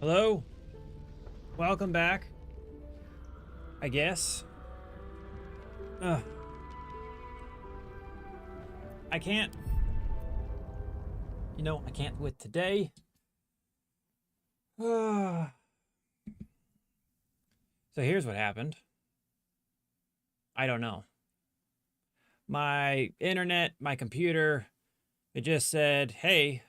Hello? Welcome back. I guess. Ugh. I can't. You know, I can't with today. So here's what happened. I don't know. My internet, my computer, it just said, hey,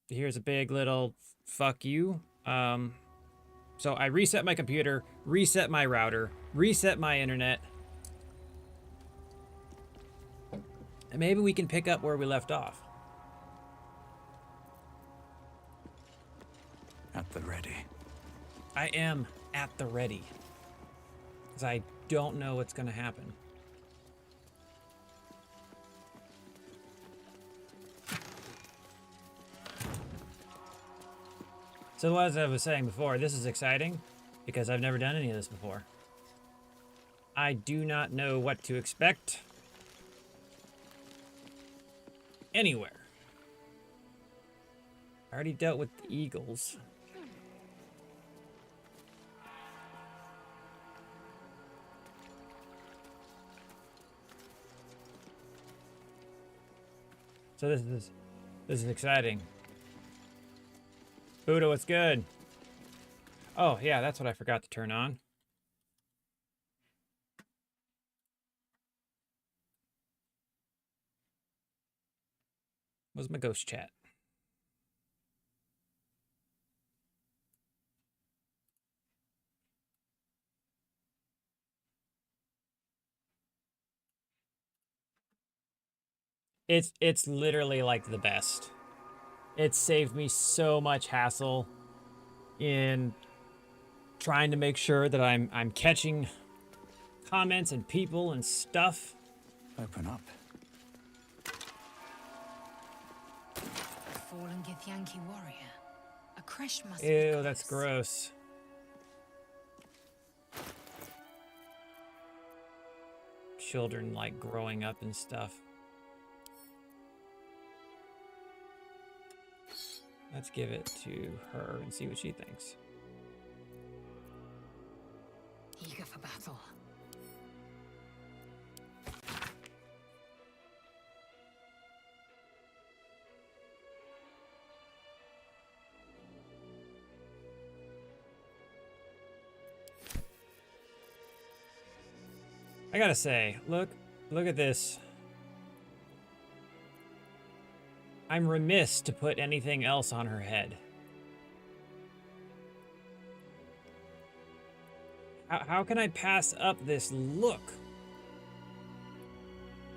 here's a big little fuck you. So I reset my computer, reset my router, reset my internet. And maybe we can pick up where we left off. At the ready. I am at the ready. Because I don't know what's going to happen. So as I was saying before, this is exciting because I've never done any of this before. I do not know what to expect anywhere. I already dealt with the eagles. So this is exciting. Buddha, what's good? Oh, yeah, that's what I forgot to turn on. Where's my ghost chat? It's literally like the best. It saved me so much hassle in trying to make sure that I'm catching comments and people and stuff. Open up. Fallen Githyanki warrior. A creche must be Ew, close. that's gross. Children like growing up and stuff. Let's give it to her and see what she thinks. Eager for battle. I gotta say, look at this. I'm remiss to put anything else on her head. How can I pass up this look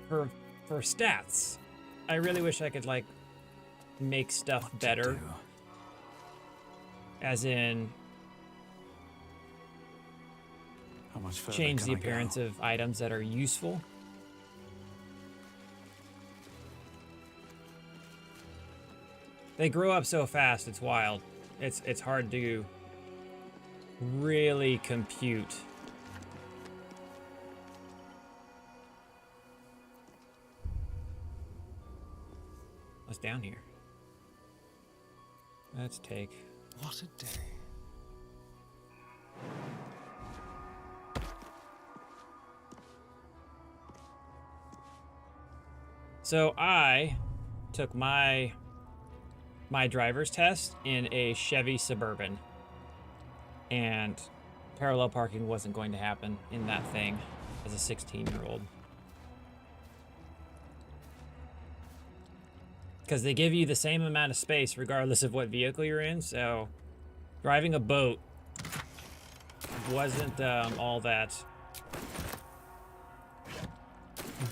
for stats? I really wish I could like make stuff better. As in How much further change the can I appearance go? of items that are useful. They grow up so fast, it's wild. It's hard to really compute. What's down here? Let's take... What a day. So I took my driver's test in a Chevy Suburban, and parallel parking wasn't going to happen in that thing as a 16-year-old. Because they give you the same amount of space regardless of what vehicle you're in, so driving a boat wasn't all that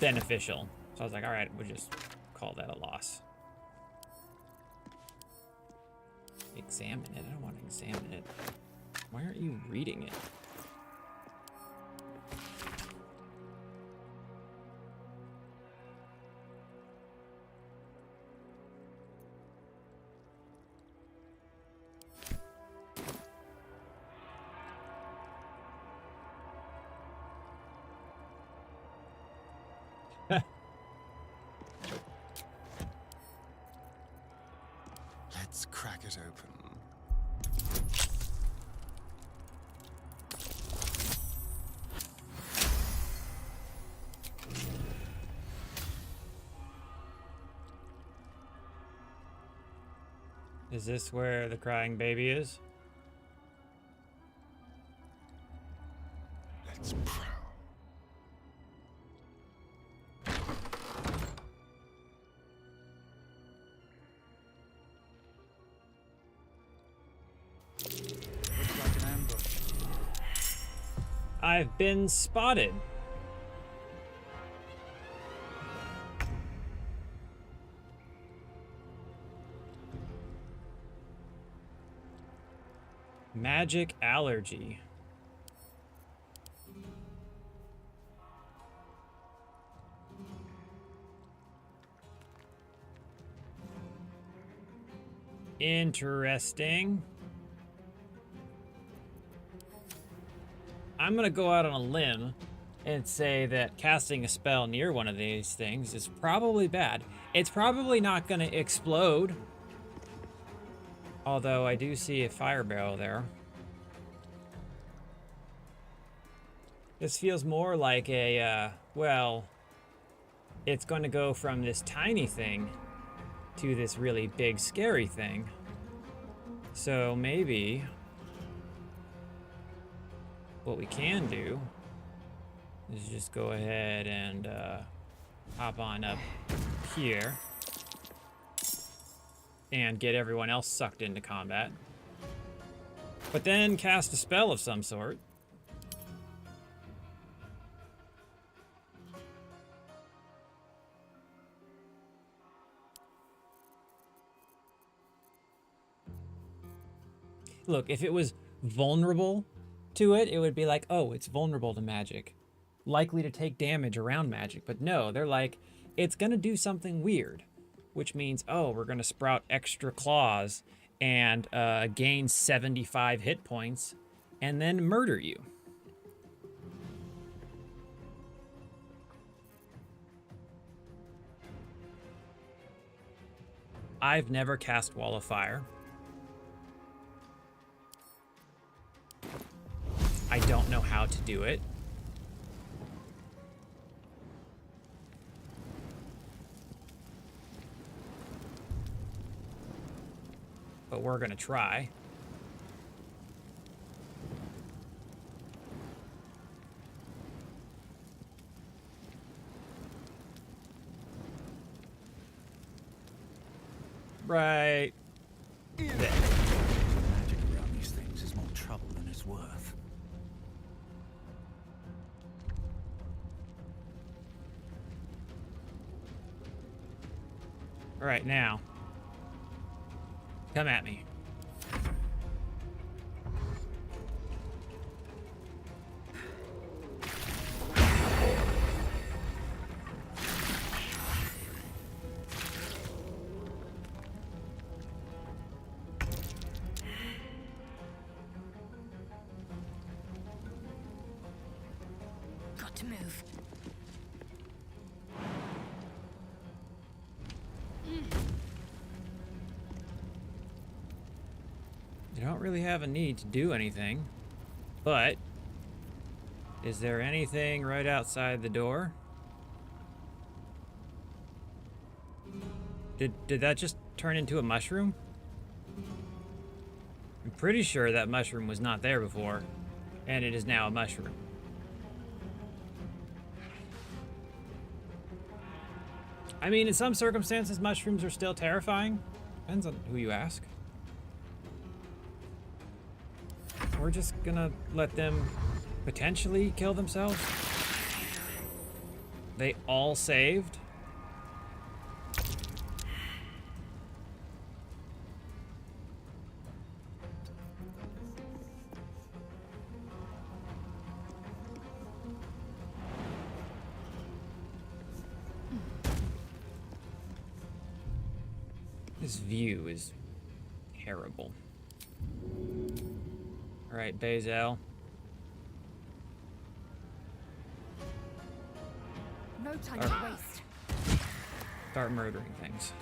beneficial. So I was like, all right, we'll just call that a loss. Examine it. I don't want to examine it. Why aren't you reading it? Let's crack it open. Is this where the crying baby is? Let's prowl. Looks like an ambush. I've been spotted. Magic allergy. Interesting. I'm gonna go out on a limb and say that casting a spell near one of these things is probably bad. It's probably not gonna explode. Although I do see a fire barrel there. This feels more like a, well, it's going to go from this tiny thing to this really big, scary thing. So maybe what we can do is just go ahead and hop on up here and get everyone else sucked into combat. But then cast a spell of some sort. Look, if it was vulnerable to it, it would be like, oh, it's vulnerable to magic. Likely to take damage around magic. But no, they're like, it's gonna do something weird. Which means, oh, we're gonna sprout extra claws and gain 75 hit points and then murder you. I've never cast Wall of Fire. I don't know how to do it. But we're gonna try. Right there. Magic around these things is more trouble than it's worth. All right, now. Come at me. Got to move. You don't really have a need to do anything, but is there anything right outside the door? Did that just turn into a mushroom? I'm pretty sure that mushroom was not there before, and it is now a mushroom. I mean, in some circumstances, mushrooms are still terrifying. Depends on who you ask. We're just gonna let them potentially kill themselves. They all saved. This view is terrible. All right, Bazel. No time to waste. Start murdering things.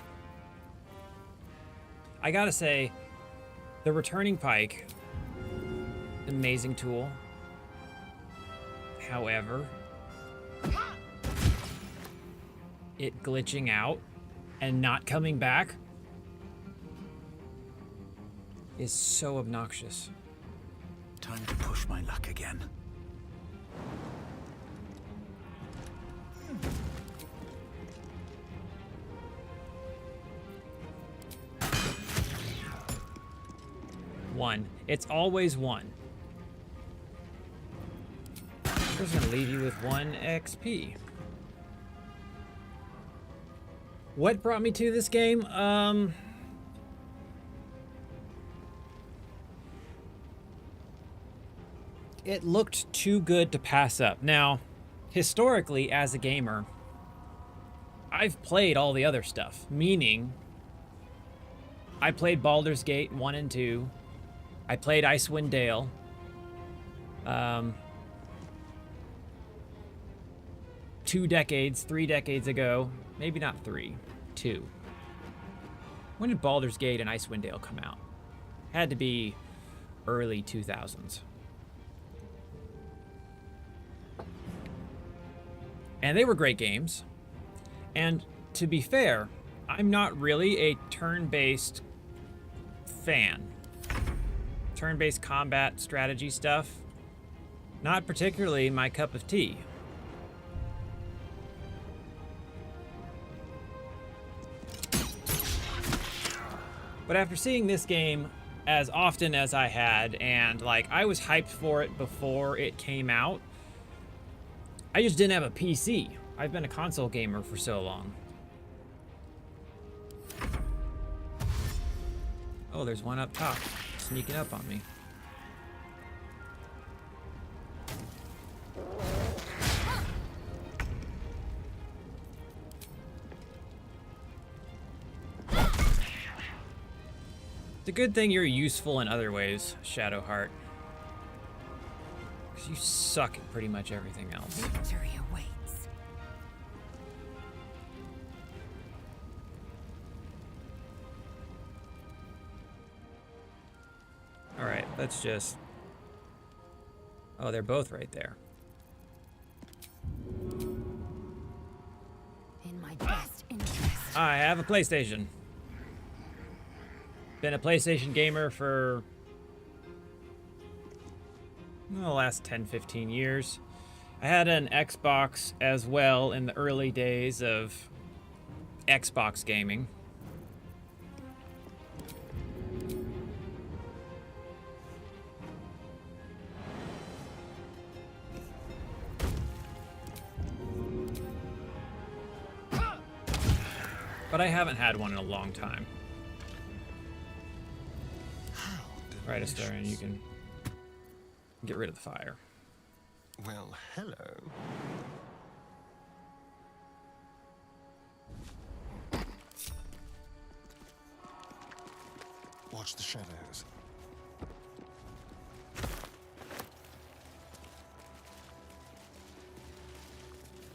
I gotta say, the returning pike, amazing tool. However, it glitching out and not coming back is so obnoxious. Time to push my luck again. One. It's always one. I'm just gonna leave you with 1 XP. What brought me to this game? It looked too good to pass up. Now, historically, as a gamer, I've played all the other stuff, meaning I played Baldur's Gate 1 and 2. I played Icewind Dale. 2 decades, 3 decades ago. Maybe not 3, 2. When did Baldur's Gate and Icewind Dale come out? Had to be early 2000s. And they were great games. And to be fair, I'm not really a turn-based fan. Turn-based combat strategy stuff, not particularly my cup of tea. But after seeing this game as often as I had, and like I was hyped for it before it came out, I just didn't have a PC. I've been a console gamer for so long. Oh, there's one up top, sneaking up on me. It's a good thing you're useful in other ways, Shadowheart. Because you suck at pretty much everything else. Victory awaits. Alright, let's just... Oh, they're both right there. In my best interest. I have a PlayStation. Been a PlayStation gamer for the last 10, 15 years. I had an Xbox as well in the early days of Xbox gaming. But I haven't had one in a long time. Right, Astarion, you can get rid of the fire. Well, hello. Watch the shadows.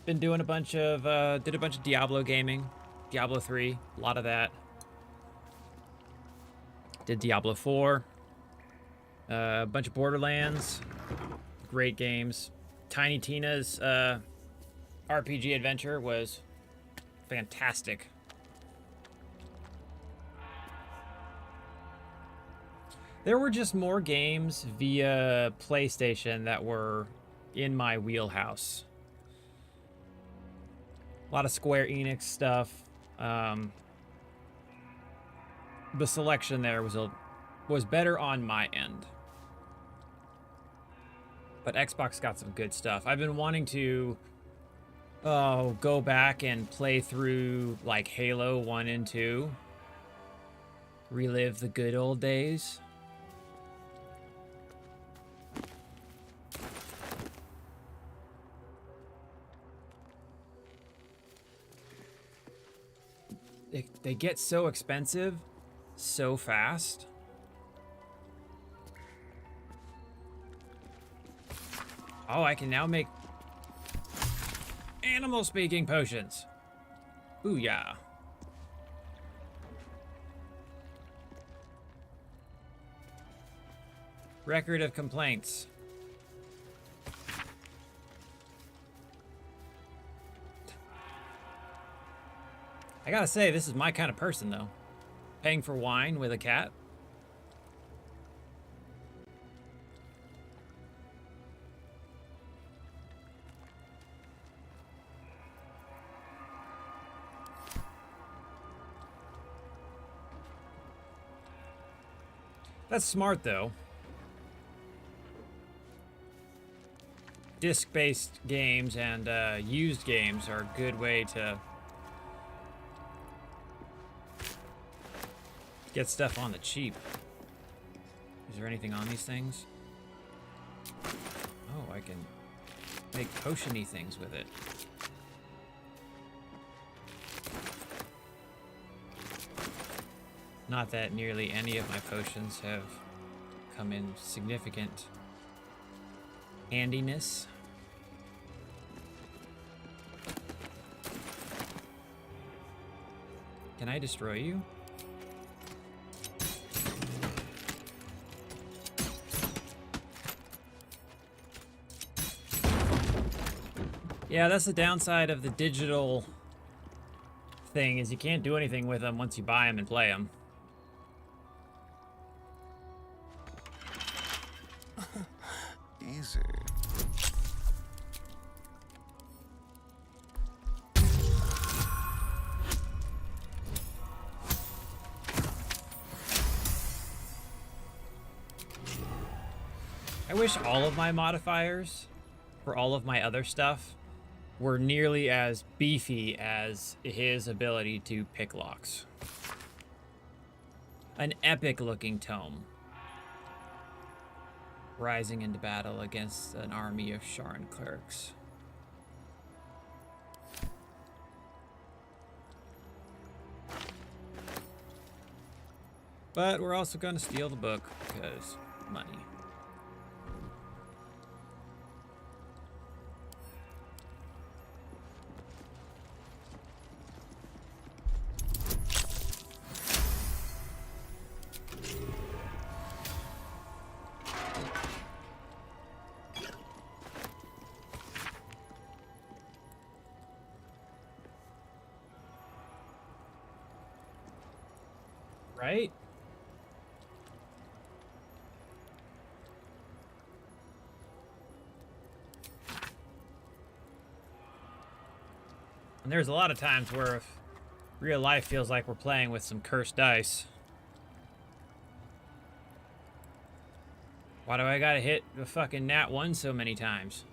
Been doing a bunch of, did a bunch of Diablo gaming. Diablo 3, a lot of that. Did Diablo 4. A bunch of Borderlands. Great games. Tiny Tina's RPG adventure was fantastic. There were just more games via PlayStation that were in my wheelhouse. A lot of Square Enix stuff. The selection there was better on my end. But Xbox got some good stuff. I've been wanting to go back and play through like Halo 1 and 2. Relive the good old days. They get so expensive so fast. Oh, I can now make animal speaking potions. Booyah. Record of complaints. I gotta say, this is my kind of person, though. Paying for wine with a cat. That's smart, though. Disc-based games and used games are a good way to get stuff on the cheap. Is there anything on these things? Oh, I can make potion-y things with it. Not that nearly any of my potions have come in significant handiness. Can I destroy you? Yeah, that's the downside of the digital thing, is you can't do anything with them once you buy them and play them. Easy. I wish all of my modifiers for all of my other stuff were nearly as beefy as his ability to pick locks. An epic looking tome. Rising into battle against an army of Sharn clerics. But we're also going to steal the book because money. Right? And there's a lot of times where if real life feels like we're playing with some cursed dice. Why do I gotta hit the fucking nat 1 so many times?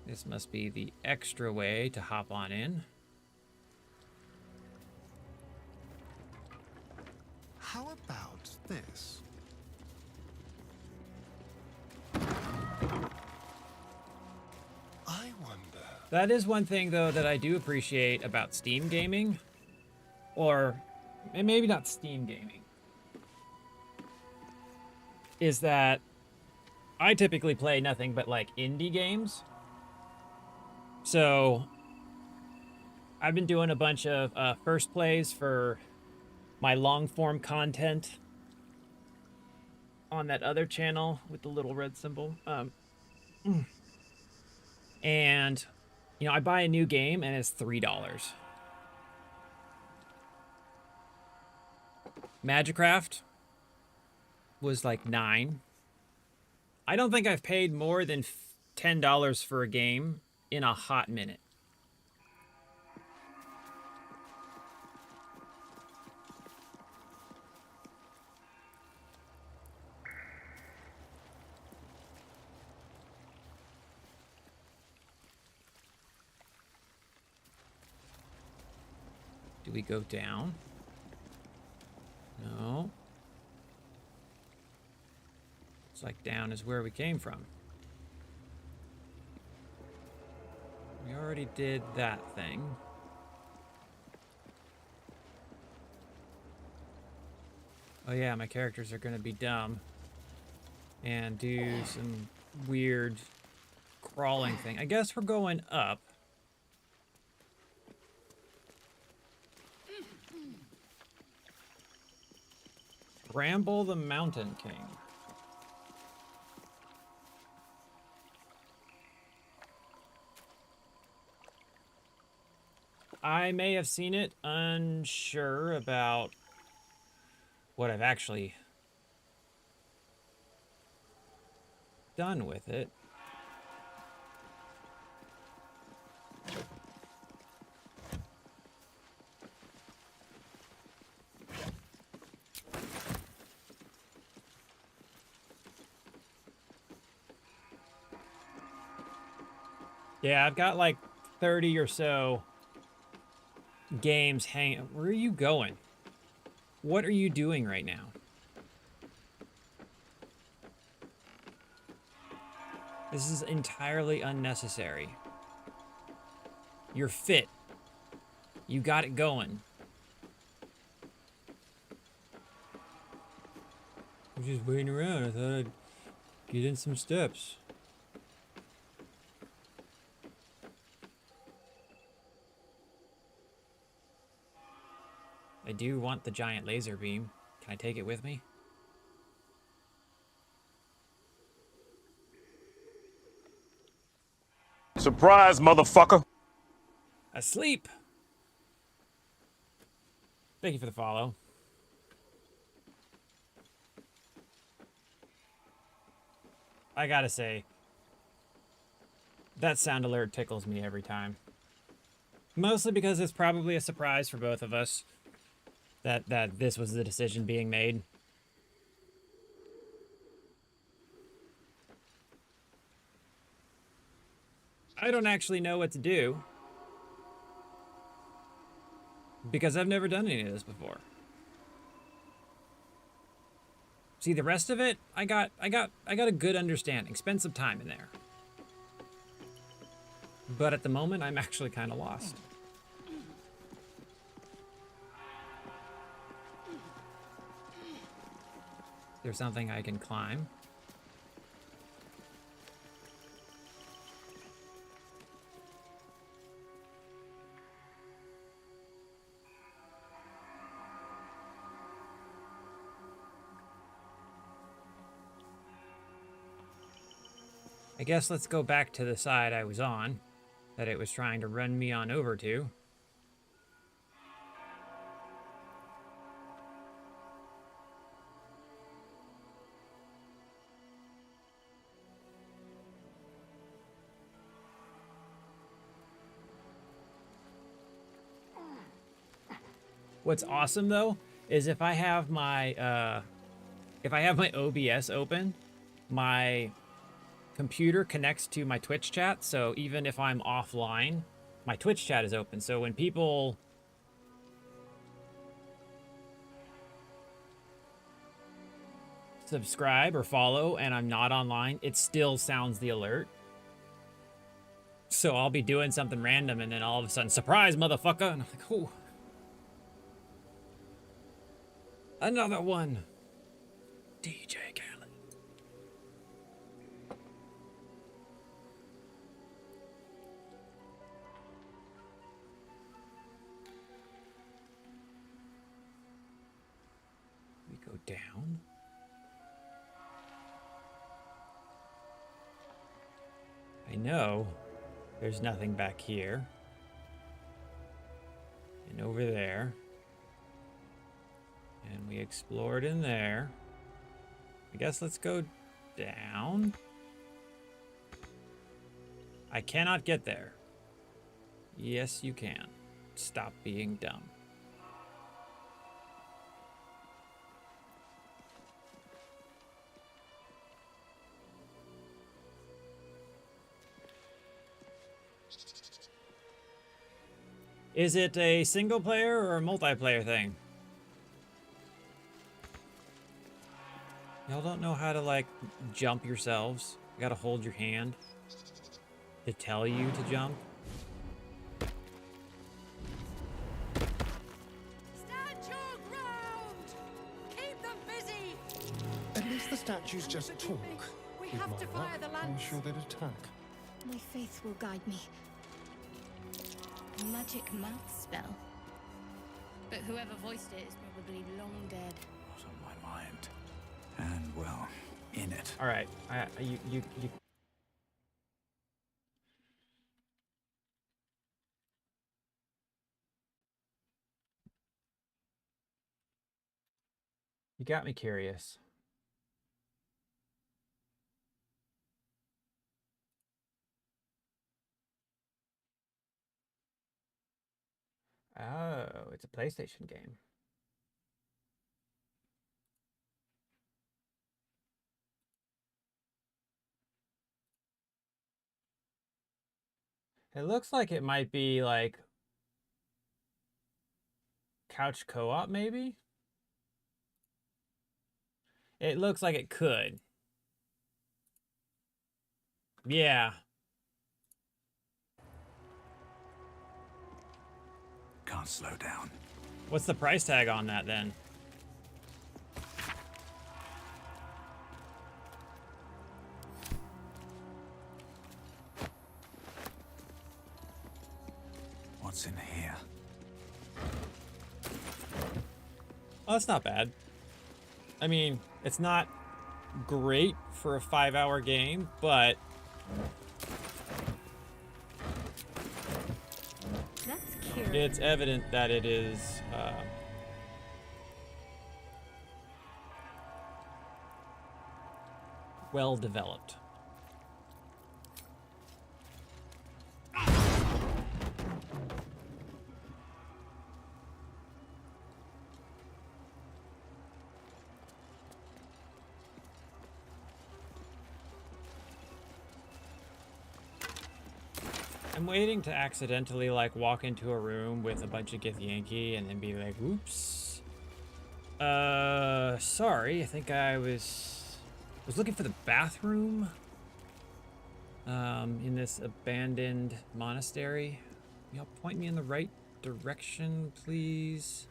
This must be the extra way to hop on in. How about this? I wonder. That is one thing, though, that I do appreciate about Steam gaming. Or maybe not Steam gaming. Is that I typically play nothing but, like, indie games. So I've been doing a bunch of first plays for my long form content on that other channel with the little red symbol. And, you know, I buy a new game and it's $3. Magicraft was like $9. I don't think I've paid more than $10 for a game in a hot minute. Do we go down? No. It's like down is where we came from. We already did that thing. Oh yeah, my characters are gonna be dumb and do some weird crawling thing. I guess we're going up. Bramble the Mountain King. I may have seen it, unsure about what I've actually done with it. Yeah, I've got like 30 or so games hanging. Where are you going? What are you doing right now? This is entirely unnecessary. You're fit. You got it going. I'm just waiting around. I thought I'd get in some steps. I do want the giant laser beam. Can I take it with me? Surprise, motherfucker! Asleep! Thank you for the follow. I gotta say, that sound alert tickles me every time. Mostly because it's probably a surprise for both of us that this was the decision being made. I don't actually know what to do because I've never done any of this before. See, the rest of it, I got a good understanding. Spend some time in there. But at the moment, I'm actually kind of lost. There's something I can climb. I guess let's go back to the side I was on, that it was trying to run me on over to. What's awesome though is if I have my OBS open, my computer connects to my Twitch chat, so even if I'm offline, my Twitch chat is open. So when people subscribe or follow and I'm not online, it still sounds the alert. So I'll be doing something random and then all of a sudden, surprise, motherfucker! And I'm like, oh. Another one. DJ Khaled. We go down. I know there's nothing back here. And over there. And we explored in there. I guess let's go down. I cannot get there. Yes, you can. Stop being dumb. Is it a single player or a multiplayer thing? Y'all don't know how to, like, jump yourselves? You gotta hold your hand to tell you to jump? Stand your ground! Keep them busy! At least the statues just talk. We With have my to fire luck, the I'm lance. sure they'd attack. My faith will guide me. A magic mouth spell. But whoever voiced it is probably long dead. What's on my mind? And, well, in it. All right, you got me curious. Oh, it's a PlayStation game. It looks like it might be like couch co-op, maybe? It looks like it could. Yeah. Can't slow down. What's the price tag on that then? What's in here? Oh, that's not bad. I mean, it's not great for a 5-hour game, but That's curious. it's evident that it is well developed. I'm waiting to accidentally like walk into a room with a bunch of Githyanki and then be like, oops. Sorry, I think I was looking for the bathroom in this abandoned monastery. Y'all point me in the right direction, please.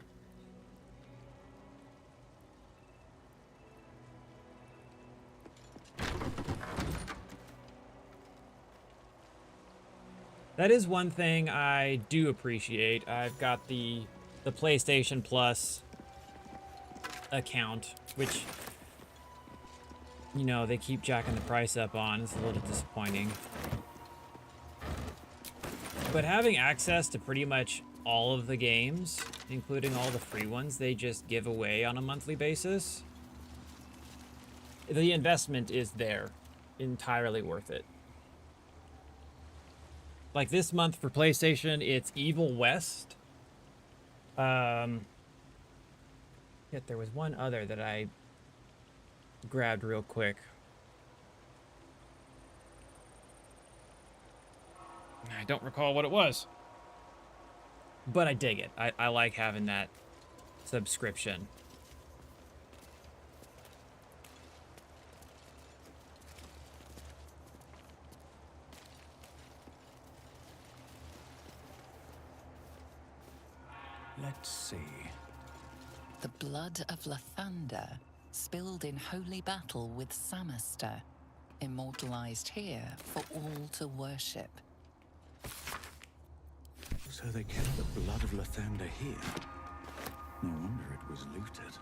That is one thing I do appreciate. I've got the PlayStation Plus account, which, you know, they keep jacking the price up on. It's a little disappointing. But having access to pretty much all of the games, including all the free ones they just give away on a monthly basis, the investment is there. Entirely worth it. Like this month for PlayStation, it's Evil West. Yet there was one other that I grabbed real quick. I don't recall what it was. But I dig it. I like having that subscription. Let's see. The blood of Lathander, spilled in holy battle with Samaster, immortalized here for all to worship. So they kept the blood of Lathander here. No wonder it was looted.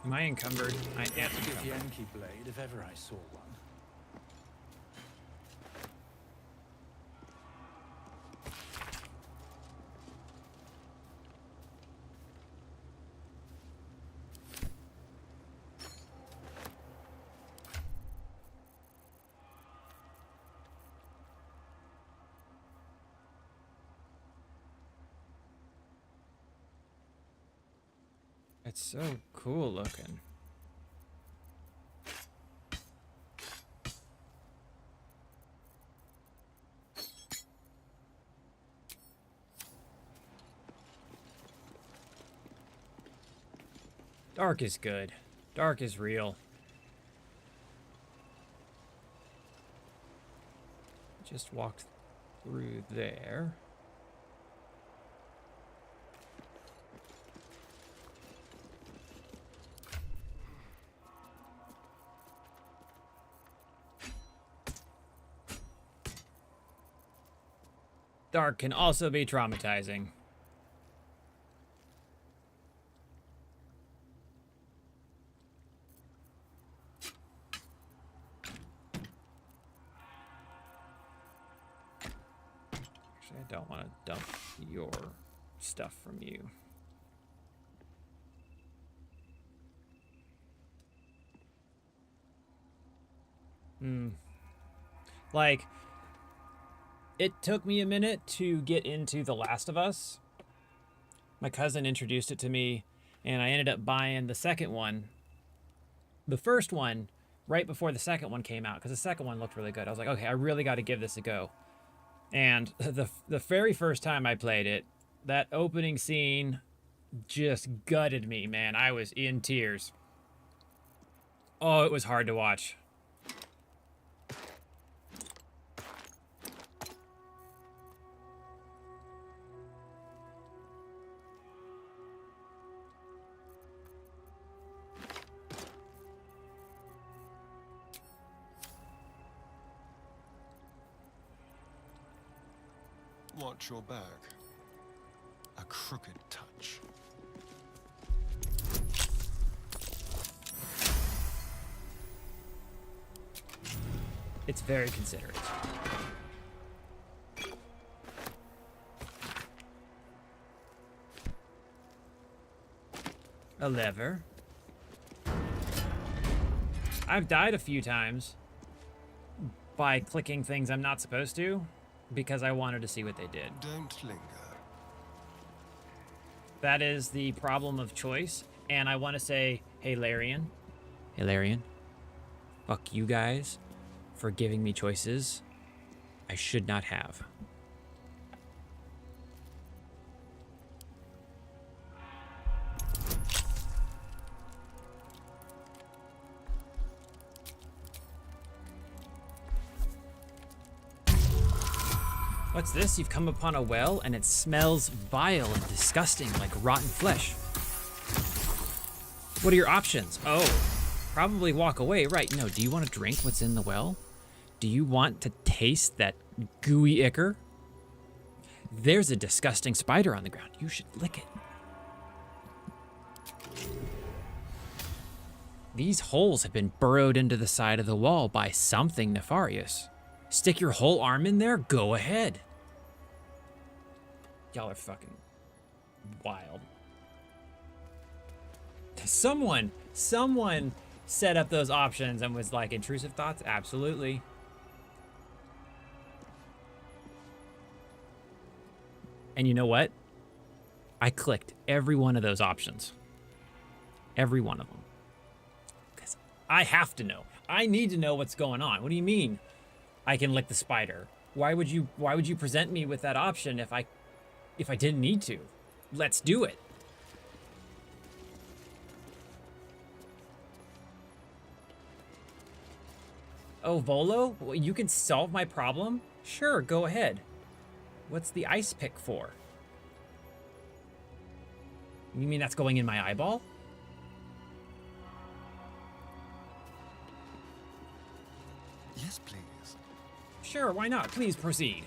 Am I encumbered? I am That's a encumbered. Yankee blade if ever I saw one. It's so cool looking. Dark is good. Dark is real. Just walked through there. Dark can also be traumatizing. Actually, I don't want to dump your stuff from you. Like, It took me a minute to get into The Last of Us. My cousin introduced it to me, and I ended up buying the second one. The first one, right before the second one came out, because the second one looked really good. I was like, okay, I really got to give this a go. And the very first time I played it, that opening scene just gutted me, man. I was in tears. Oh, it was hard to watch. Watch your back. A crooked touch. It's very considerate. A lever. I've died a few times by clicking things I'm not supposed to because I wanted to see what they did. Don't linger. That is the problem of choice. And I want to say, hey, Larian. Hey, Larian. Fuck you guys for giving me choices I should not have. What's this? You've come upon a well and it smells vile and disgusting like rotten flesh. What are your options? Oh, probably walk away. Right, no, do you want to drink what's in the well? Do you want to taste that gooey ichor? There's a disgusting spider on the ground. You should lick it. These holes have been burrowed into the side of the wall by something nefarious. Stick your whole arm in there? Go ahead. Y'all are fucking wild. Someone set up those options and was like, intrusive thoughts? Absolutely. And you know what? I clicked every one of those options. Every one of them. Because I have to know. I need to know what's going on. What do you mean I can lick the spider? Why would you present me with that option if I didn't need to? Let's do it. Oh, Volo? Well, you can solve my problem? Sure, go ahead. What's the ice pick for? You mean that's going in my eyeball? Yes, please. Sure, why not? Please proceed.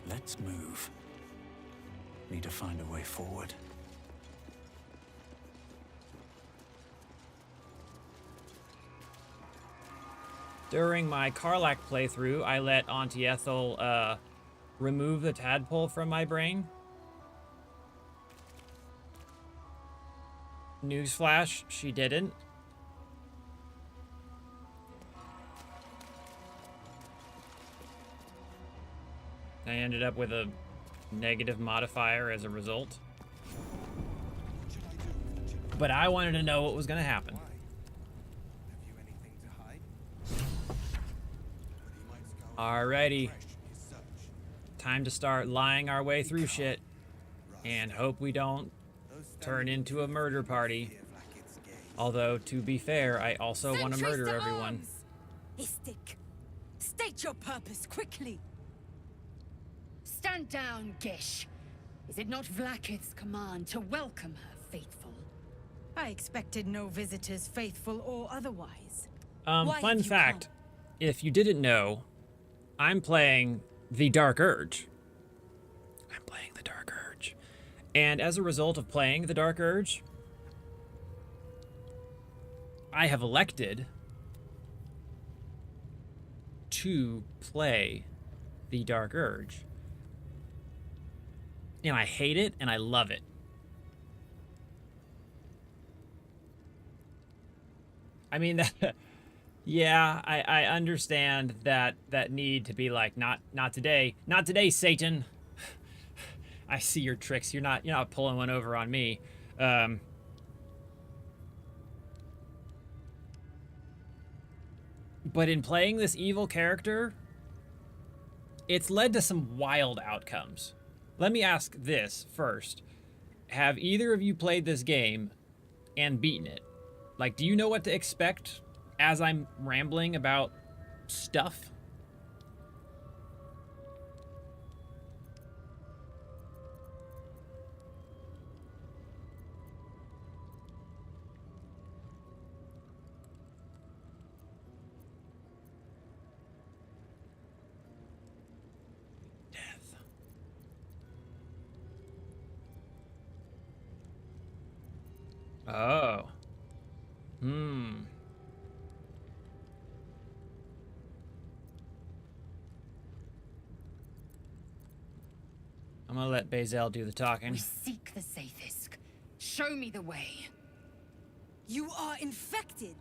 Let's move. Need to find a way forward. During my Karlach playthrough, I let Auntie Ethel remove the tadpole from my brain. Newsflash, she didn't. I ended up with a negative modifier as a result. But I wanted to know what was going to happen. Alrighty. Time to start lying our way through shit. And hope we don't turn into a murder party. Although, to be fair, I also want to murder everyone. Istik, state your purpose quickly. Stand down, Gish. Is it not Vlaakith's command to welcome her faithful? I expected no visitors, faithful or otherwise. Fun fact, if you didn't know, I'm playing the Dark Urge. And as a result of playing the Dark Urge, I have elected to play the Dark Urge. And I hate it and I love it. I mean, yeah, I understand that need to be like, not today, Satan. I see your tricks. You're not pulling one over on me. But in playing this evil character, it's led to some wild outcomes. Let me ask this first. Have either of you played this game and beaten it? Like, do you know what to expect as I'm rambling about stuff? Death. Oh. I'm gonna let Bazel do the talking. We seek the Sathisk. Show me the way. You are infected.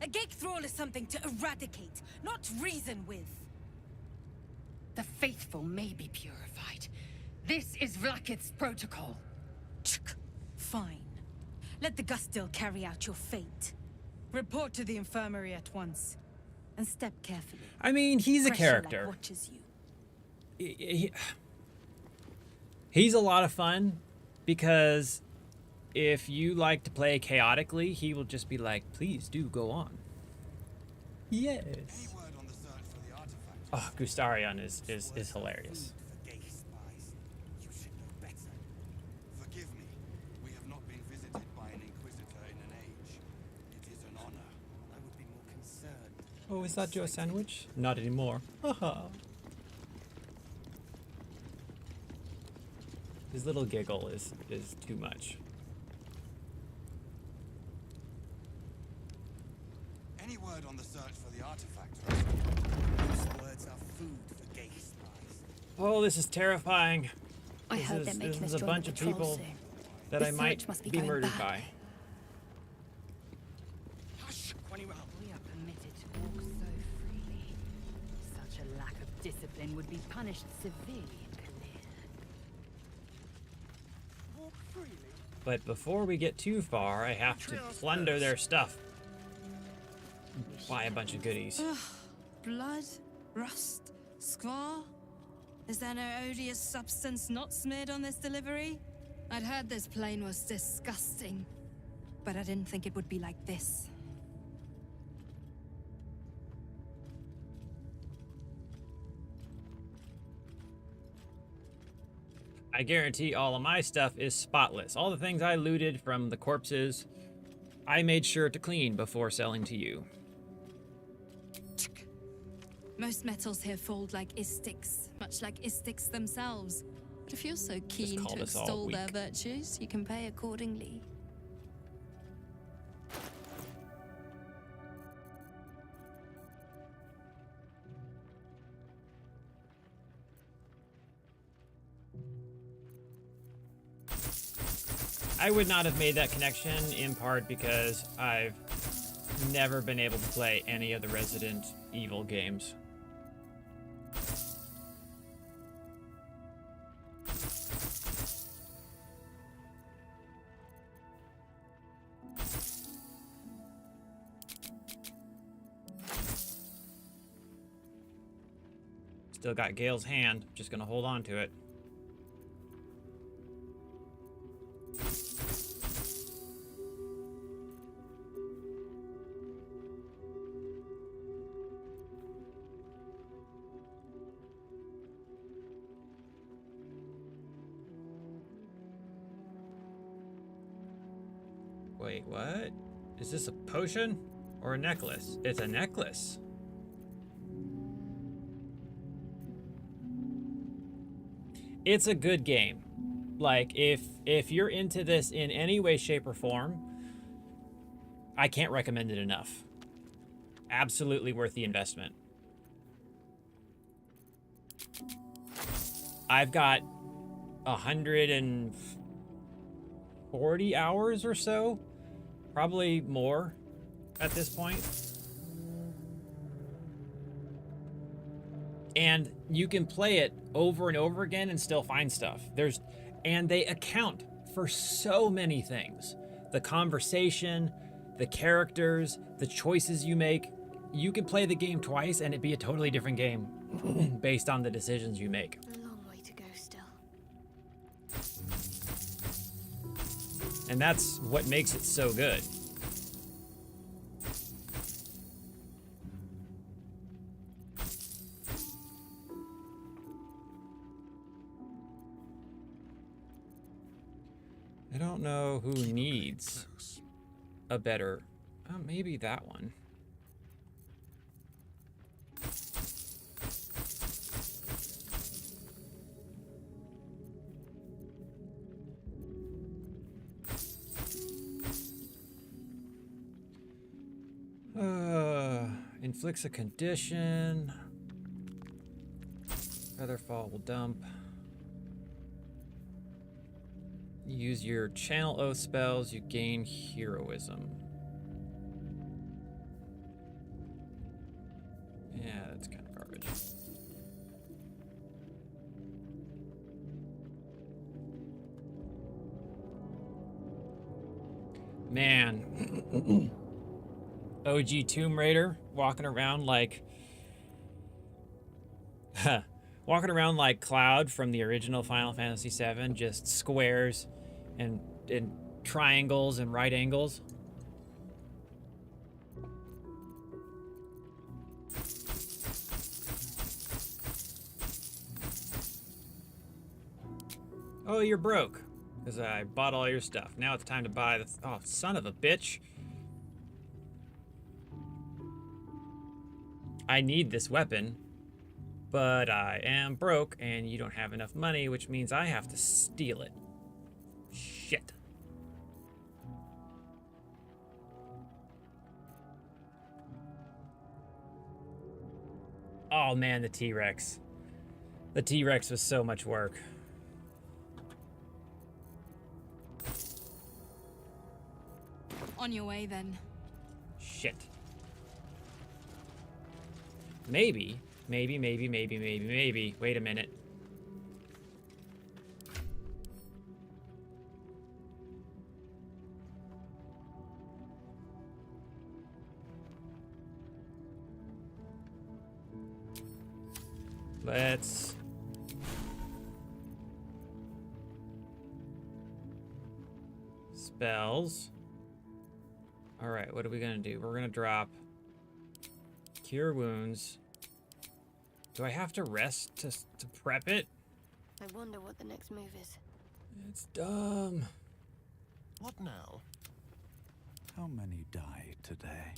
A gate thrall is something to eradicate, not reason with. The faithful may be purified. This is Vlakith's protocol. Fine. Let the Gustil carry out your fate. Report to the infirmary at once. And step carefully. I mean, he's a Pressure character. like watches you. He's a lot of fun because if you like to play chaotically, he will just be like, please do go on. Yes. Oh, Gustarion is hilarious. Forgive me. We have not been visited by an Inquisitor in an age. It is an honor. I would be more concerned. Oh, is that your sandwich? Not anymore. Haha. His little giggle is too much. Any word on the search for the artifact? Those words are food for gay spies. Oh, this is terrifying. I heard they're making this us is a join bunch the of patrol people soon. that The I might search must be be going murdered back. by. Hush! We are permitted to walk so freely. Such a lack of discipline would be punished severely in Kalir. Walk freely. But before we get too far, I have to plunder their stuff. Buy a bunch of goodies. Blood? Rust? Squar? Is there no odious substance not smeared on this delivery? I'd heard this plane was disgusting, but I didn't think it would be like this. I guarantee all of my stuff is spotless. All the things I looted from the corpses, I made sure to clean before selling to you. Most metals here fold like istics, much like istics themselves. But if you're so keen called to us all extol their weak. virtues, you can pay accordingly. I would not have made that connection in part because I've never been able to play any of the Resident Evil games. Still got Gale's hand, just gonna hold on to it. Wait, what? Is this a potion or a necklace? It's a necklace. It's a good game. Like, if you're into this in any way, shape, or form, I can't recommend it enough. Absolutely worth the investment. I've got 140 hours or so, probably more at this point. And you can play it over and over again and still find stuff. And they account for so many things. The conversation, the characters, the choices you make. You could play the game twice and it'd be a totally different game based on the decisions you make. A long way to go still. And that's what makes it so good. I don't know who needs a better... maybe that one. Inflicts a condition. Featherfall will dump. Use your channel oath spells, you gain heroism. Yeah, that's kind of garbage. Man. OG Tomb Raider walking around like walking around like Cloud from the original Final Fantasy VII, just squares and triangles and right angles. Oh, you're broke because I bought all your stuff. Now it's time to buy the... Oh, son of a bitch. I need this weapon, but I am broke and you don't have enough money, which means I have to steal it. Shit. Oh man, the T-Rex. The T-Rex was so much work. On your way then. Shit. Maybe. Wait a minute. Let's... Spells. Alright, what are we gonna do? We're gonna drop... Cure wounds. Do I have to rest to prep it? I wonder what the next move is. It's dumb. What now? How many die today?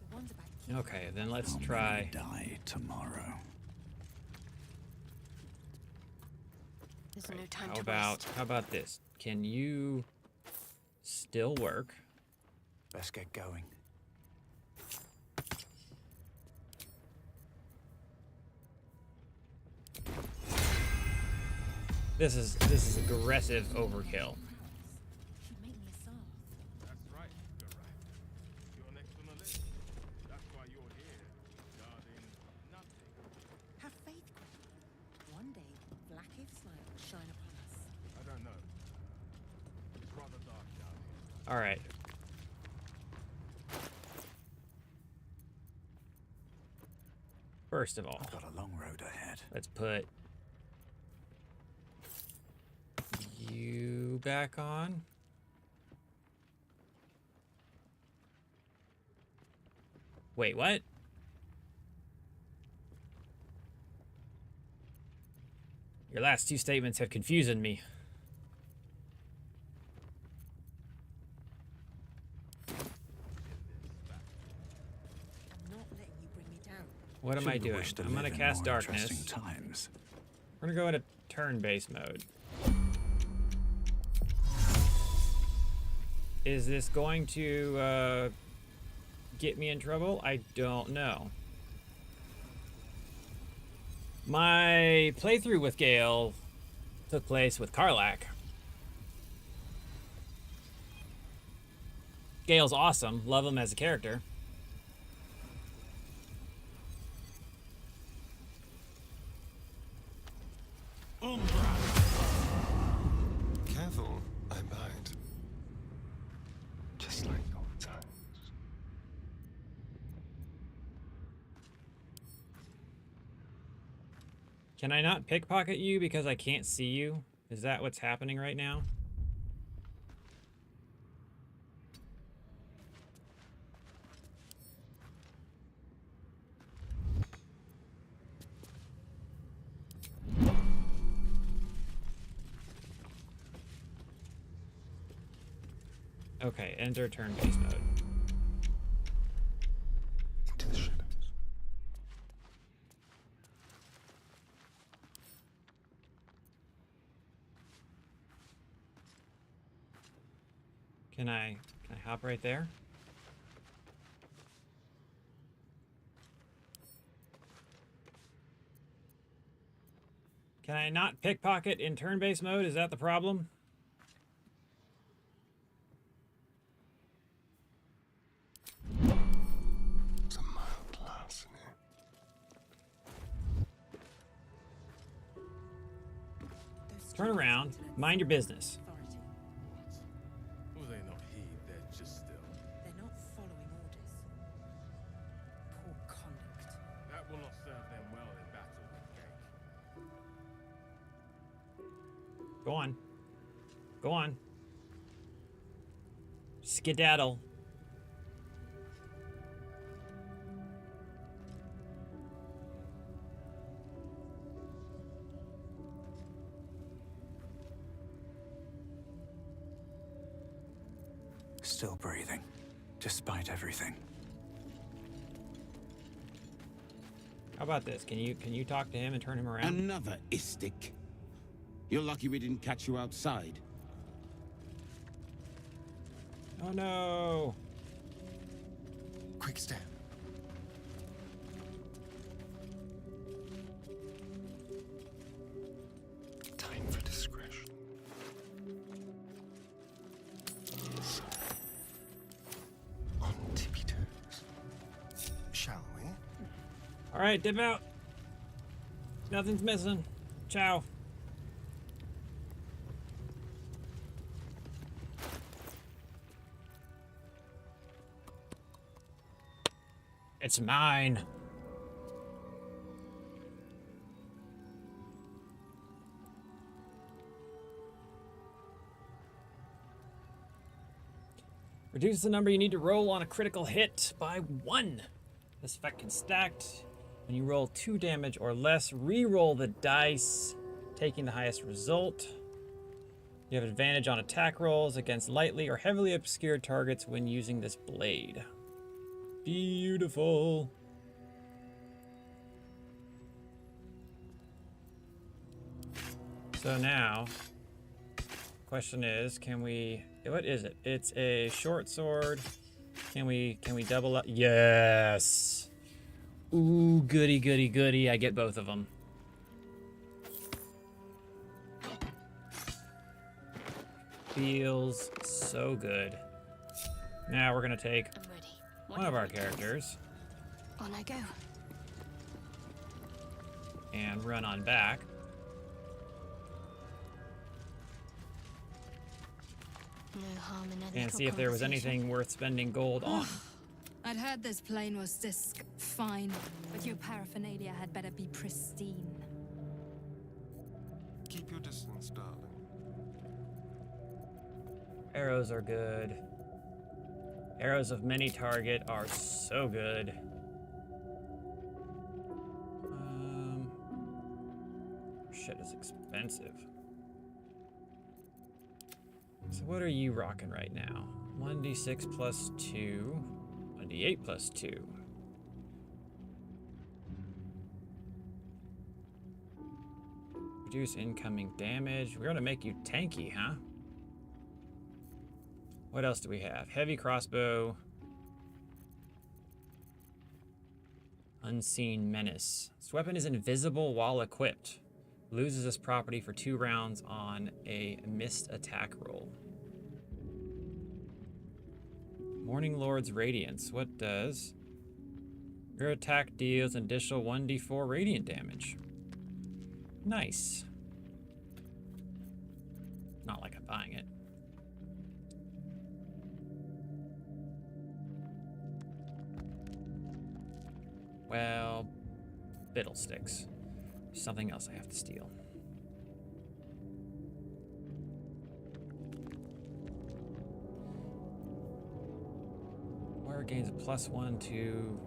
The ones about Okay, then let's How try... many die tomorrow? There's no time How to about, rest. how about this? Can you still work? Let's get going. This is aggressive overkill. Should make me a song. That's right, you're right. You're next on the list. That's why you're here, guarding nothing. Have faith, Queen. One day, Blackith's light will shine upon us. I don't know. It's rather dark down here. All right. First of all, I've got a long road ahead. let's put you back on. Wait, what? Your last two statements have confused me. I'm not letting you bring me down. What am I Shouldn't doing? wish to I'm gonna live in cast more darkness. interesting times. We're gonna go into turn-based mode. Is this going to get me in trouble? I don't know. My playthrough with Gale took place with Karlach. Gale's awesome. Love him as a character. Careful, I bite. Just like old times. Can I not pickpocket you because I can't see you? Is that what's happening right now? Okay, enter turn-based mode. Into the shadows. Can I hop right there? Can I not pickpocket in turn-based mode? Is that the problem? It's a mild class in here. Turn around. Mind your business. Will they not heed? They're just still. They're not following orders. Poor conduct. That will not serve them well in battle with Gake. Go on. Go on. Skedaddle. Still breathing, despite everything. How about this? Can you talk to him and turn him around? Another Istik. You're lucky we didn't catch you outside. Oh no. Quick step. Time for discretion. So, on tippy toes. Shall we? All right, dip out. Nothing's missing. Ciao. It's mine. Reduce the number you need to roll on a critical hit by 1. This effect can stacked. When you roll 2 damage or less, re-roll the dice, taking the highest result. You have advantage on attack rolls against lightly or heavily obscured targets when using this blade. Beautiful. So now, question is, can we, what is it? It's a short sword. Can we double up? Yes. Ooh, goody, goody, goody. I get both of them. Feels so good. Now we're gonna take I'm ready. one of our characters On I go. and run on back. No harm in a And little see if there was conversation. anything worth spending gold on. I'd heard this plane was fine, but your paraphernalia had better be pristine. Keep your distance, darling. Arrows are good. Arrows of many target are so good. Shit is expensive. So what are you rocking right now? 1d6 plus 2. 1d8 plus 2. Reduce incoming damage. We're gonna make you tanky, huh? What else do we have? Heavy crossbow. Unseen menace. This weapon is invisible while equipped. Loses this property for 2 rounds on a missed attack roll. Morning Lord's Radiance. What does? Your attack deals an additional 1d4 radiant damage. Nice. Not like I'm buying it. Well, fiddlesticks. Something else I have to steal. Warrior gains a +1 to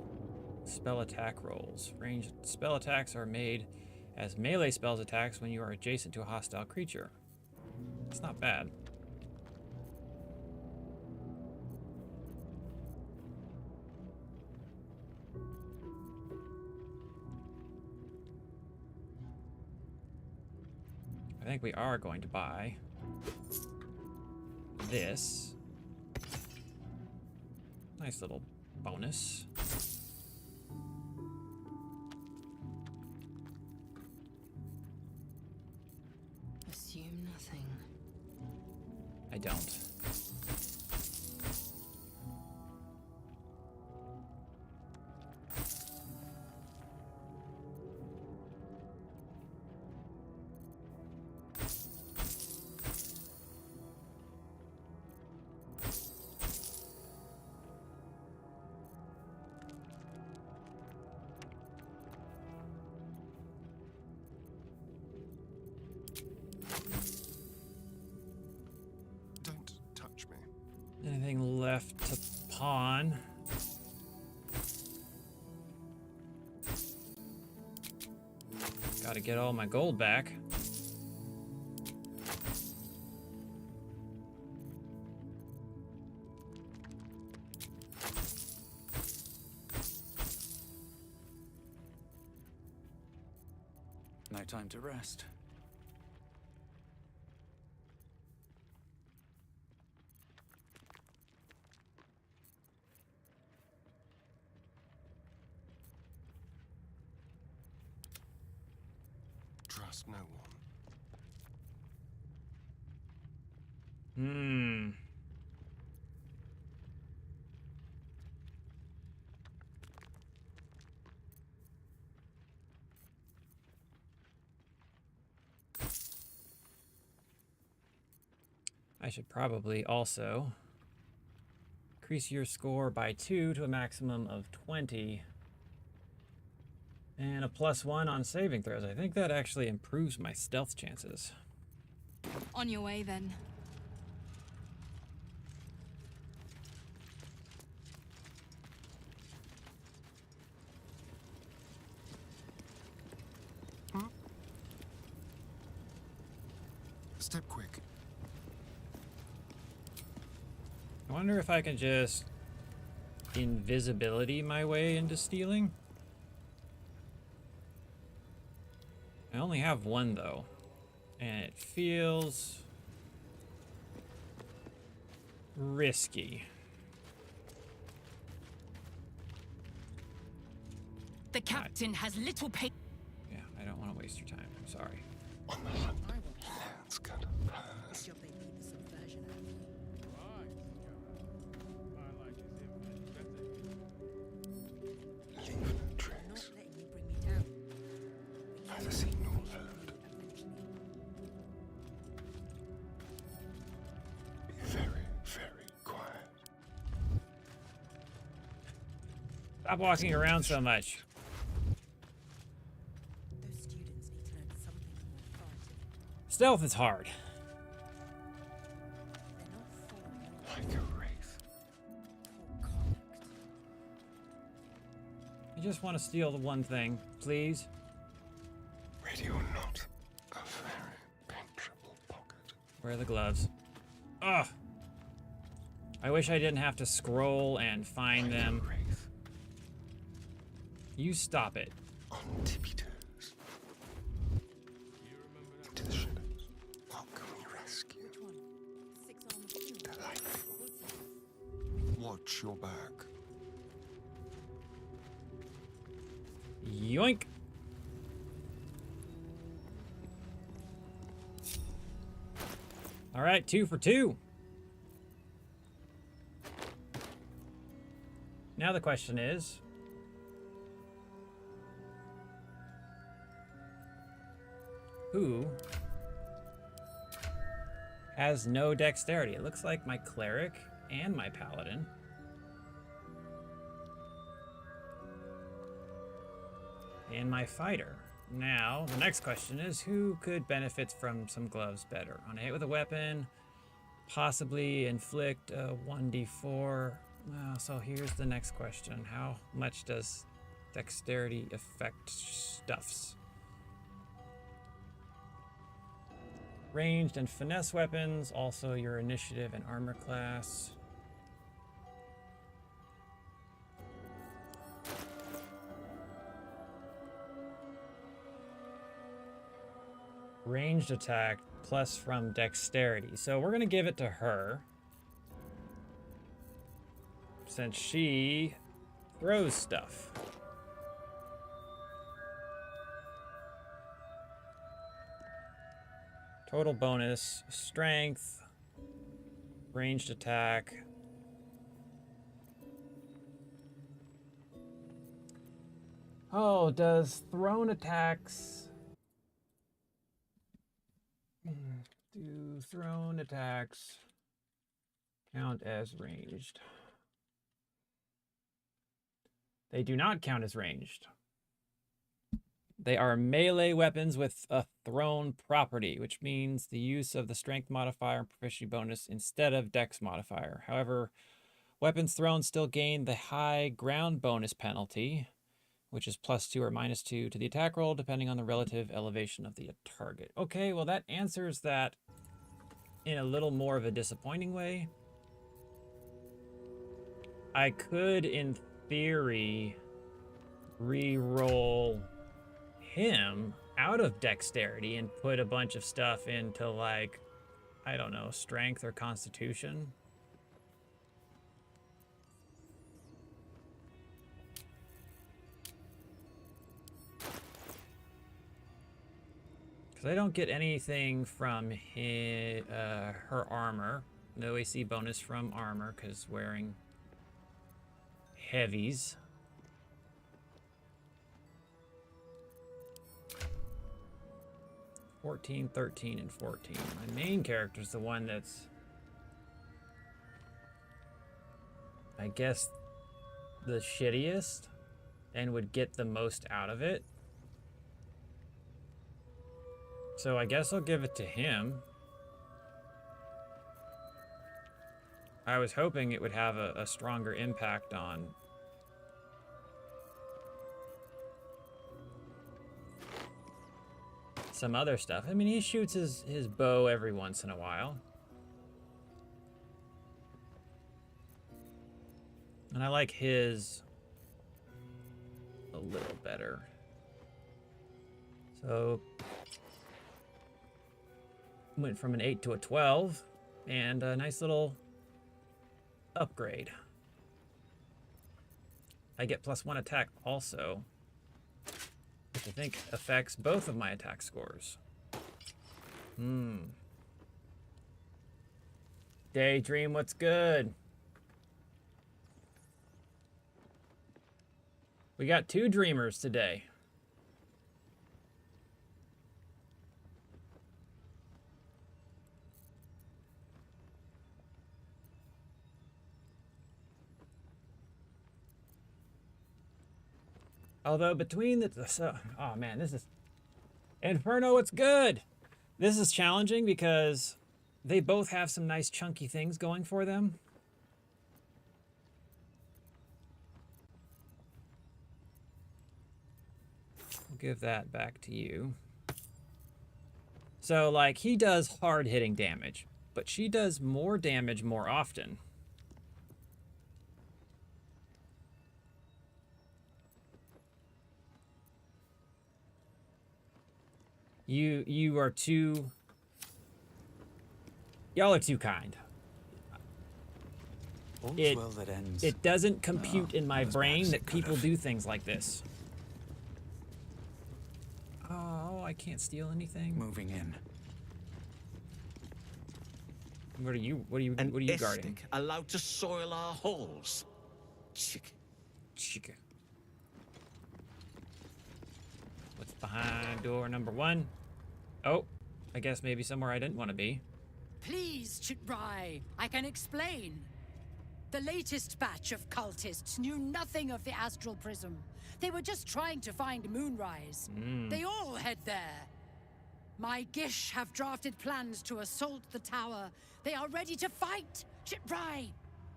spell attack rolls. Ranged spell attacks are made as melee spells attacks when you are adjacent to a hostile creature. It's not bad. I think we are going to buy this. Nice little bonus. Assume nothing. I don't. Don't touch me. Anything left to pawn? Gotta get all my gold back. No time to rest. Trust no one. I should probably also increase your score by 2 to a maximum of 20. And a +1 on saving throws. I think that actually improves my stealth chances. On your way, then. Step quick. I wonder if I can just invisibility my way into stealing. I only have one though, and it feels risky. The captain has little pain. Yeah, I don't want to waste your time. I'm sorry. On the hunt. That's gonna hurt. Job they beat the subversion out of me. Leave no Not tricks. letting you bring me down. Neither seen nor heard. Eventually. Be very, very quiet. Stop walking around so much. Those students need to learn something more authority. Stealth is hard. They're not following orders. Like a wraith. Poor conduct. I just want to steal the one thing, please. Ready or not, a very penetrable pocket. Where are the gloves? Ugh. I wish I didn't have to scroll and find Like them. a wraith. You stop it. On tippy toes. Into the shadows. What can we rescue? Which one? 6 armored funeral. Delightful. What's it? Watch your back. Yoink. All right, 2 for 2. Now the question is, who has no dexterity? It looks like my cleric and my paladin. And my fighter. Now, the next question is, who could benefit from some gloves better? On a hit with a weapon, possibly inflict a 1d4. Well, so here's the next question. How much does dexterity affect stuffs? Ranged and finesse weapons, also your initiative and armor class. Ranged attack plus from dexterity. So we're going to give it to her, since she throws stuff. Total bonus, strength, ranged attack. Oh, does thrown attacks... Do thrown attacks count as ranged? They do not count as ranged. They are melee weapons with a thrown property, which means the use of the strength modifier and proficiency bonus instead of dex modifier. However, weapons thrown still gain the high ground bonus penalty, which is +2 or -2 to the attack roll, depending on the relative elevation of the target. Okay, well that answers that in a little more of a disappointing way. I could, in theory, re-roll him out of dexterity and put a bunch of stuff into, like, I don't know, strength or constitution. Because I don't get anything from her armor. No AC bonus from armor because wearing heavies. (14, 13, and 14). My main character is the one that's, I guess, the shittiest and would get the most out of it. So I guess I'll give it to him. I was hoping it would have a stronger impact on some other stuff. I mean, he shoots his bow every once in a while. And I like his a little better. So went from an 8 to a 12, and a nice little upgrade. I get +1 attack also, which I think affects both of my attack scores. Daydream, what's good? We got 2 dreamers today. Although between the... oh man, this is... Inferno, it's good! This is challenging because they both have some nice chunky things going for them. I'll give that back to you. So, like, he does hard-hitting damage, but she does more damage more often. You are too... Y'all are too kind. It doesn't compute in my brain that people do things like this. Oh, I can't steal anything. Moving in. What are you guarding? allowed to soil our halls. Chick. Chica. What's behind door number 1? Oh, I guess maybe somewhere I didn't want to be. Please, Chitrai, I can explain. The latest batch of cultists knew nothing of the astral prism. They were just trying to find Moonrise. They all head there. My Gish have drafted plans to assault the tower. They are ready to fight. Chitrai,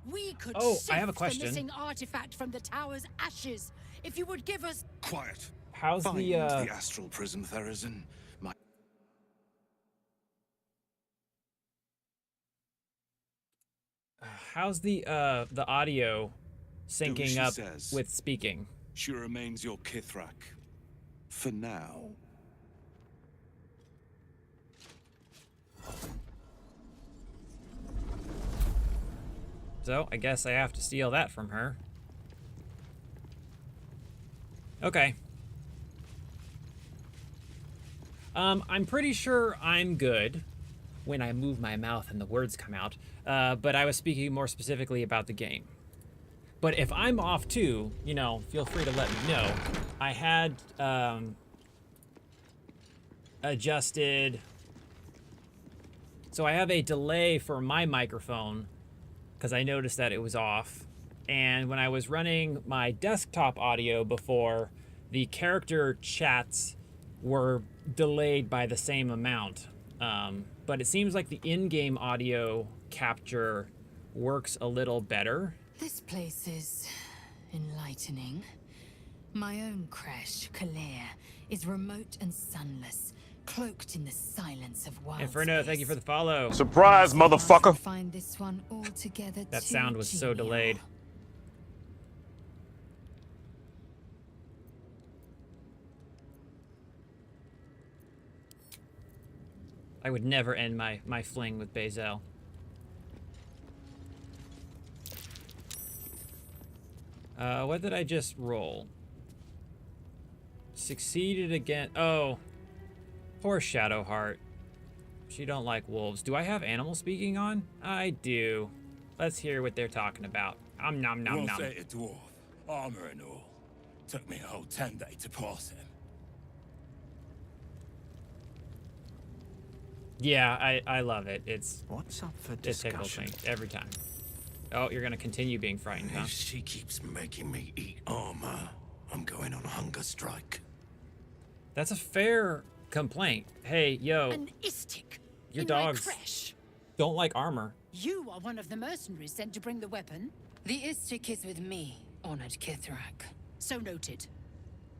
we could I have a sift question. the missing artifact from the tower's ashes if you would give us... Quiet. How's Find the astral prism, Therazin. how's the audio syncing she up says. with speaking? She remains your Kithrak. For now. So, I guess I have to steal that from her. Okay. I'm pretty sure I'm good when I move my mouth and the words come out, but I was speaking more specifically about the game. But if I'm off too, you know, feel free to let me know. I had adjusted... So I have a delay for my microphone because I noticed that it was off. And when I was running my desktop audio before, the character chats were delayed by the same amount. But it seems like the in-game audio capture works a little better. This place is enlightening. My own crash, Kalea, is remote and sunless, cloaked in the silence of wild Inferno, thank you for the follow. Surprise, motherfucker. Find this one altogether That too sound was so genial. delayed. I would never end my fling with Bazel. What did I just roll? Succeeded again. Oh, poor Shadowheart. She don't like wolves. Do I have animal speaking on? I do. Let's hear what they're talking about. Nom nom nom nom. A dwarf, armor and all. Took me a whole 10 days to pass him. Yeah, I love it. It's What's up for it's tickles discussion? me every time. Oh, you're gonna continue being frightened, huh? If she keeps making me eat armor, I'm going on a hunger strike. That's a fair complaint. Hey, yo, An Istik your in my dogs creche. don't like armor. You are one of the mercenaries sent to bring the weapon. The Istik is with me, honored Kithrak. So noted.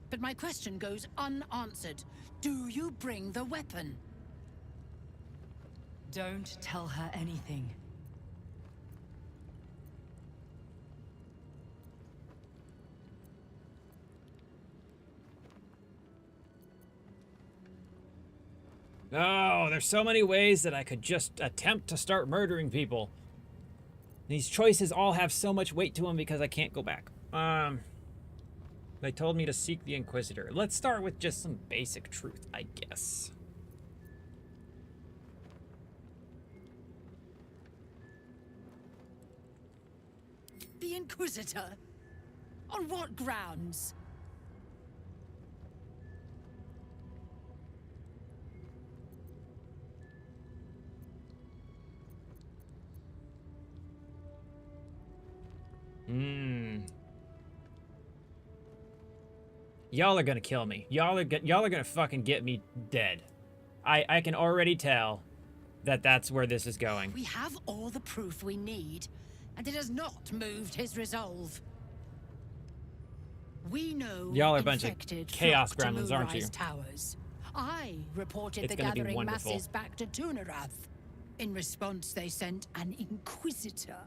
But my question goes unanswered. Do you bring the weapon? Don't tell her anything. Oh, there's so many ways that I could just attempt to start murdering people. These choices all have so much weight to them because I can't go back. They told me to seek the Inquisitor. Let's start with just some basic truth, I guess. The Inquisitor? On what grounds? Y'all are gonna kill me. Y'all are gonna fucking get me dead. I can already tell that that's where this is going. We have all the proof we need, and it has not moved his resolve. We know Y'all are a bunch of infected chaos flocked to gremlins, aren't you? Moonrise Towers. I reported It's the gonna be gathering wonderful. masses back to Tunarath. In response, they sent an Inquisitor.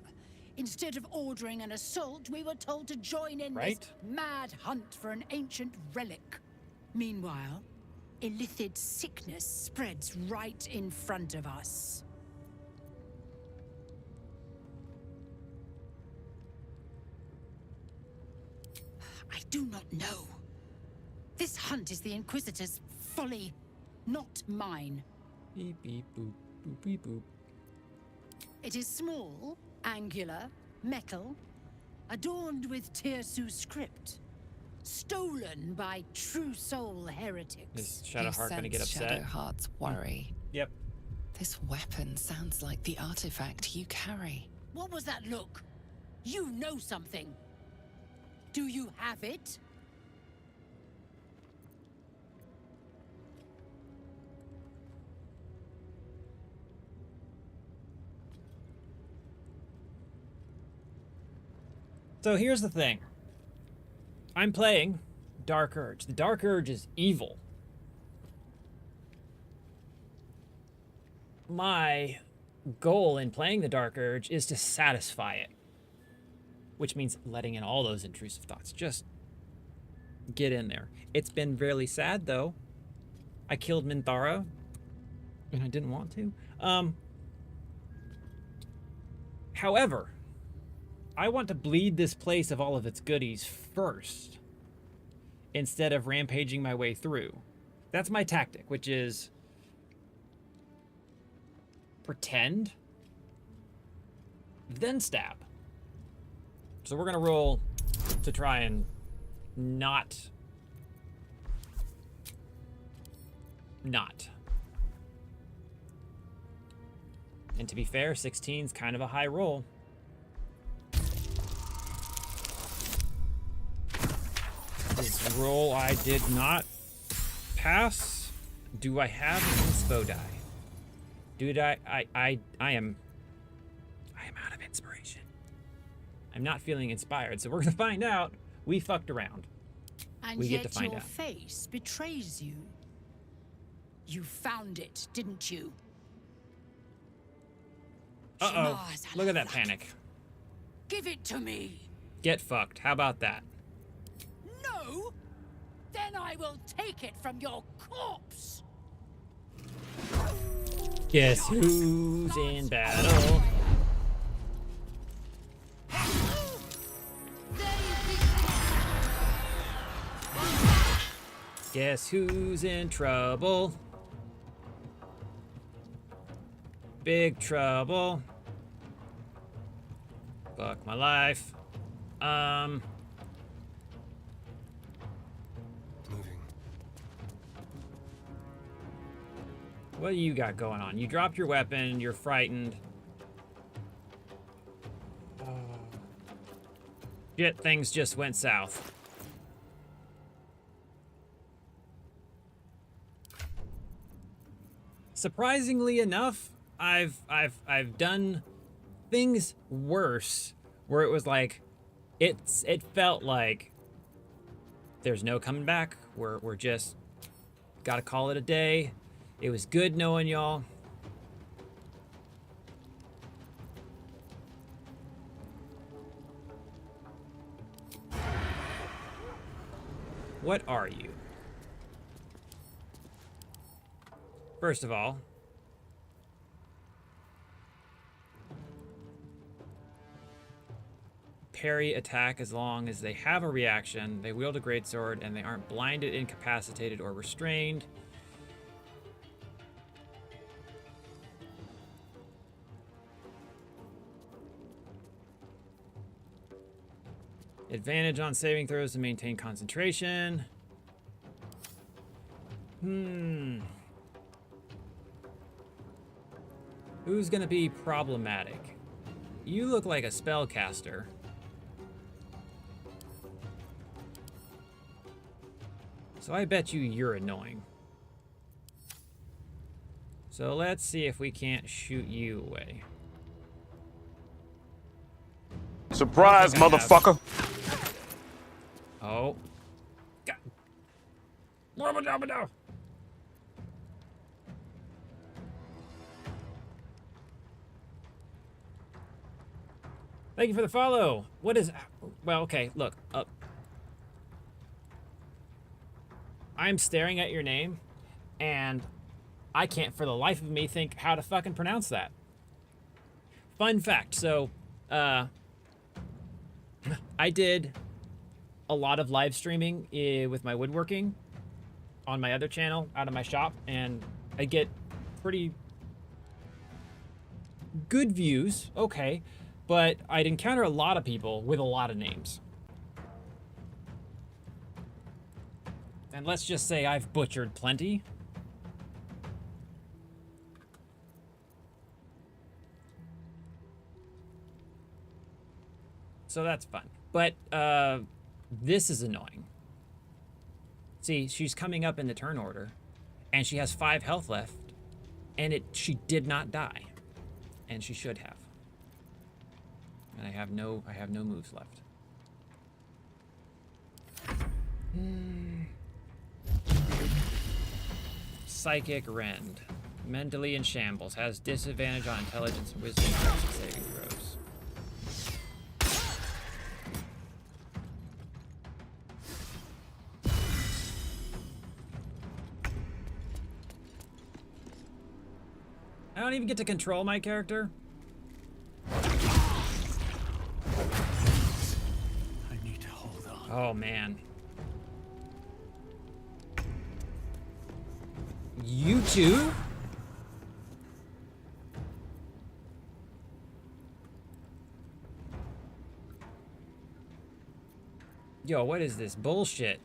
Instead of ordering an assault, we were told to join in Right? this mad hunt for an ancient relic. Meanwhile, illithid sickness spreads right in front of us. I do not know. This hunt is the Inquisitor's folly, not mine. Beep beep boop boop beep boop. It is small, angular, metal, adorned with Tirsu script, stolen by true soul heretics. Is Shadowheart gonna get upset? Shadowheart's worry. Yep. This weapon sounds like the artifact you carry. What was that look? You know something. Do you have it? So here's the thing. I'm playing Dark Urge. The Dark Urge is evil. My goal in playing the Dark Urge is to satisfy it. Which means letting in all those intrusive thoughts. Just get in there. It's been really sad, though. I killed Minthara, and I didn't want to. However, I want to bleed this place of all of its goodies first, instead of rampaging my way through. That's my tactic, which is pretend, then stab. So we're gonna roll to try and not. And to be fair, 16's kind of a high roll. This roll I did not pass. Do I have an inspo die? Dude, I am out of inspiration. I'm not feeling inspired, so we're gonna find out. We fucked around. And we yet get to find your out. face betrays you. You found it, didn't you? Uh-oh. Look at that panic. Give it to me. Get fucked. How about that? No? Then I will take it from your corpse. Guess who's in battle? Guess who's in trouble? Big trouble. Fuck my life. Moving. What do you got going on? You dropped your weapon, you're frightened. Shit, things just went south. Surprisingly enough, I've done things worse where it was like it felt like there's no coming back. We're just gotta call it a day. It was good knowing y'all. What are you? First of all, parry attack as long as they have a reaction, they wield a greatsword, and they aren't blinded, incapacitated, or restrained. Advantage on saving throws to maintain concentration. Who's gonna be problematic? You look like a spellcaster. So I bet you're annoying. So let's see if we can't shoot you away. Surprise, motherfucker! Oh. God. Thank you for the follow. What is... Well, okay, look. I'm staring at your name, and I can't for the life of me think how to fucking pronounce that. Fun fact, so, I did a lot of live streaming with my woodworking on my other channel out of my shop, and I get pretty good views, okay, but I'd encounter a lot of people with a lot of names. And let's just say I've butchered plenty. So that's fun. But this is annoying. See, she's coming up in the turn order, and she has 5 health left, and she did not die, and she should have. And I have no moves left. Psychic Rend, mentally in shambles, has disadvantage on intelligence and wisdom checks and saving throws. I don't even get to control my character. I need to hold on. Oh man. You too? Yo, what is this bullshit?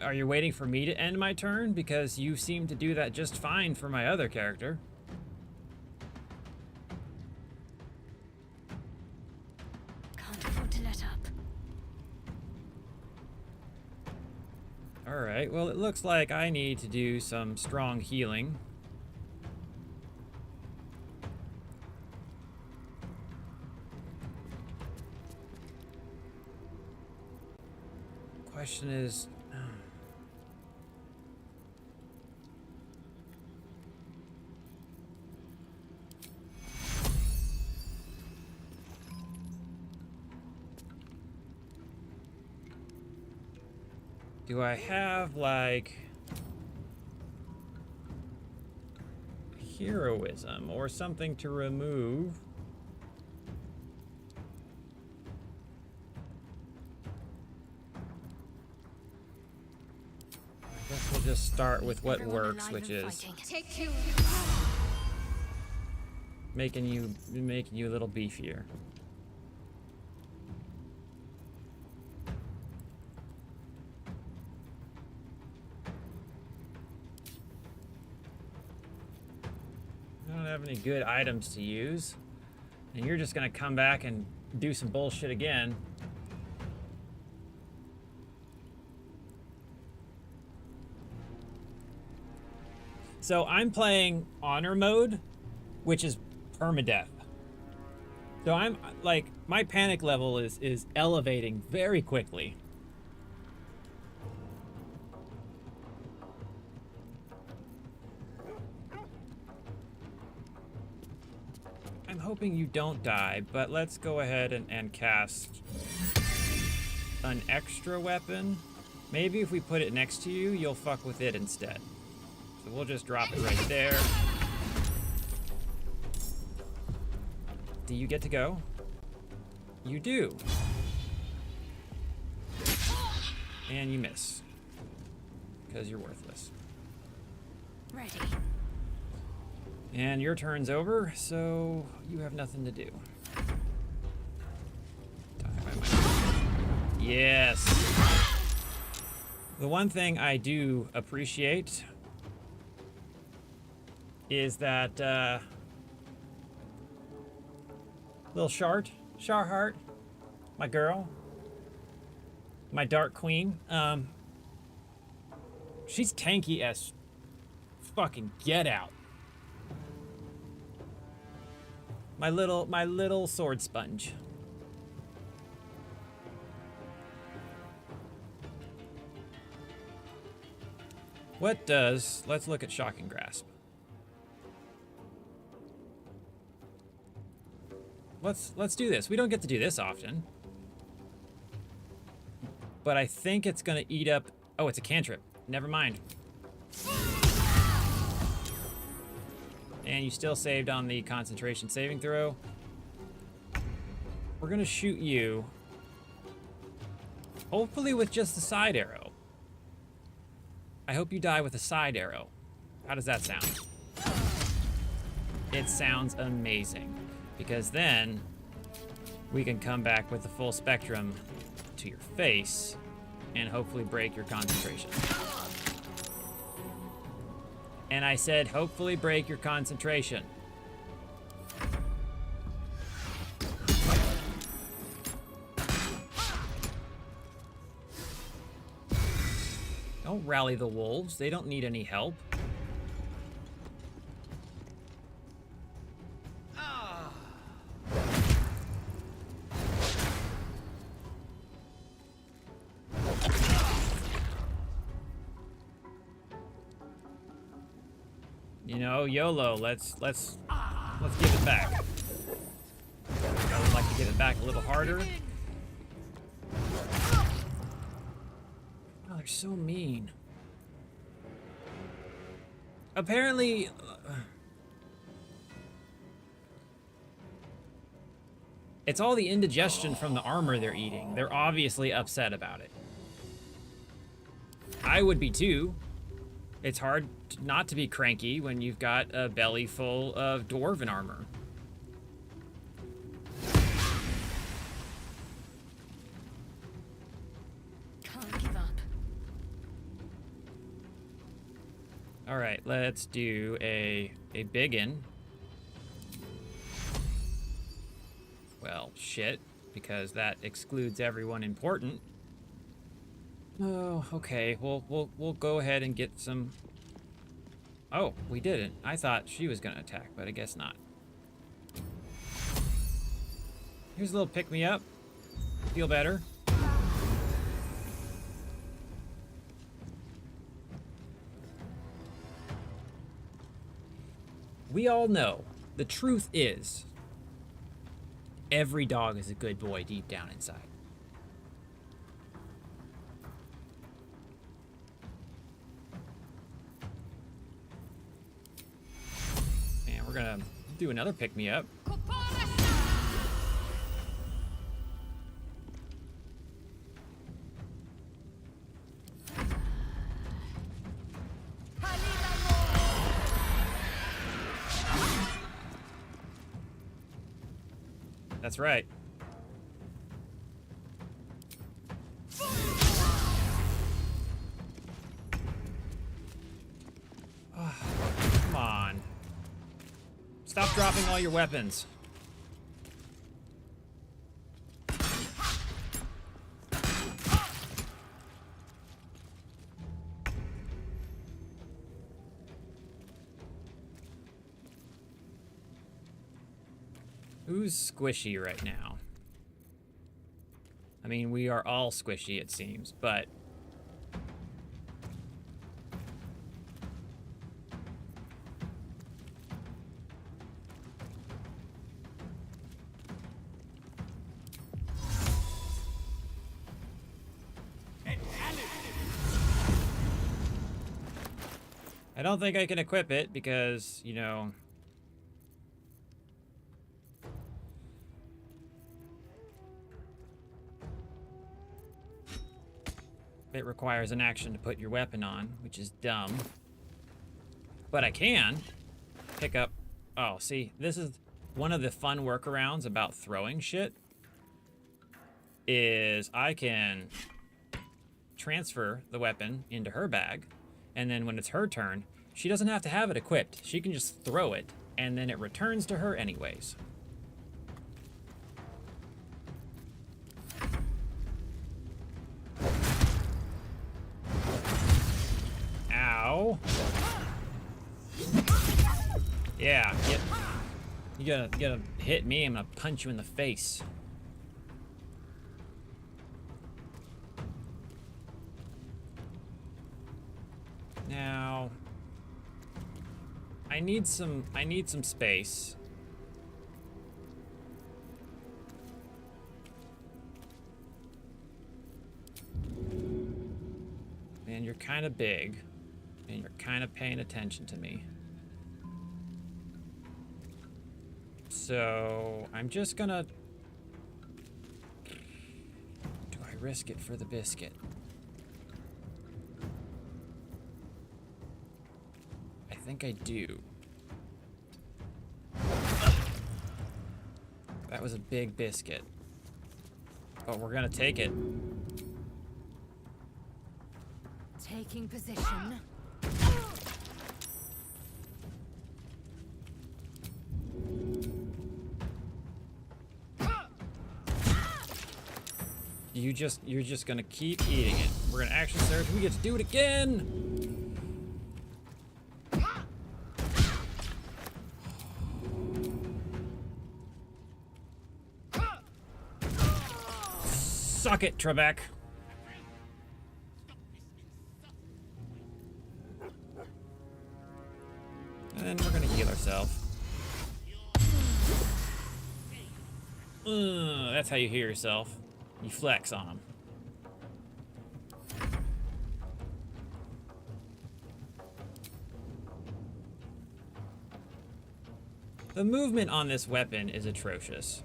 Are you waiting for me to end my turn? Because you seem to do that just fine for my other character. Can't afford to let up. Alright, well it looks like I need to do some strong healing. Question is... do I have, like, heroism or something to remove? I guess we'll just start with what works, which is making you a little beefier. I don't have any good items to use, and you're just gonna come back and do some bullshit again. So I'm playing honor mode, which is permadeath. So I'm like, my panic level is elevating very quickly. I'm hoping you don't die, but let's go ahead and cast an extra weapon. Maybe if we put it next to you, you'll fuck with it instead. So we'll just drop it right there. Do you get to go? You do. And you miss. Because you're worthless. Ready. And your turn's over, so you have nothing to do. Die by my... Yes. The one thing I do appreciate is that little Sharheart, my girl, my Dark Queen, she's tanky as fucking get out. My little sword sponge. What does, let's look at Shocking Grasp. Let's do this. We don't get to do this often. But I think it's gonna eat up, oh, it's a cantrip. Never mind. And you still saved on the concentration saving throw. We're gonna shoot you. Hopefully with just a side arrow. I hope you die with a side arrow. How does that sound? It sounds amazing. Because then we can come back with the full spectrum to your face and hopefully break your concentration. And I said, hopefully break your concentration. Don't rally the wolves. They don't need any help. You know, YOLO, let's give it back. I would like to give it back a little harder. Oh, they're so mean. Apparently, it's all the indigestion from the armor they're eating. They're obviously upset about it. I would be too. It's hard not to be cranky when you've got a belly full of dwarven armor. Can't give up. All right, let's do a biggin. Well, shit, because that excludes everyone important. Oh, okay. We'll go ahead and get some. Oh, we didn't. I thought she was gonna attack, but I guess not. Here's a little pick-me-up. Feel better. We all know the truth is every dog is a good boy deep down inside. And we're gonna do another pick-me-up. That's right. Oh, come on. Stop dropping all your weapons. Who's squishy right now? I mean, we are all squishy, it seems, but... I don't think I can equip it because, you know... It requires an action to put your weapon on, which is dumb. But I can pick up... Oh, see, this is one of the fun workarounds about throwing shit. Is I can transfer the weapon into her bag, and then when it's her turn, she doesn't have to have it equipped. She can just throw it, and then it returns to her anyways. Ow. Yeah, you gotta hit me, I'm gonna punch you in the face. Now, I need some space. And you're kind of big, and you're kind of paying attention to me. So I'm just gonna risk it for the biscuit? I think I do. That was a big biscuit. But we're gonna take it. Taking position. You're just gonna keep eating it. We're gonna action surge. We get to do it again. Suck it, Trebek. And then we're gonna heal ourselves. That's how you heal yourself. You flex on them. The movement on this weapon is atrocious.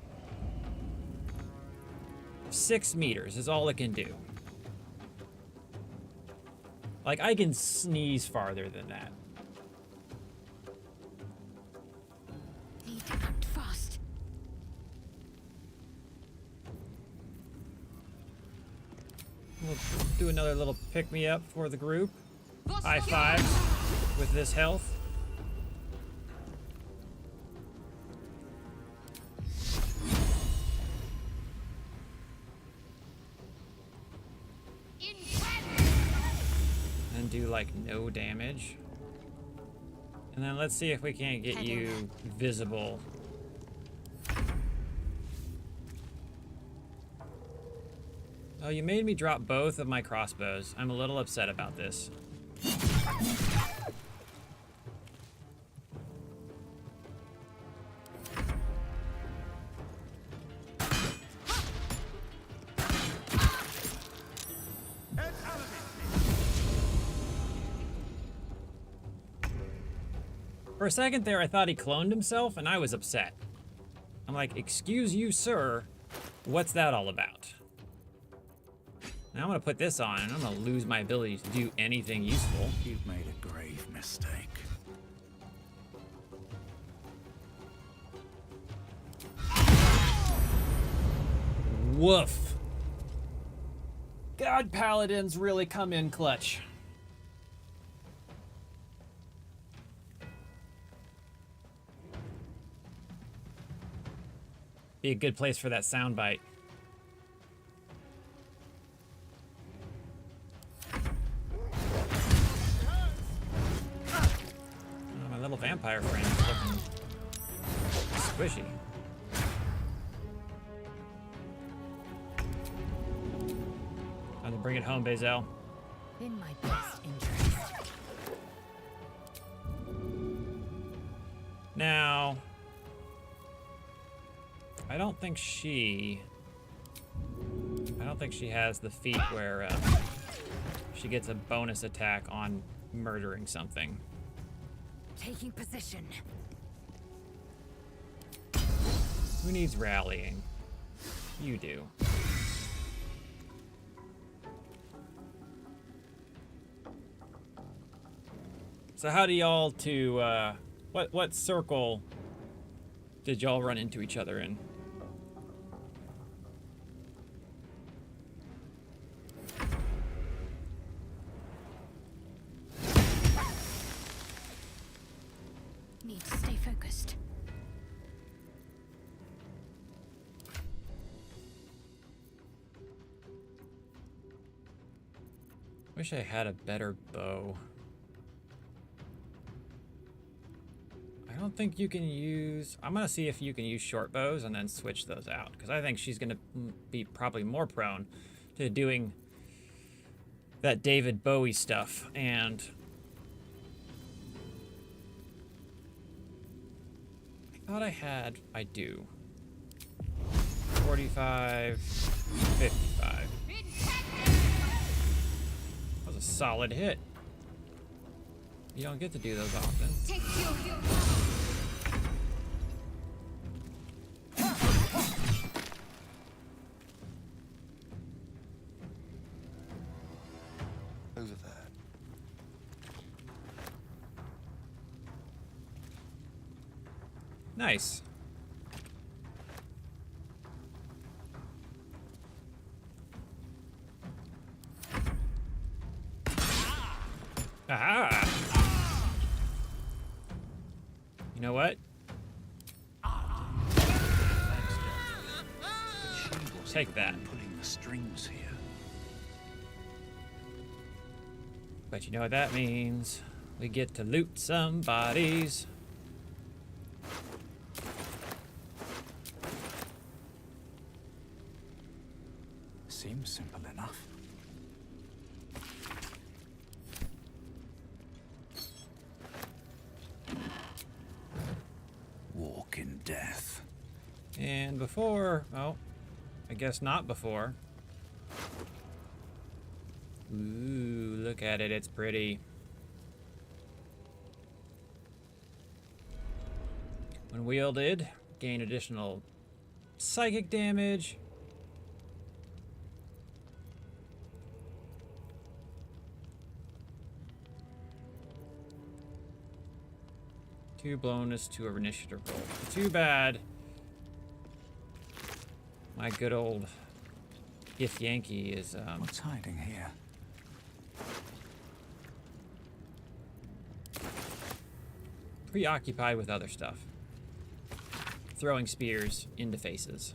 6 meters is all it can do. Like, I can sneeze farther than that. Need to act fast. We'll do another little pick-me-up for the group. High fives with this health. And do like no damage. And then let's see if we can't get you visible. Oh, you made me drop both of my crossbows. I'm a little upset about this. For a second there, I thought he cloned himself, and I was upset. I'm like, excuse you, sir. What's that all about? Now I'm gonna put this on, and I'm gonna lose my ability to do anything useful. You've made a grave mistake. Woof. God, paladins really come in clutch. Be a good place for that soundbite. Oh, my little vampire friend is looking squishy. Time to bring it home, Bazel. In my best interest. Now, I don't think she has the feat where she gets a bonus attack on murdering something. Taking position. Who needs rallying? You do. So how do y'all what circle did y'all run into each other in? Need to stay focused. Wish I had a better bow. I don't think you can use... I'm gonna see if you can use short bows and then switch those out, because I think she's gonna be probably more prone to doing that David Bowie stuff, and I thought I do. 45, 55. That was a solid hit. You don't get to do those often. over there. Nice. Aha! You know what? Take that. Pulling the strings here. But you know what that means? We get to loot some bodies. Seems simple enough. Walk in death. And before, oh, I guess not before. Ooh, look at it, it's pretty. When wielded, gain additional psychic damage. Two bonus to our initiative roll. Too bad. My good old If Yankee is What's hiding here? preoccupied with other stuff. Throwing spears into faces.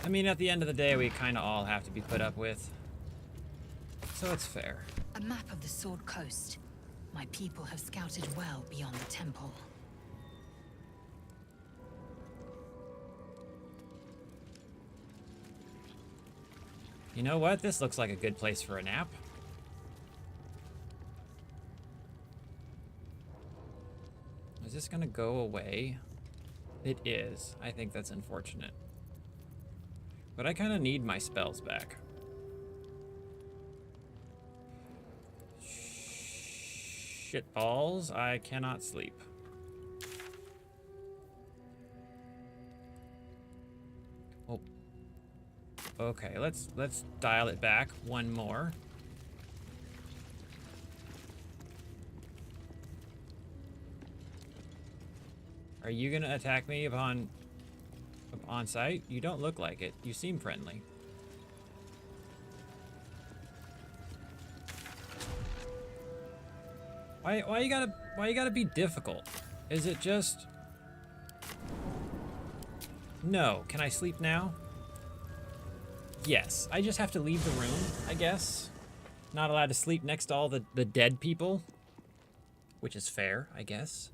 I mean, at the end of the day, we kind of all have to be put up with. So it's fair. A map of the Sword Coast. My people have scouted well beyond the temple. You know what? This looks like a good place for a nap. Is this gonna go away? It is. I think that's unfortunate. But I kind of need my spells back. Shit balls, I cannot sleep. Oh. Okay, let's dial it back one more. Are you gonna attack me upon sight? You don't look like it. You seem friendly. Why you gotta be difficult? Is it just... No. Can I sleep now? Yes. I just have to leave the room, I guess. Not allowed to sleep next to all the dead people. Which is fair, I guess.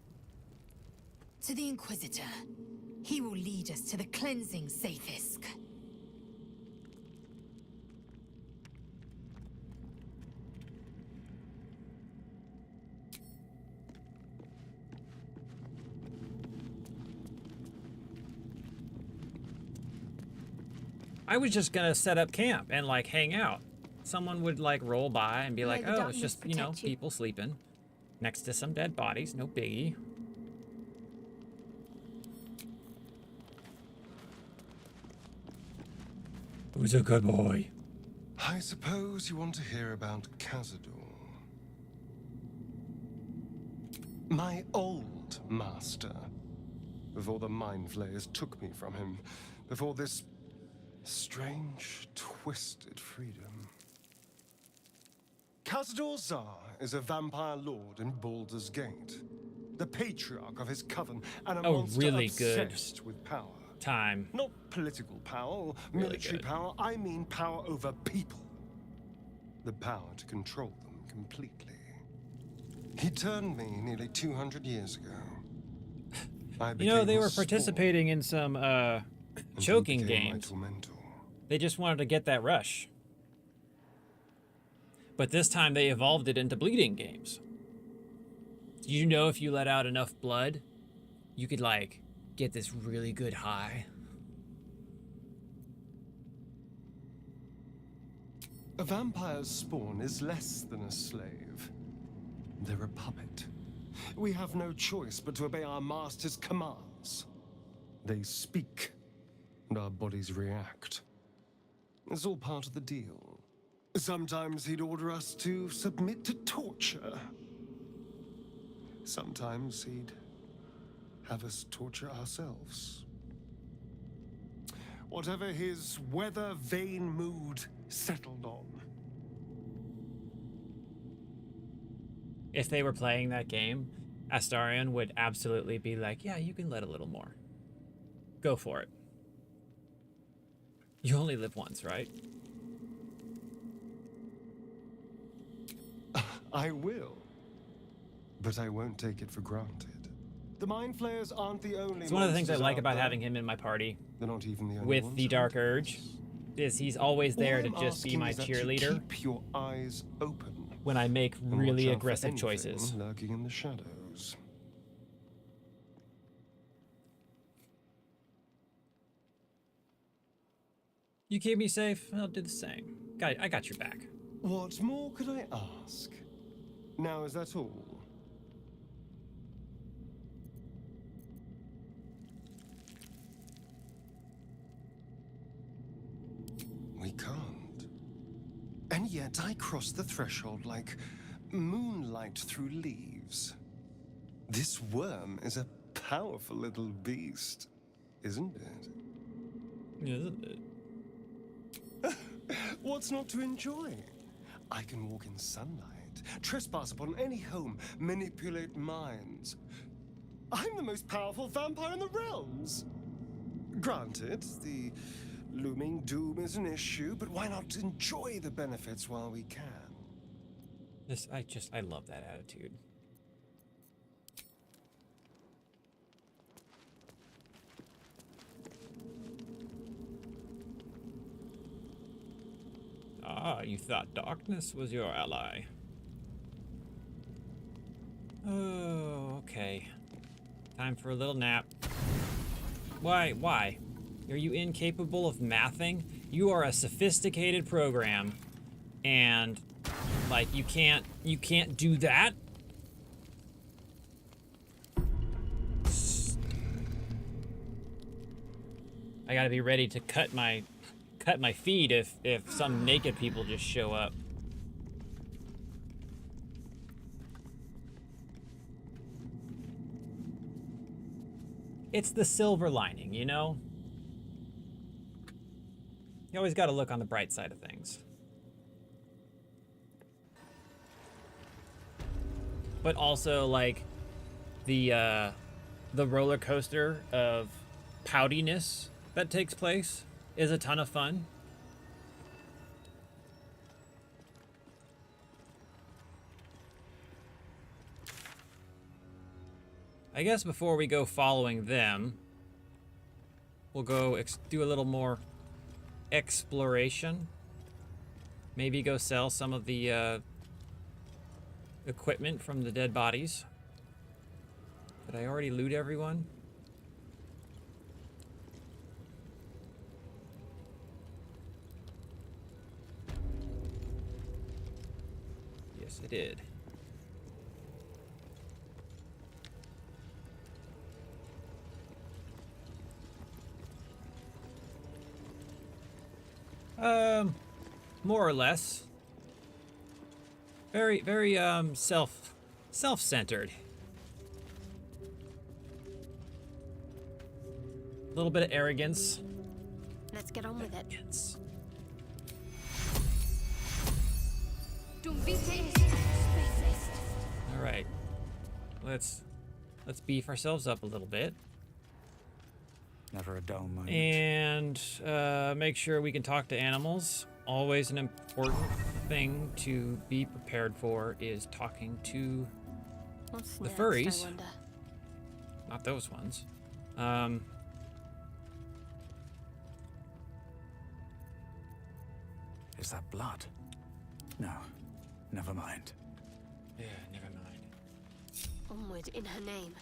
To the Inquisitor. He will lead us to the cleansing Sathisk. I was just gonna set up camp and like hang out. Someone would like roll by and be like, May the oh, it's just, you know, darkness protect you." people sleeping next to some dead bodies, no biggie. Who's a good boy? I suppose you want to hear about Cazador. My old master. Before the Mind Flayers took me from him. Before this strange, twisted freedom. Cazador Zar is a vampire lord in Baldur's Gate. The patriarch of his coven and a monster really good obsessed with power. Time. Not political power or Really military good. power, I mean power over people. The power to control them completely. He turned me nearly 200 years ago. You know, they became were his spawn, participating in some and he choking became my games. tormentor. They just wanted to get that rush. But this time they evolved it into bleeding games. You know, if you let out enough blood, you could like get this really good high. A vampire's spawn is less than a slave. They're a puppet. We have no choice but to obey our master's commands. They speak, and our bodies react. It's all part of the deal. Sometimes he'd order us to submit to torture. Sometimes he'd have us torture ourselves. Whatever his weather-vane mood settled on. If they were playing that game, Astarion would absolutely be like, yeah, you can let a little more. Go for it. You only live once, right? I will. But I won't take it for granted. The Mind Flayers aren't the only It's one of the things I monsters like out about there. having him in my party. They're not even the only With ones the Dark hunting Urge, us. is he's always there All to I'm just be asking my is that you cheerleader keep your eyes open when I make and really watch out for aggressive anything choices. lurking in the shadows. You keep me safe, I'll do the same. I got your back. What more could I ask? Now, is that all? We can't. And yet I cross the threshold like moonlight through leaves. This worm is a powerful little beast, isn't it? Isn't it? What's not to enjoy? I can walk in sunlight, trespass upon any home, manipulate minds. I'm the most powerful vampire in the realms. Granted, the looming doom is an issue, but why not enjoy the benefits while we can? I love that attitude. Ah, you thought darkness was your ally. Oh, okay. Time for a little nap. Why? Why? Are you incapable of mathing? You are a sophisticated program, and like you can't do that? I gotta be ready to cut my feed if some naked people just show up. It's the silver lining, you know? You always gotta look on the bright side of things. But also, like, the roller coaster of poutiness that takes place is a ton of fun. I guess before we go following them, we'll go do a little more exploration. Maybe go sell some of the equipment from the dead bodies. Did I already loot everyone? Yes, I did. More or less. Very, very, self-centered. A little bit of arrogance. Let's get on with it. Arrogance. All right. Let's beef ourselves up a little bit. Never a dull moment. And make sure we can talk to animals. Always an important thing to be prepared for is talking to What's the next, furries. I wonder? Not those ones. Is that blood? No, never mind. Yeah, never mind. Onward in her name.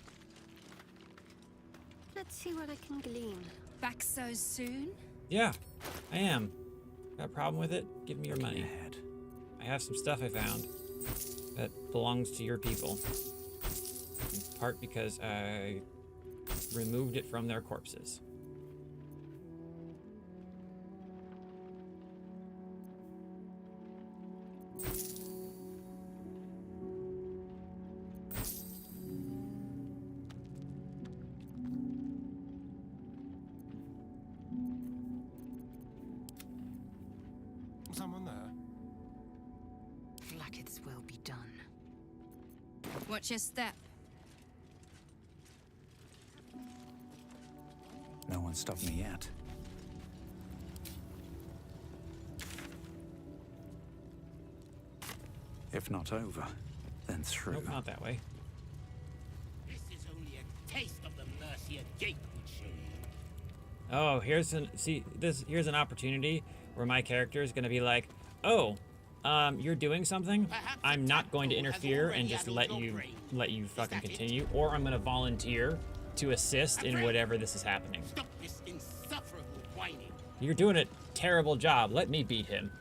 Let's see what I can glean. Back so soon? Yeah, I am. Got a problem with it? Give me your money. Ahead. I have some stuff I found that belongs to your people. In part because I removed it from their corpses. someone there? Blacketh's will be done. Watch your step. No one stopped me yet. If not over, then through. Nope, not that way. This is only a taste of the mercy a gate would show you. Oh, here's an opportunity where my character is going to be like, oh, you're doing something. I'm not going to interfere and just let you fucking continue, or I'm going to volunteer to assist in whatever this is happening. Stop this insufferable whining. You're doing a terrible job. Let me beat him.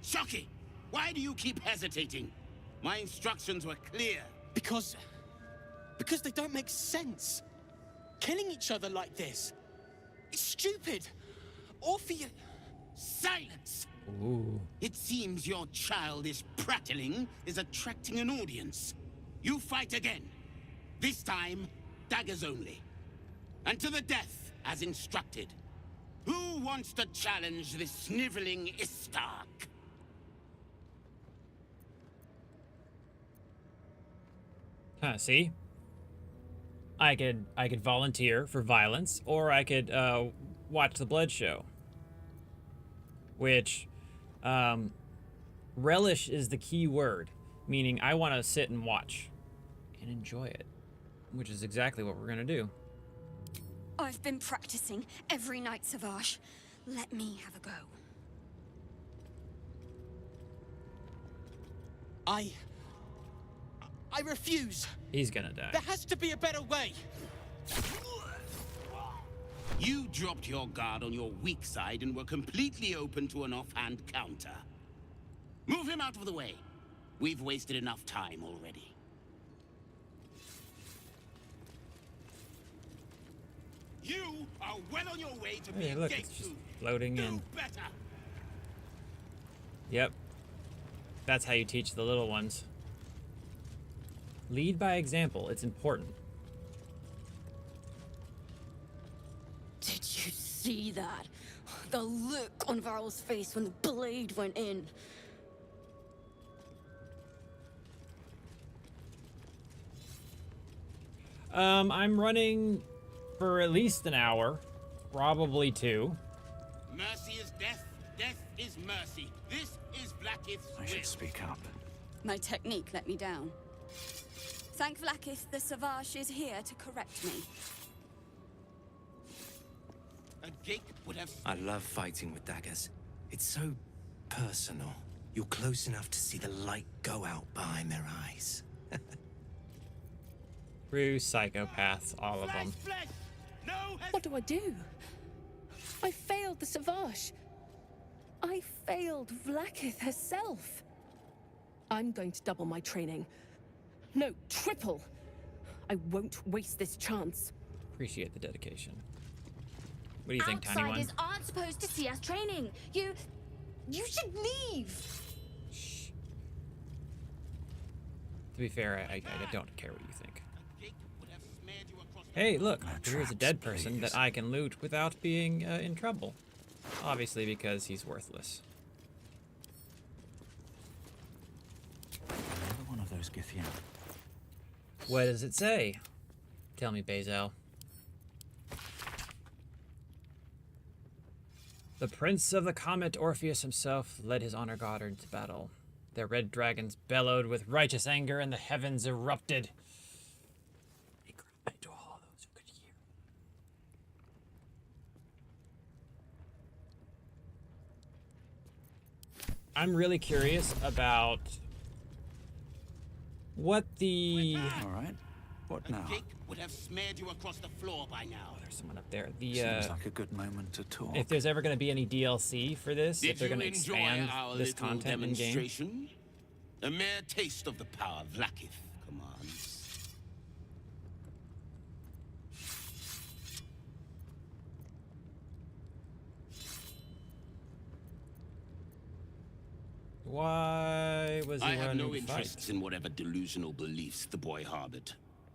Shocky! Why do you keep hesitating? My instructions were clear. Because they don't make sense. Killing each other like this. It's stupid. Or for you. Silence! Ooh. It seems your childish prattling is attracting an audience. You fight again. This time, daggers only. And to the death, as instructed. Who wants to challenge this sniveling Istark? Huh, see? I could volunteer for violence, or I could watch the blood show. Which relish is the key word, meaning I want to sit and watch and enjoy it, which is exactly what we're gonna do. I've been practicing every night, Savage. Let me have a go. I refuse. He's gonna die. There has to be a better way. You dropped your guard on your weak side and were completely open to an offhand counter. Move him out of the way. We've wasted enough time already. You are well on your way to Hey, being look, gate it's just food. floating in. Do better. Yep. That's how you teach the little ones. Lead by example. It's important. Did you see that? The look on Varl's face when the blade went in. I'm running for at least an hour, probably 2. Mercy is death. Death is mercy. This is Blacketh's I should speak up. My technique let me down. Thank Vlaakith, the Savage is here to correct me. A gate would have... I love fighting with daggers. It's so personal. You're close enough to see the light go out behind their eyes. True psychopaths, all of them. What do I do? I failed the Savage. I failed Vlaakith herself. I'm going to double my training. No, triple. I won't waste this chance. Appreciate the dedication. What do you think, Tiny One? Outsiders aren't supposed to see us training. You should leave. Shh. To be fair, I don't care what you think. Hey, look, here's a dead person that I can loot without being in trouble. Obviously, because he's worthless. Another one of those Githyan. What does it say? Tell me, Bazel. The prince of the comet, Orpheus himself, led his honor god into battle. The red dragons bellowed with righteous anger, and the heavens erupted. He cried to all those who could hear. I'm really curious about what the... All right. What now? A gate would have smeared you across the floor by now. Oh, there's someone up there. The Seems like a good moment to talk. if there's ever going to be any DLC for this, if they're going to enjoy expand our this little content in game. demonstration? A mere taste of the power Vlaakith commands. Why was he I have running no to interests in whatever delusional beliefs the boy harbored.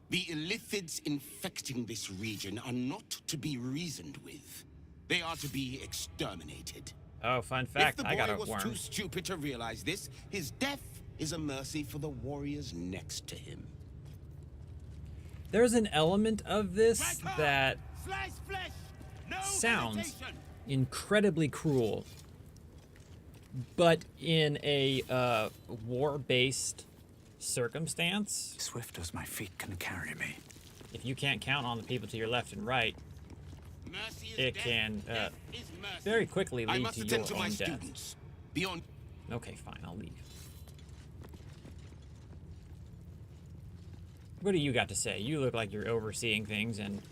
The illithids infecting this region are not to be reasoned with. They are to be exterminated. Oh, fun fact, If the I got boy a was worm. too stupid to realize this, his death is a mercy for the warriors next to him. There's an element of this that Slice flesh! No sounds hesitation! incredibly cruel, but in a war-based circumstance. Swift as my feet can carry me. If you can't count on the people to your left and right, it can very quickly I lead must to your attend to own my death. students. Beyond. Okay, fine, I'll leave. What do you got to say? You look like you're overseeing things and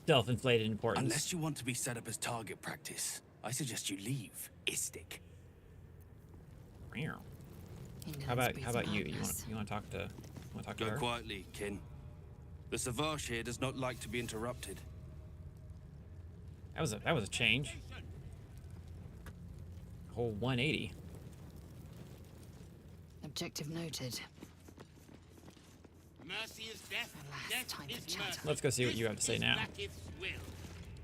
self-inflated importance. Unless you want to be set up as target practice, I suggest you leave, Istik. How about you? You want to talk to Go her? quietly, kin. The Savage here does not like to be interrupted. That was a change. Whole 180. Objective noted. Mercy is death. Death is mercy. Let's go see what you have to say now.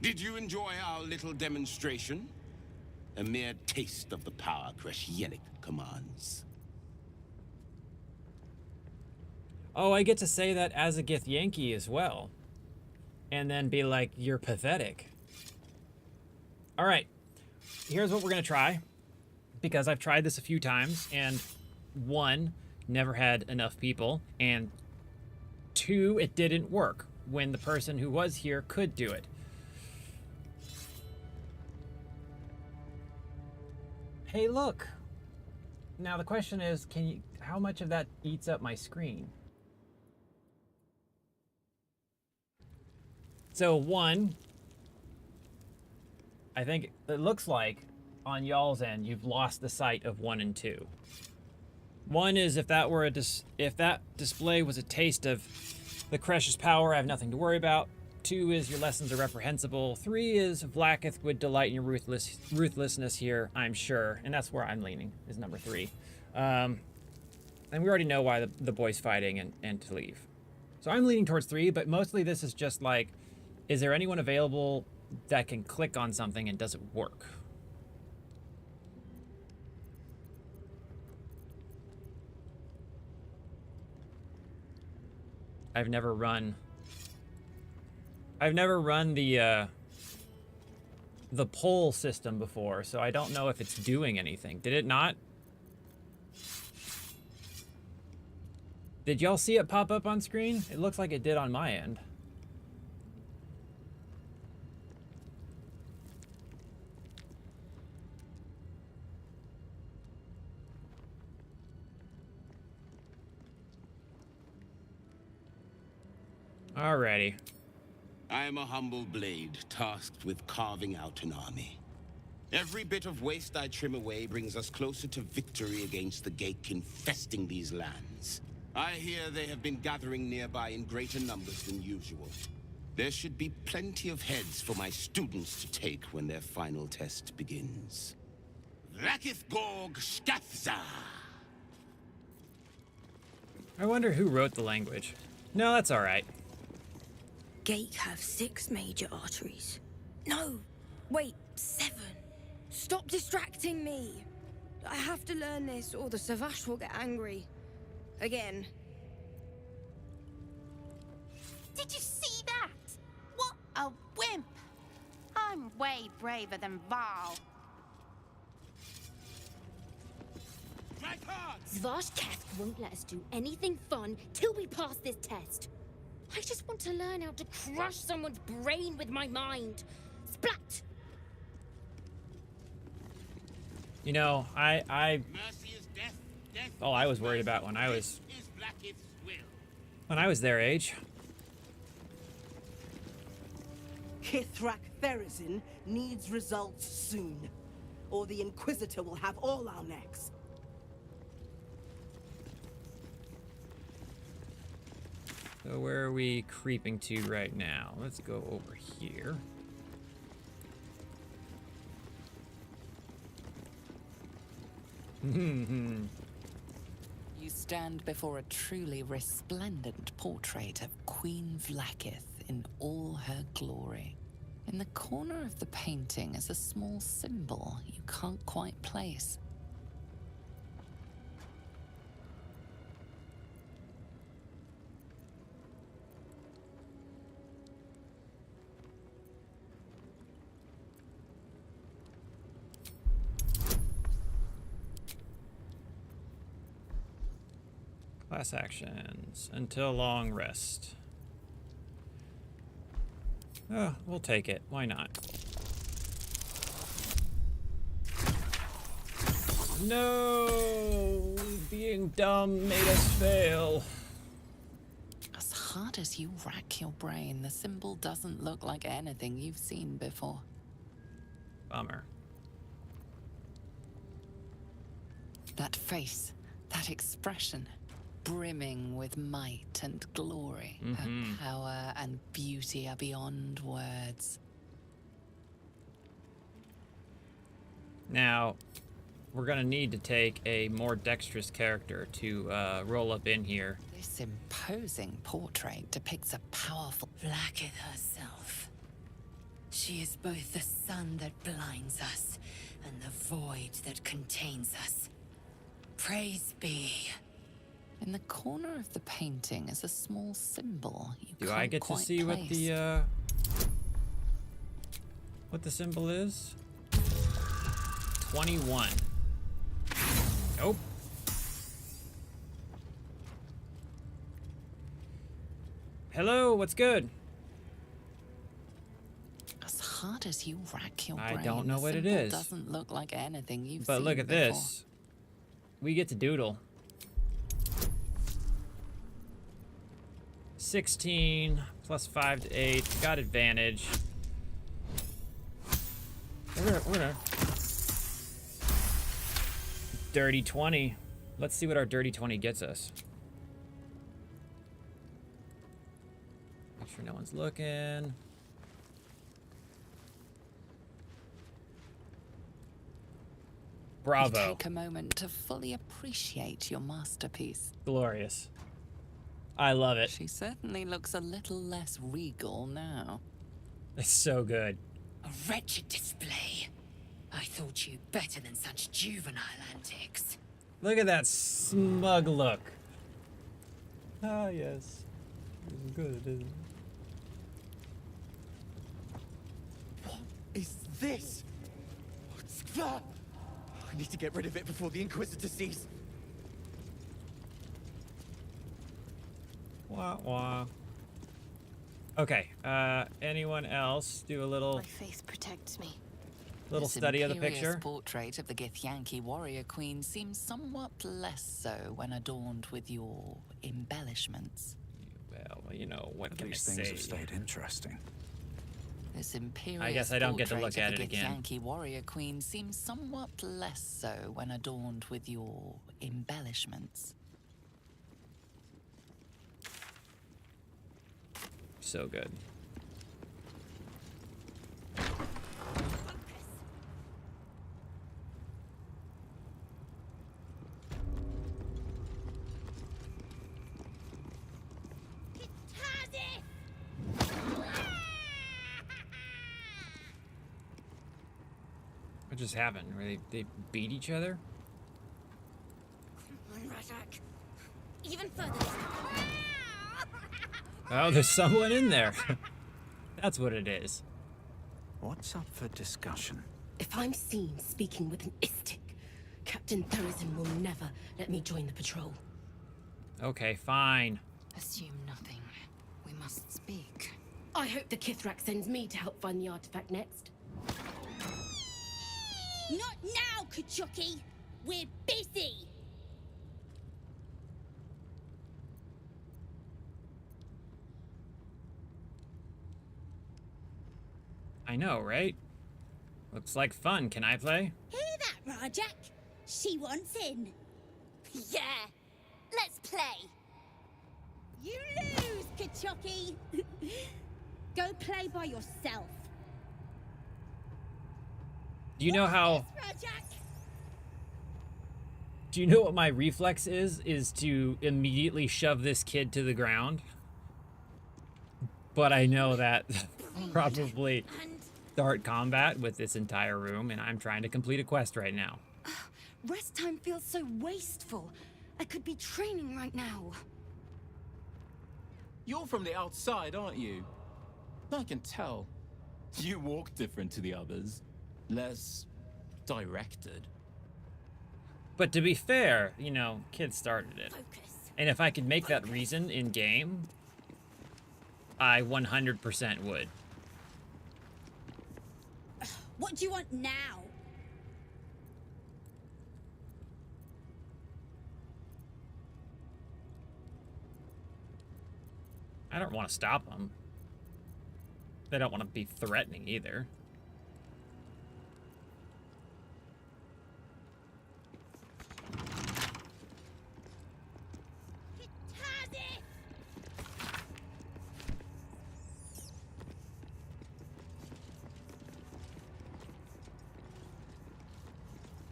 Did you enjoy our little demonstration? A mere taste of the power Kreshyenik commands. Oh, I get to say that as a Gith Yankee as well. And then be like, you're pathetic. All right, here's what we're gonna try. Because I've tried this a few times, and 1, never had enough people, and 2, it didn't work when the person who was here could do it. Hey, look. Now the question is, how much of that eats up my screen? So 1, I think it looks like on y'all's end you've lost the sight of 1 and 2. 1 is if that were if that display was a taste of the Kresh's power, I have nothing to worry about. 2 is your lessons are reprehensible. 3 is Vlaakith would delight in your ruthlessness here, I'm sure, and that's where I'm leaning. Is number 3, and we already know why the boy's fighting and to leave. So I'm leaning towards 3, but mostly this is just like, is there anyone available that can click on something and does it work? I've never run the poll system before, so I don't know if it's doing anything. Did it not? Did y'all see it pop up on screen? It looks like it did on my end. Alrighty. I am a humble blade, tasked with carving out an army. Every bit of waste I trim away brings us closer to victory against the Gake infesting these lands. I hear they have been gathering nearby in greater numbers than usual. There should be plenty of heads for my students to take when their final test begins. Vlaakith Gorg Shkathza! I wonder who wrote the language. No, that's alright. Gate have 6 major arteries. No, wait, 7. Stop distracting me. I have to learn this or the Savage will get angry. Again. Did you see that? What a wimp! I'm way braver than Val. Svashkath won't let us do anything fun till we pass this test. I just want to learn how to crush someone's brain with my mind. Splat! You know, all I was worried about when I was their age. Kithrak Therazin needs results soon, or the Inquisitor will have all our necks. So where are we creeping to right now? Let's go over here. You stand before a truly resplendent portrait of Queen Vlaakith in all her glory. In the corner of the painting is a small symbol you can't quite place. Class actions until long rest. Oh, we'll take it. Why not? No! Being dumb made us fail. As hard as you rack your brain, the symbol doesn't look like anything you've seen before. Bummer. That face, that expression, brimming with might and glory. Her power and beauty are beyond words. Now, we're gonna need to take a more dexterous character to roll up in here. This imposing portrait depicts a powerful Blacketh herself. She is both the sun that blinds us and the void that contains us. Praise be. In the corner of the painting is a small symbol you Do can't I get to quite see place. what the symbol is? 21. Nope. Hello, what's good? As hard as you rack your I brain, don't know the what it symbol is. doesn't look like anything you've But seen look at before. this. We get to doodle. 16 plus 5 to 8. Got advantage. We're gonna dirty 20. Let's see what our dirty 20 gets us. Make sure no one's looking. Bravo. You take a moment to fully appreciate your masterpiece. Glorious. I love it. She certainly looks a little less regal now. It's so good. A wretched display. I thought you better than such juvenile antics. Look at that smug look. Ah, yes. It's good, isn't it? What is this? What's that? I need to get rid of it before the Inquisitor sees. Wah, wah. Okay, anyone else do a little My faith protects me. little This study of the imperious picture? portrait of the Githyanki warrior queen seems somewhat less so when adorned with your embellishments. Well, you know, what At can I least things have say? stayed interesting. This imperious I guess I don't get to portrait look at of it the again. Githyanki warrior queen seems somewhat less so when adorned with your embellishments. So good. What just happened? Were they beat each other? Come on, Rajak. Even further. Oh, there's someone in there. That's what it is. What's up for discussion? If I'm seen speaking with an Istik, Captain Therizin will never let me join the patrol. Okay, fine. Assume nothing. We must speak. I hope the Kithrak sends me to help find the artifact next. Not now, Kachuki! We're busy! I know, right? Looks like fun. Can I play? Hear that, Rajak? She wants in. Yeah, let's play. You lose, Kachuki. Go play by yourself. Do you know how... Rajak. Do you know what my reflex is? Is to immediately shove this kid to the ground. But I know that probably And start combat with this entire room, and I'm trying to complete a quest right now. Rest time feels so wasteful. I could be training right now. You're from the outside, aren't you? I can tell. You walk different to the others. Less directed. But to be fair, you know, kids started it. And if I could make that reason in game, I 100% would. What do you want now? I don't want to stop them. They don't want to be threatening either.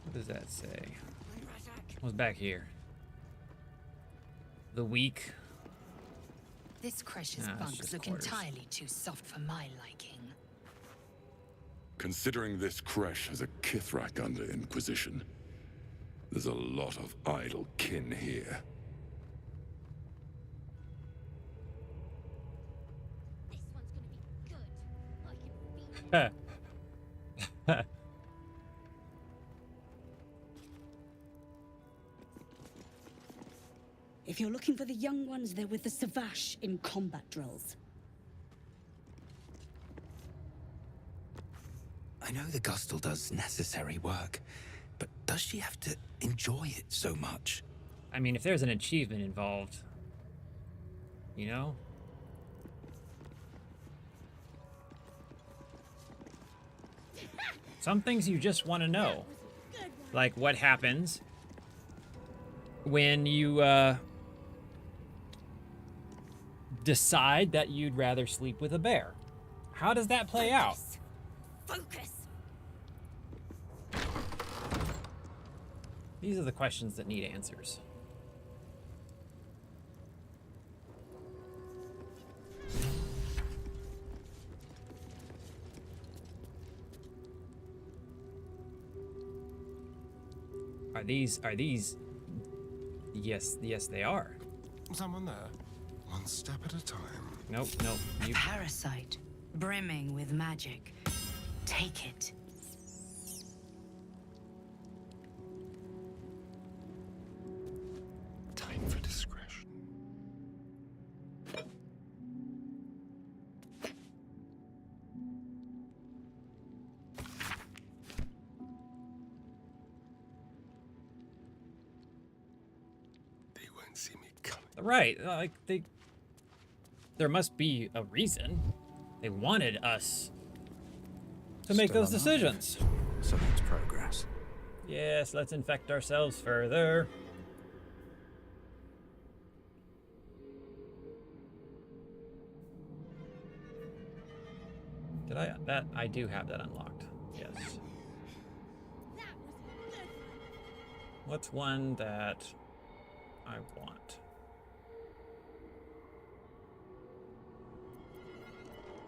What does that say? What's back here? The weak. This Cresh's bunks look entirely too soft for my liking. Considering this Kresh has a Kithrak under Inquisition, there's a lot of idle kin here. If you're looking for the young ones, they're with the Savash in combat drills. I know the Gustle does necessary work, but does she have to enjoy it so much? I mean, if there's an achievement involved, you know? Some things you just want to know. Like what happens when you decide that you'd rather sleep with a bear. How does that play out? Focus. These are the questions that need answers. Are these? Yes, they are. Someone there. One step at a time. Nope. A parasite, brimming with magic. Take it. Time for discretion. They won't see me coming. Right, like there must be a reason. They wanted us to make those decisions. So that's progress. Yes, let's infect ourselves further. Did I do have that unlocked. Yes. What's one that I want?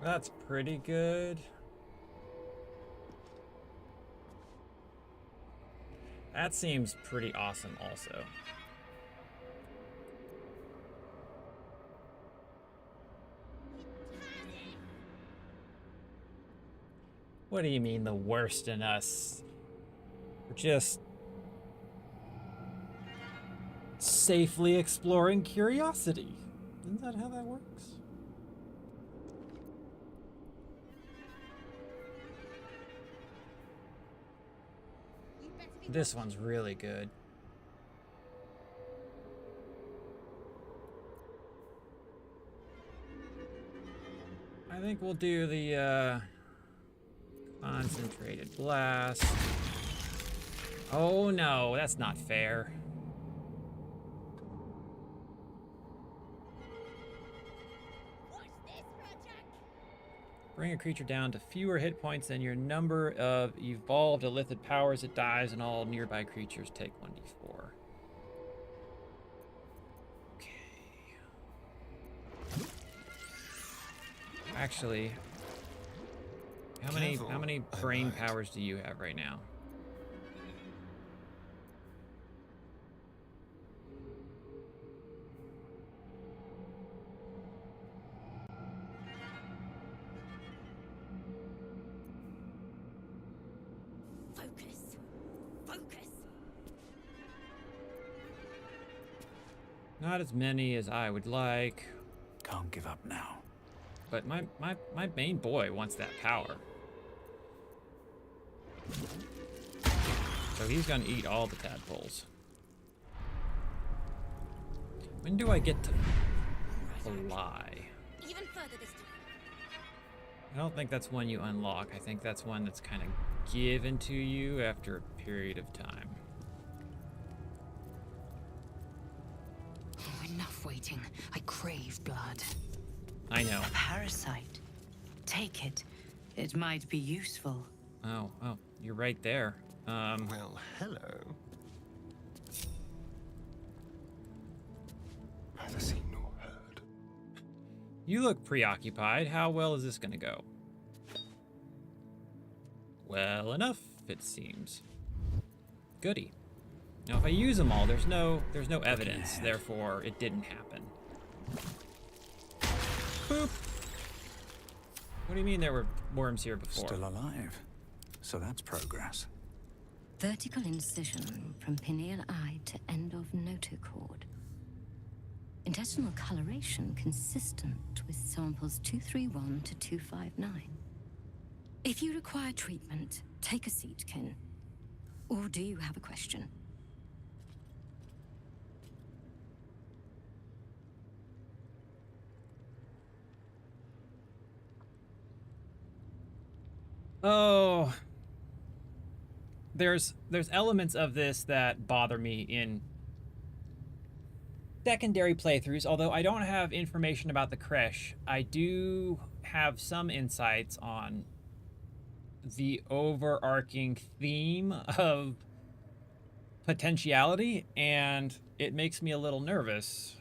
That's pretty good. That seems pretty awesome also. What do you mean the worst in us? We're just safely exploring curiosity. Isn't that how that works? This one's really good. I think we'll do the concentrated blast. Oh no, that's not fair. Bring a creature down to fewer hit points than your number of evolved illithid powers it dies, and all nearby creatures take 1d4. Okay. Actually, How many brain powers do you have right now? Focus. Focus. Not as many as I would like. Can't give up now. But my main boy wants that power. So he's gonna eat all the tadpoles. When do I get to fly? Even further this time. I don't think that's one you unlock. I think that's one that's kind of given to you after a period of time. Oh, enough waiting. I crave blood. I know. A parasite. Take it. It might be useful. Oh, you're right there. Well, hello. Neither seen nor heard. You look preoccupied. How well is this gonna go? Well enough, it seems. Goody. Now, if I use them all, there's no evidence. Therefore, it didn't happen. Boop. What do you mean there were worms here before? Still alive. So that's progress. Vertical incision from pineal eye to end of notochord. Intestinal coloration consistent with samples 231 to 259. If you require treatment, take a seat, kin. Or do you have a question? Oh, there's elements of this that bother me in secondary playthroughs. Although I don't have information about the creche, I do have some insights on the overarching theme of potentiality, and it makes me a little nervous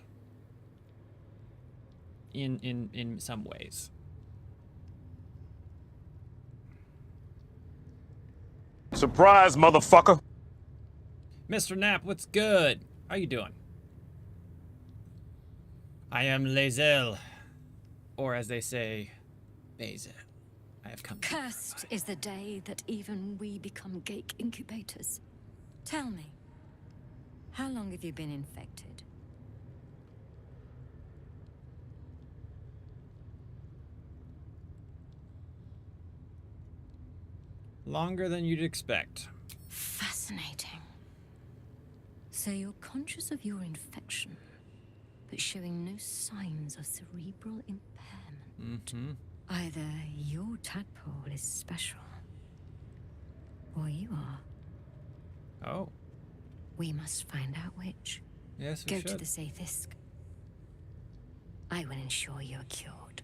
in some ways. Surprise, motherfucker! Mr. Knapp, what's good? How you doing? I am Lae'zel, or as they say, Bazel. I have come. Cursed is the day that even we become Gake incubators. Tell me, how long have you been infected? Longer than you'd expect. Fascinating. So you're conscious of your infection, but showing no signs of cerebral impairment. Mm-hmm. Either your tadpole is special, or you are. Oh. We must find out which. Yes, we Go should. to the Sathisk. I will ensure you're cured.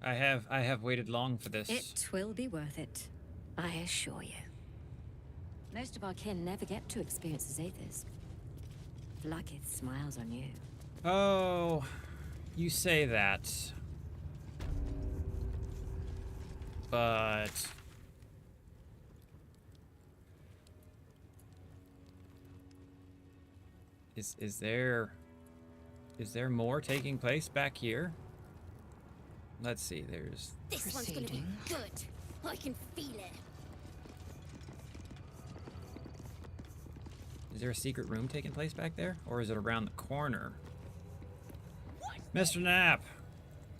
I have waited long for this. It will be worth it, I assure you. Most of our kin never get to experience the Zathis. Vlaakith smiles on you. Oh, you say that. But is there more taking place back here? Let's see, there's This one's gonna be good. I can feel it. Is there a secret room taking place back there? Or is it around the corner? Mr. Knapp,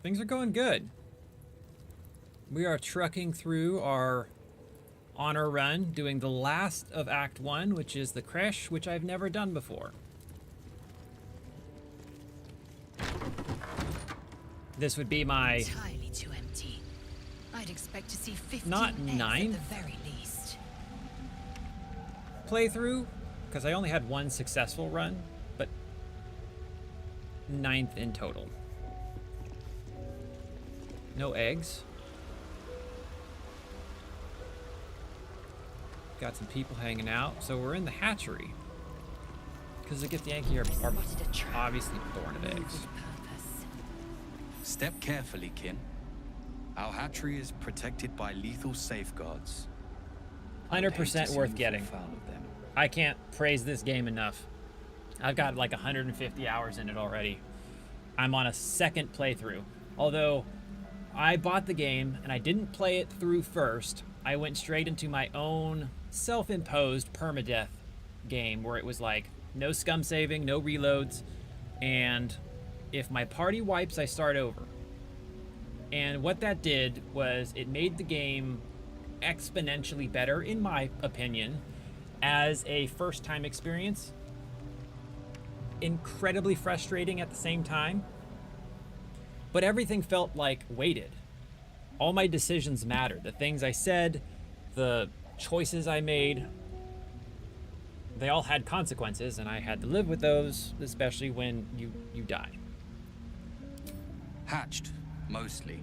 things are going good. We are trucking through our honor run, doing the last of Act 1, which is the creche, which I've never done before. This would be my Entirely too empty. I'd expect to see 15 not eggs ninth at the very least. playthrough, because I only had one successful run, but 9th in total. No eggs. Got some people hanging out, so we're in the hatchery. Because the Githyanki are obviously born of eggs. Step carefully, kin. Our hatchery is protected by lethal safeguards. 100% worth getting. I can't praise this game enough. I've got like 150 hours in it already. I'm on a second playthrough. Although I bought the game and I didn't play it through first. I went straight into my own self-imposed permadeath game where it was like no scum saving, no reloads, and if my party wipes, I start over. And what that did was it made the game exponentially better, in my opinion, as a first-time experience. Incredibly frustrating at the same time, but everything felt like weighted. All my decisions mattered. The things I said, the choices I made, they all had consequences, and I had to live with those, especially when you die. Hatched, mostly.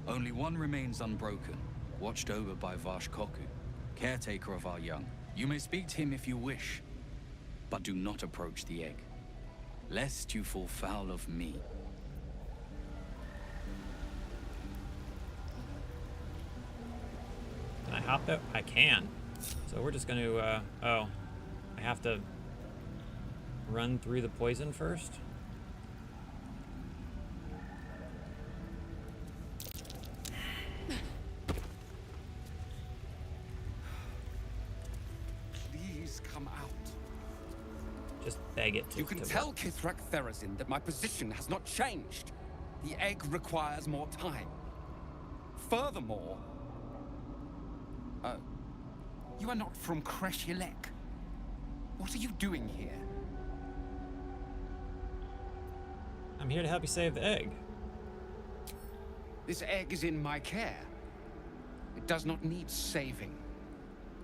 Only one remains unbroken, watched over by Vashkoku, caretaker of our young. You may speak to him if you wish, but do not approach the egg, lest you fall foul of me. Can I hop out? I can. So we're just gonna, oh, I have to run through the poison first? Please come out. Just beg it to. You can tell Kithrak Therazin that my position has not changed. The egg requires more time. Furthermore, you are not from Kreshilek. What are you doing here? I'm here to help you save the egg. This egg is in my care. It does not need saving.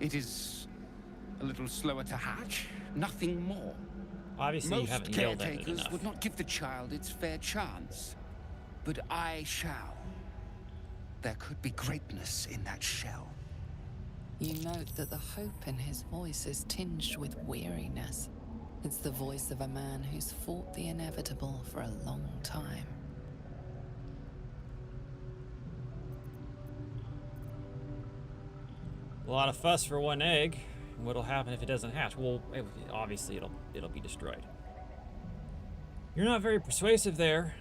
It is a little slower to hatch, nothing more. Obviously, you haven't yelled at it caretakers enough. would not give the child its fair chance. But I shall. There could be greatness in that shell. You note that the hope in his voice is tinged with weariness. It's the voice of a man who's fought the inevitable for a long time. A lot of fuss for one egg. What'll happen if it doesn't hatch? Well, obviously it'll be destroyed. You're not very persuasive there.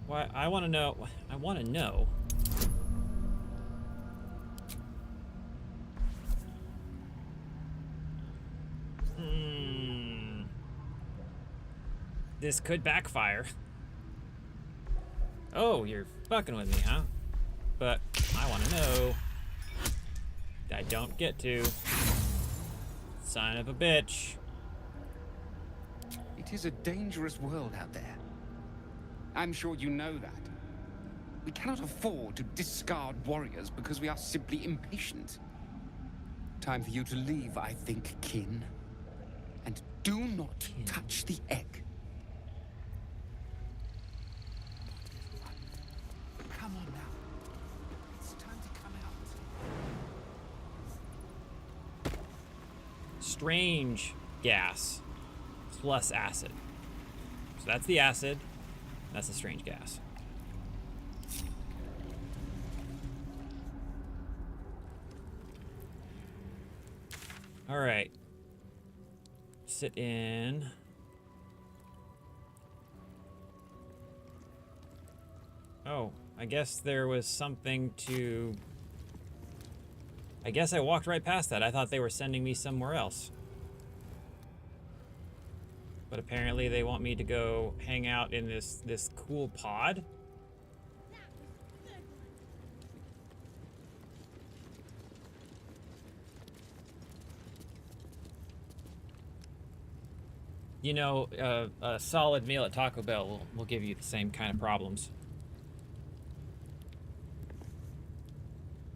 Why? I want to know. I want to know. This could backfire. Oh, you're fucking with me, huh? But I want to know. I don't get to. Son of a bitch. It is a dangerous world out there. I'm sure you know that. We cannot afford to discard warriors because we are simply impatient. Time for you to leave, I think, kin. And do not touch the egg. Come on now. It's time to come out. Strange gas plus acid. So that's the acid. That's the strange gas. All right. Sit in. Oh, I guess there was something to... I guess I walked right past that. I thought they were sending me somewhere else. But apparently they want me to go hang out in this cool pod. You know, a solid meal at Taco Bell will give you the same kind of problems.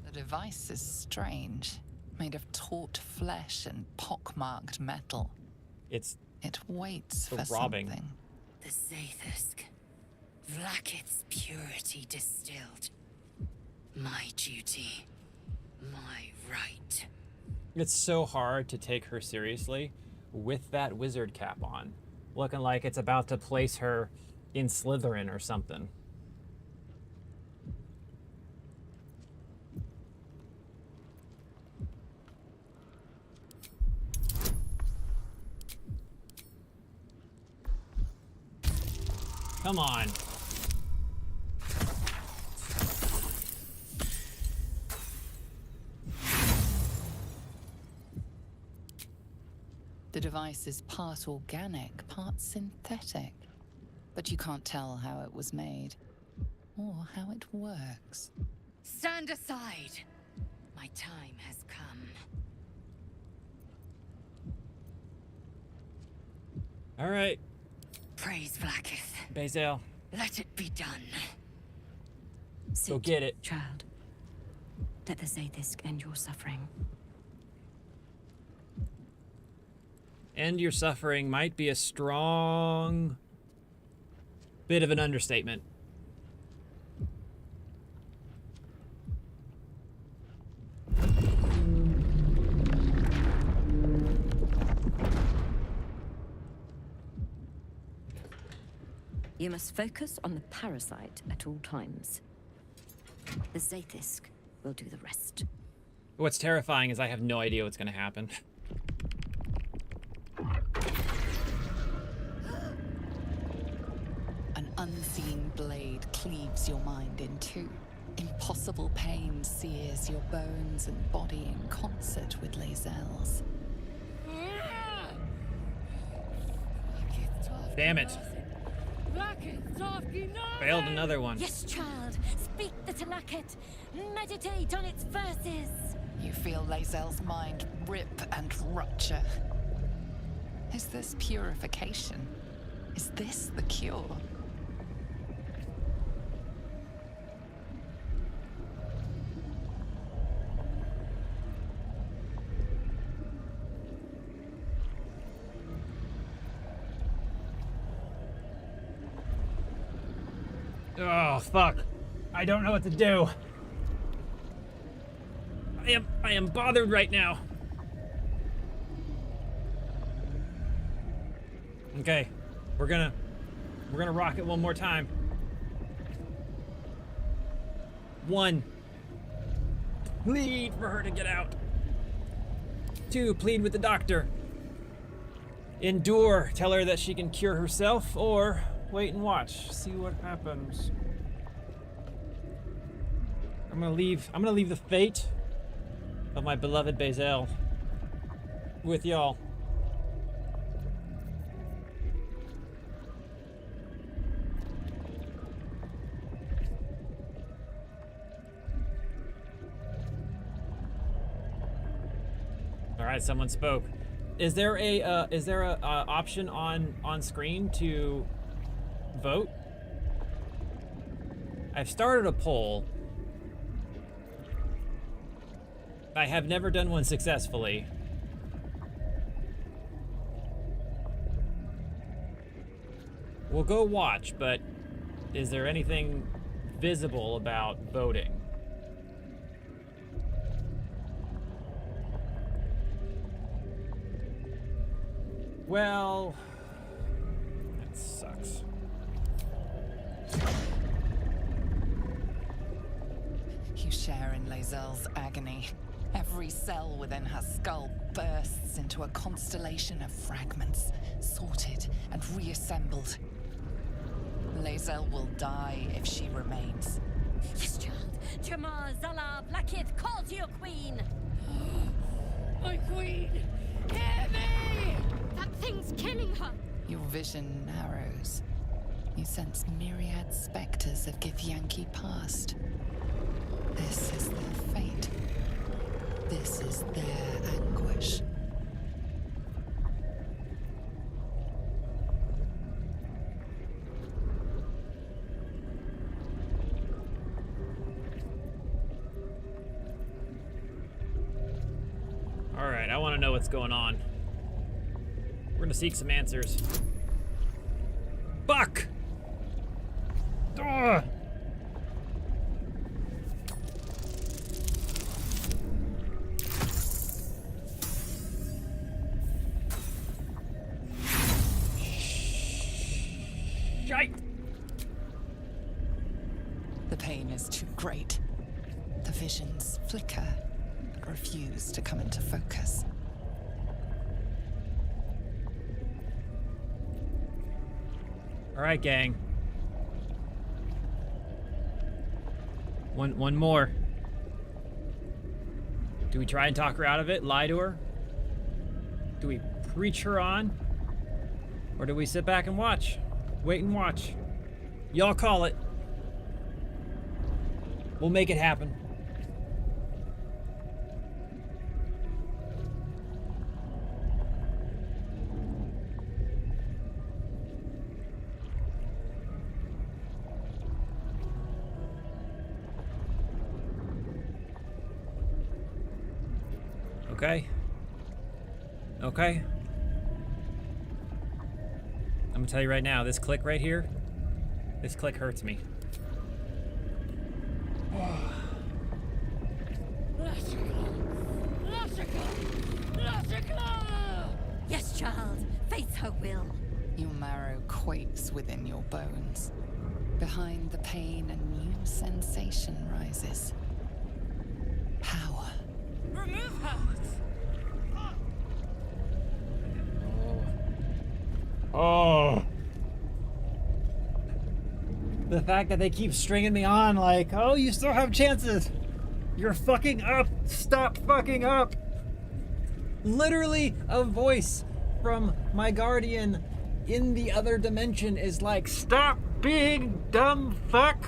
The device is strange, made of taut flesh and pockmarked metal. It waits for robbing. something. The Zathusk. Vlaakith's purity distilled. My duty. My right. It's so hard to take her seriously with that wizard cap on, looking like it's about to place her in Slytherin or something. Come on. The device is part organic, part synthetic. But you can't tell how it was made, or how it works. Stand aside. My time has come. All right. Praise Vlaakith. Bazel. Let it be done. Go get it. Child. Let the Zaithisk end your suffering. End your suffering might be a strong bit of an understatement. You must focus on the parasite at all times. The Zaithisk will do the rest. What's terrifying is I have no idea what's going to happen. An unseen blade cleaves your mind in two. Impossible pain sears your bones and body in concert with Lae'zel's. Damn it. Failed another one. Yes, child. Speak the Talakit. Meditate on its verses. You feel Lae'zel's mind rip and rupture. Is this purification? Is this the cure? Oh, fuck. I don't know what to do. I am bothered right now. Okay. We're gonna rock it one more time. 1. Plead for her to get out. 2. Plead with the doctor. Endure. Tell her that she can cure herself, or wait and watch. See what happens. I'm gonna leave the fate of my beloved Bazel with y'all. All right, someone spoke. Is there a option on screen to vote? I've started a poll. I have never done one successfully. We'll go watch, but is there anything visible about voting? Well, that sucks. You share in Lae'zel's agony. Every cell within her skull bursts into a constellation of fragments, sorted and reassembled. Lae'zel will die if she remains. Yes, child. Jamar, Zala, Vlaakith, call to your queen. My queen! Hear me! That thing's killing her! Your vision narrows. You sense myriad specters of Githyanki past. This is their fate. This is their anguish. All right, I want to know what's going on. We're gonna seek some answers. Fuck! Ugh. Shite! The pain is too great. The visions flicker, but refuse to come into focus. All right, gang. One more. Do we try and talk her out of it? Lie to her? Do we preach her on? Or do we sit back and watch? Wait and watch. Y'all call it. We'll make it happen. Okay. Okay. I'm gonna tell you right now, this click right here, this click hurts me. Yes, child. Faith her will. Your marrow quakes within your bones. Behind the pain, a new sensation rises. Power. Remove her! Oh. The fact that they keep stringing me on like, oh, you still have chances. You're fucking up. Stop fucking up. Literally, a voice from my guardian in the other dimension is like, stop being dumb fuck.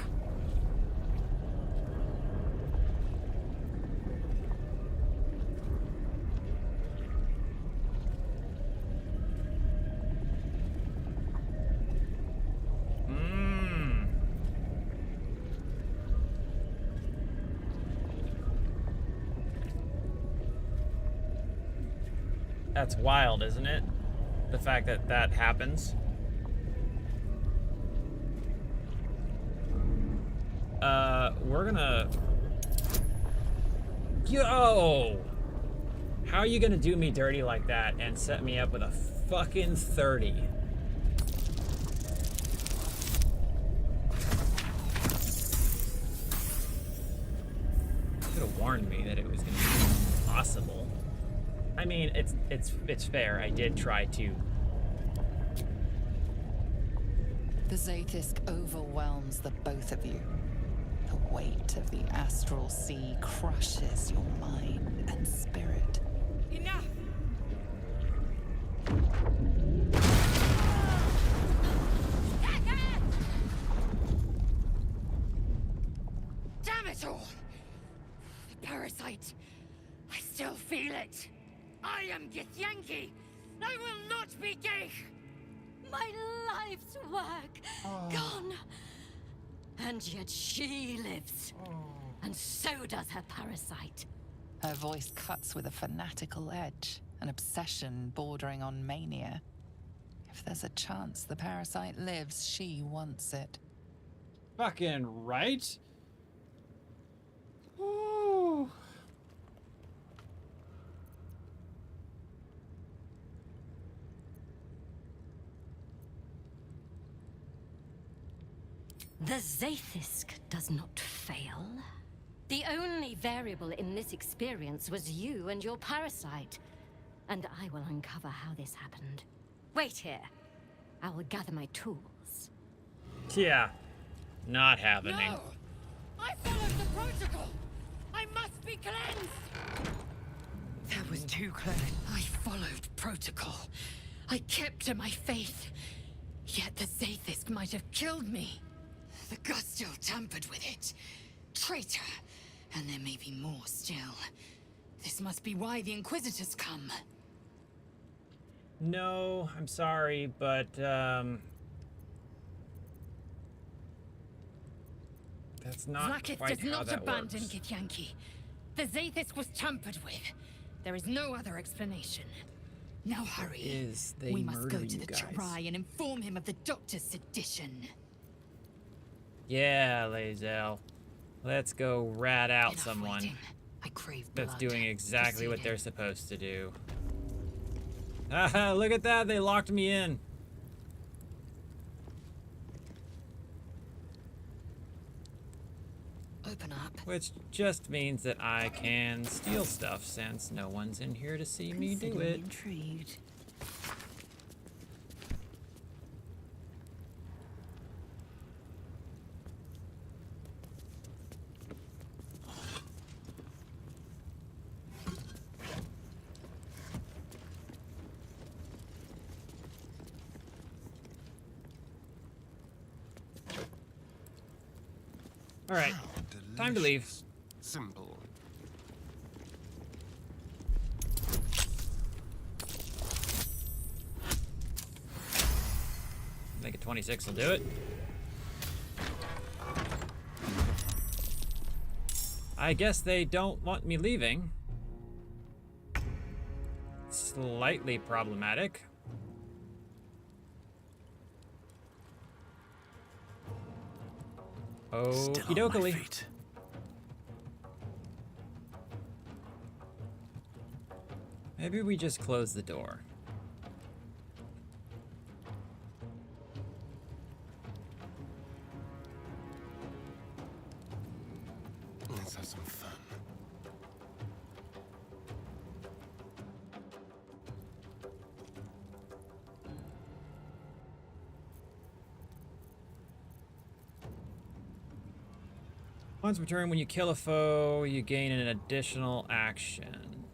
That's wild, isn't it? The fact that that happens. We're gonna... Yo! How are you gonna do me dirty like that and set me up with a fucking 30? Could have warned me that it was gonna be possible. I mean, it's fair. I did try to. The Zaith'isk overwhelms the both of you. The weight of the astral sea crushes your mind and spirit. Enough! Damn it all! The parasite. I still feel it. I am Githyanki. I will not be gay. My life's work gone. And yet she lives. And so does her parasite. Her voice cuts with a fanatical edge, an obsession bordering on mania. If there's a chance the parasite lives, she wants it. Fucking right? Ooh. The Zaith'isk does not fail. The only variable in this experience was you and your parasite. And I will uncover how this happened. Wait here. I will gather my tools. Yeah. Not happening. No! I followed the protocol! I must be cleansed! That was too close. I followed protocol. I kept to my faith. Yet the Zaith'isk might have killed me. The Gustil tampered with it. Traitor. And there may be more still. This must be why the Inquisitors come. No, I'm sorry, but, that's not Vlaakith quite does how not that abandon works. Githyanki. The Zaith'isk was tampered with. There is no other explanation. Now hurry. Is they We must go murder to you the guys. Try and inform him of the Doctor's sedition. Yeah, Lae'zel. Let's go rat out someone waiting. I crave that's blood. doing exactly what Proceed they're supposed to do. Haha, look at that, they locked me in. Open up. Which just means that I can steal stuff since no one's in here to see me do Consider me it. intrigued. All right, time to leave. Simple. I think a 26 will do it. I guess they don't want me leaving. Slightly problematic. Okie dokie. Maybe we just close the door. Let's have some fun. Once per turn, when you kill a foe, you gain an additional action.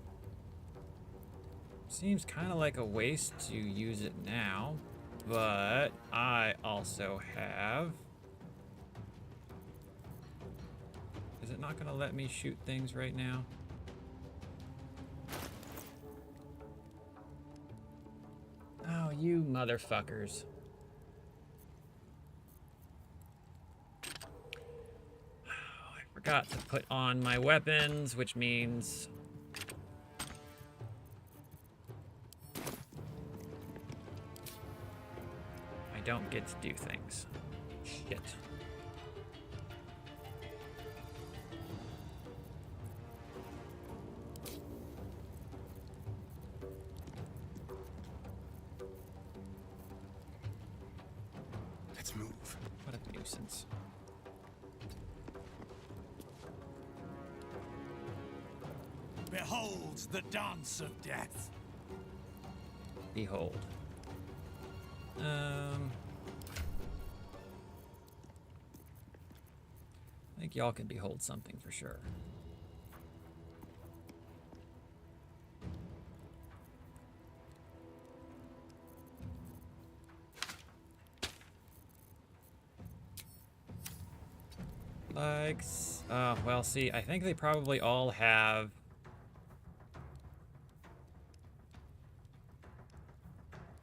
Seems kind of like a waste to use it now, but I also have... Is it not going to let me shoot things right now? Oh, you motherfuckers. I forgot to put on my weapons, which means... I don't get to do things. Shit. Let's move. What a nuisance. Behold the dance of death. Behold. I think y'all can behold something for sure. Like, well, see, I think they probably all have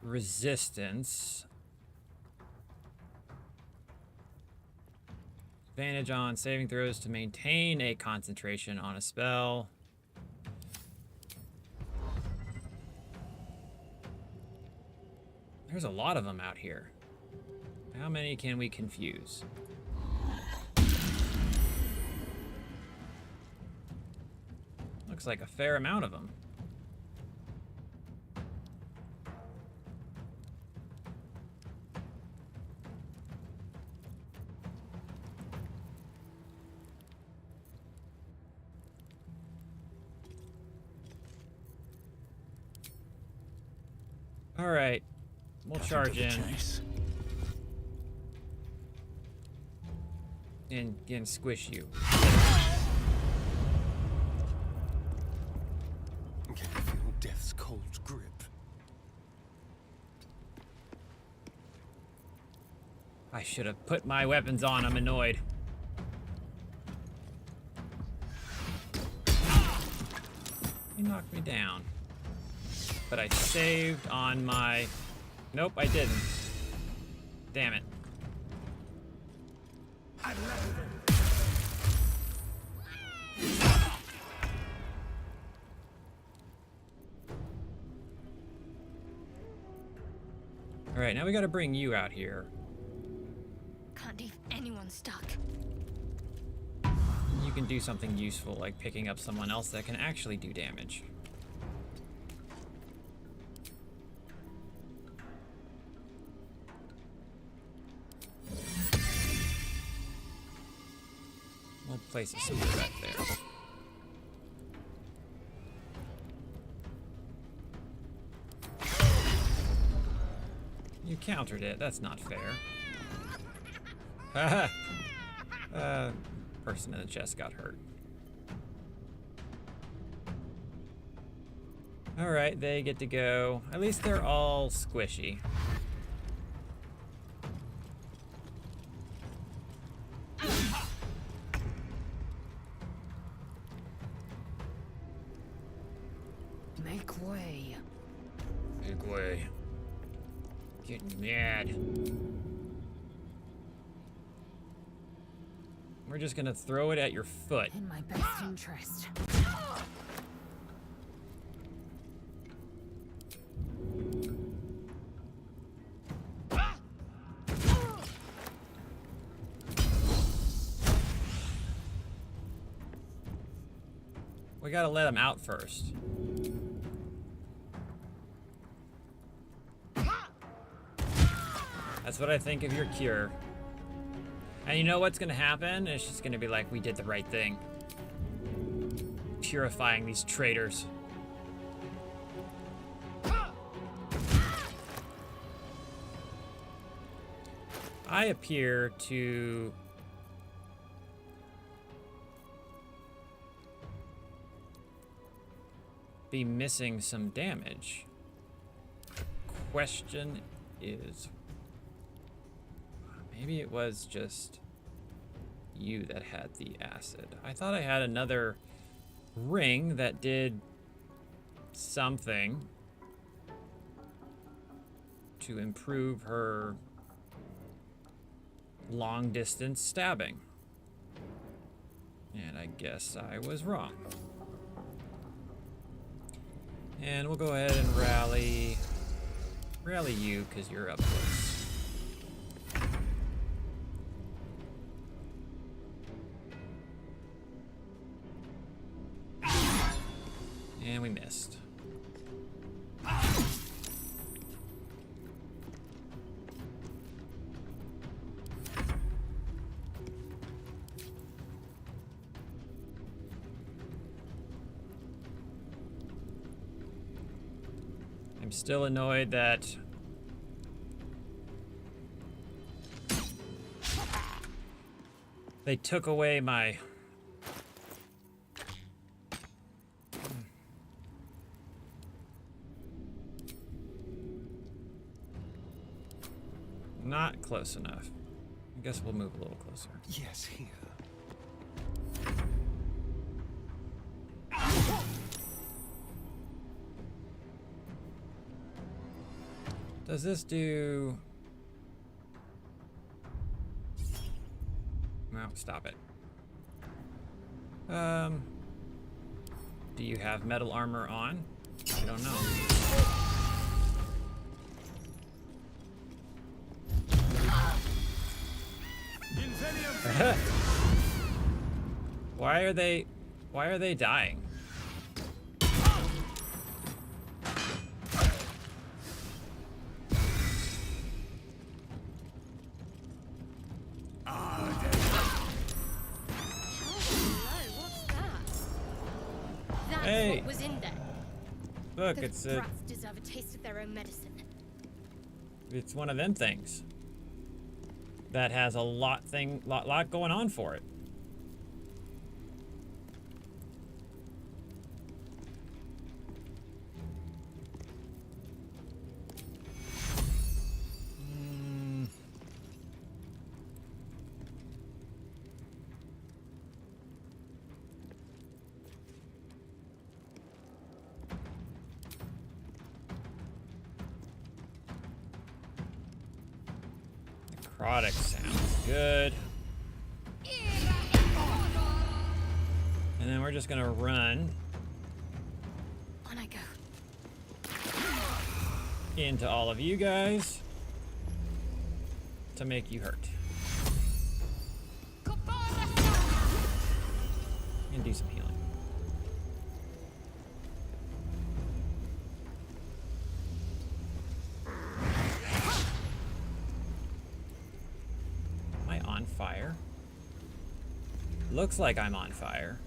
resistance. Advantage on saving throws to maintain a concentration on a spell. There's a lot of them out here. How many can we confuse? Looks like a fair amount of them. All right, we'll charge in and squish you. Can you feel death's cold grip? I should have put my weapons on. I'm annoyed. He knocked me down. But I saved on my... Nope, I didn't. Damn it. Alright, now we gotta bring you out here. Can't leave anyone stuck. You can do something useful, like picking up someone else that can actually do damage. We'll place a spear right there. You countered it. That's not fair. Haha. Person in the chest got hurt. Alright, they get to go. At least they're all squishy. Make way. Big way. Getting mad. We're just gonna throw it at your foot. In my best interest. We gotta let him out first. That's what I think of your cure. And you know what's gonna happen? It's just gonna be like, we did the right thing. Purifying these traitors. I appear to be missing some damage. Question is, maybe it was just you that had the acid. I thought I had another ring that did something to improve her long distance stabbing. And I guess I was wrong. And we'll go ahead and rally you because you're up close. And we missed. I'm still annoyed that they took away my not close enough. I guess we'll move a little closer. Yes, here. Does this do... No, stop it. Do you have metal armor on? I don't know. Why are they dying? Hey. What was in there? Look, Those it's a... brats deserve a taste of their own medicine. It's one of them things that has a lot going on for it. Necrotic sounds good. And then we're just gonna run On I go. into all of you guys to make you hurt. And do some healing. Am I on fire? Looks like I'm on fire.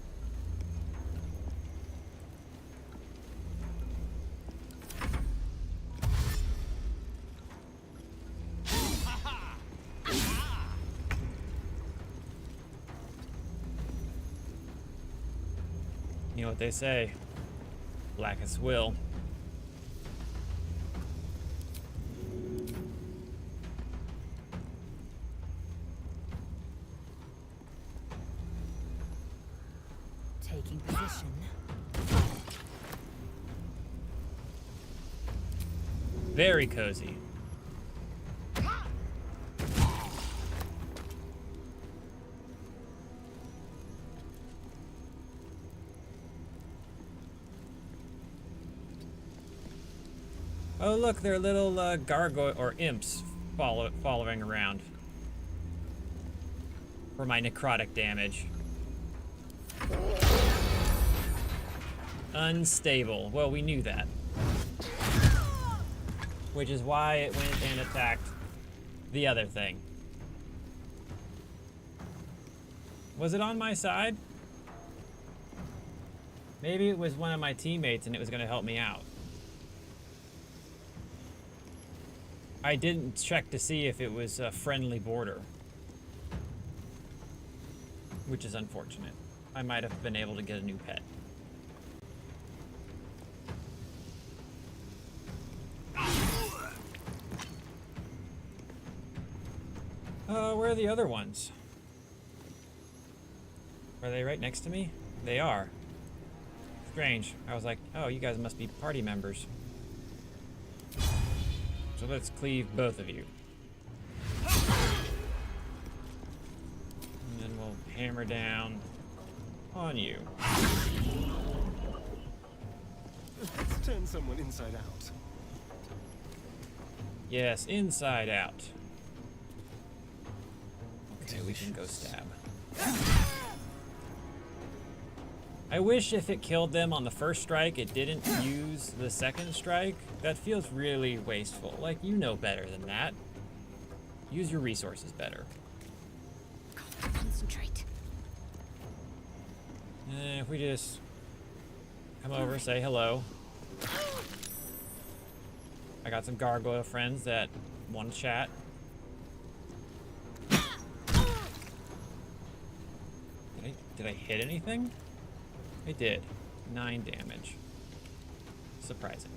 You know what they say, blackest will. Taking position. Very cozy. Oh look, they're little gargoyle or imps following around for my necrotic damage. Unstable. Well, we knew that. Which is why it went and attacked the other thing. Was it on my side? Maybe it was one of my teammates and it was going to help me out. I didn't check to see if it was a friendly border. Which is unfortunate. I might have been able to get a new pet. Where are the other ones? Are they right next to me? They are. Strange. I was like, oh, you guys must be party members. So let's cleave both of you. And then we'll hammer down on you. Let's turn someone inside out. Yes, inside out. Okay, we can go stab. I wish if it killed them on the first strike, it didn't use the second strike. That feels really wasteful. Like, you know better than that. Use your resources better. Concentrate. If we just come over, say hello. I got some gargoyle friends that want to chat. Did I hit anything? I did. 9 damage. Surprising.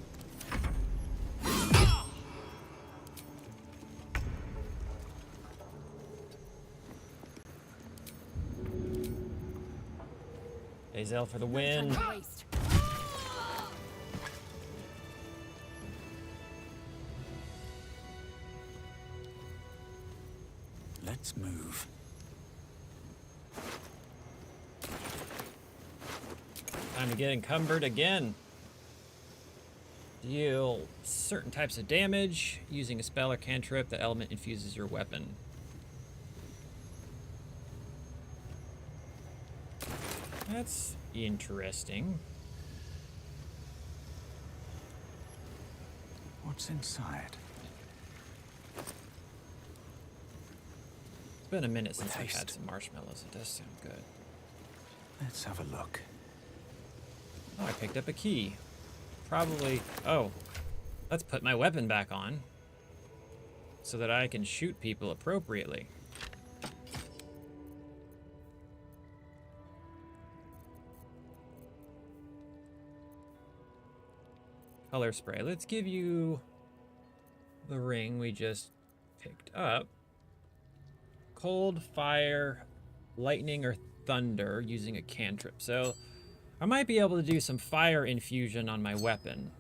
Azel for the win. Let's move. Time to get encumbered again. Deal certain types of damage using a spell or cantrip. The element infuses your weapon. That's interesting. What's inside? It's been a minute since I've had some marshmallows. It does sound good. Let's have a look. Oh, I picked up a key. Probably... Oh, let's put my weapon back on so that I can shoot people appropriately. Color spray. Let's give you the ring we just picked up. Cold, fire, lightning, or thunder using a cantrip. So I might be able to do some fire infusion on my weapon,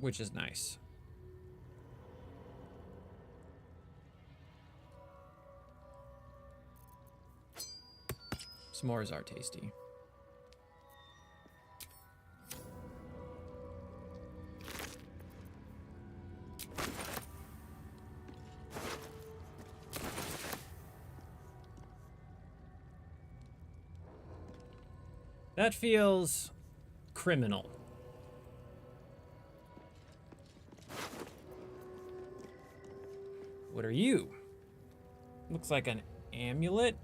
which is nice. S'mores are tasty. That feels criminal. What are you? Looks like an amulet.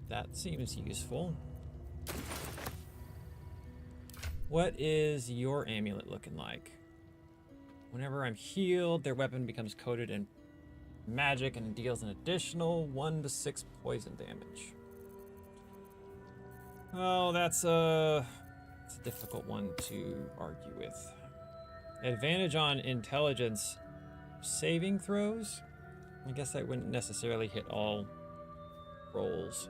That seems useful. What is your amulet looking like? Whenever I'm healed, their weapon becomes coated in magic and deals an additional 1 to 6 poison damage. Oh, it's a difficult one to argue with. Advantage on intelligence saving throws? I guess that wouldn't necessarily hit all rolls.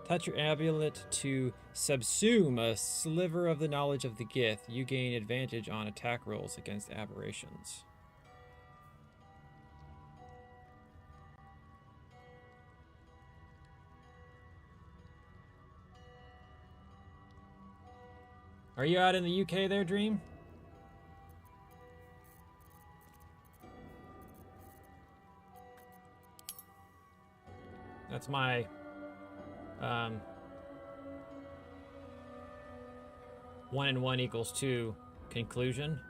Touch your amulet to subsume a sliver of the knowledge of the Gith. You gain advantage on attack rolls against aberrations. Are you out in the UK there, Dream? That's my 1 and 1 equals 2 conclusion.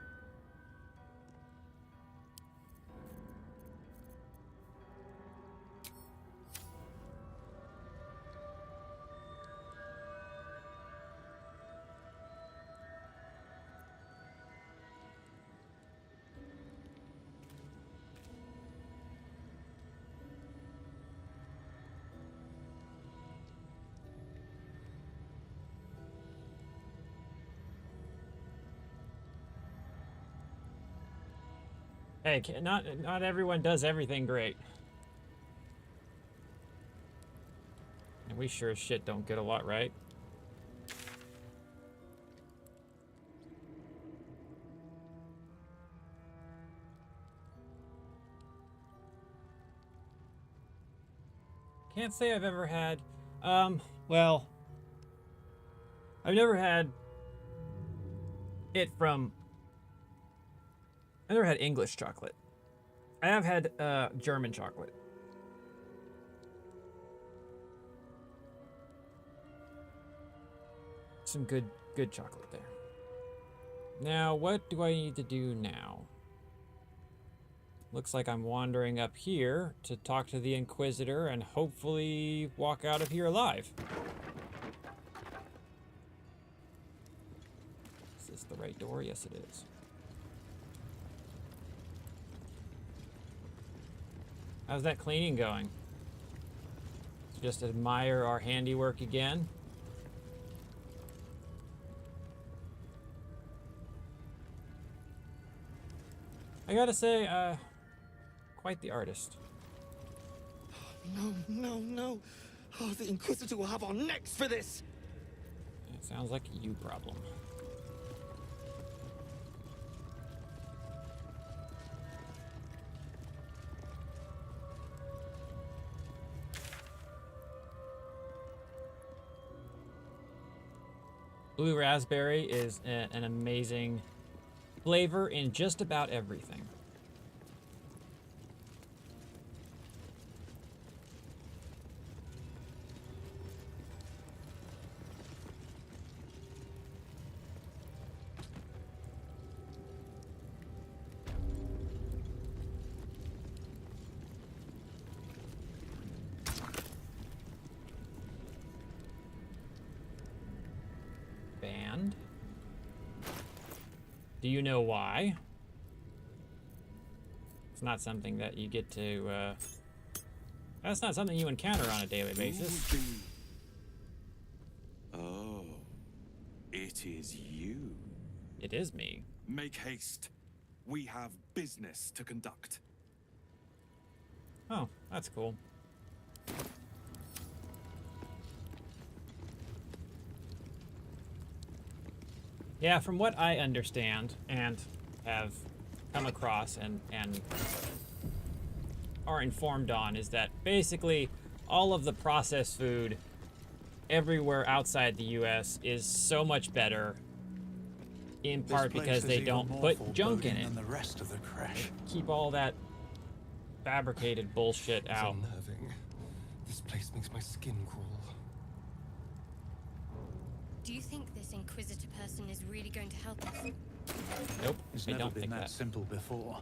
Hey, not everyone does everything great. And we sure as shit don't get a lot right. Can't say I've ever had, well, I've never had it from, I've never had English chocolate. I have had German chocolate. Some good chocolate there. Now, what do I need to do now? Looks like I'm wandering up here to talk to the Inquisitor and hopefully walk out of here alive. Is this the right door? Yes, it is. How's that cleaning going? Just admire our handiwork again. I gotta say, quite the artist. No. Oh, the Inquisitor will have our necks for this! It sounds like a you problem. Blue raspberry is an amazing flavor in just about everything. Band. Do you know why? It's not something that you get to, that's not something you encounter on a daily basis. Oh, it is you. It is me. Make haste. We have business to conduct. Oh, that's cool. Yeah, from what I understand and have come across and are informed on is that basically all of the processed food everywhere outside the US is so much better, in part because they don't put junk in it. Than the rest of the crash. Keep all that fabricated bullshit out. It's unnerving. This place makes my skin crawl. Do you think this Inquisitor person is really going to help us? Nope, It's I never don't been think that that. simple before.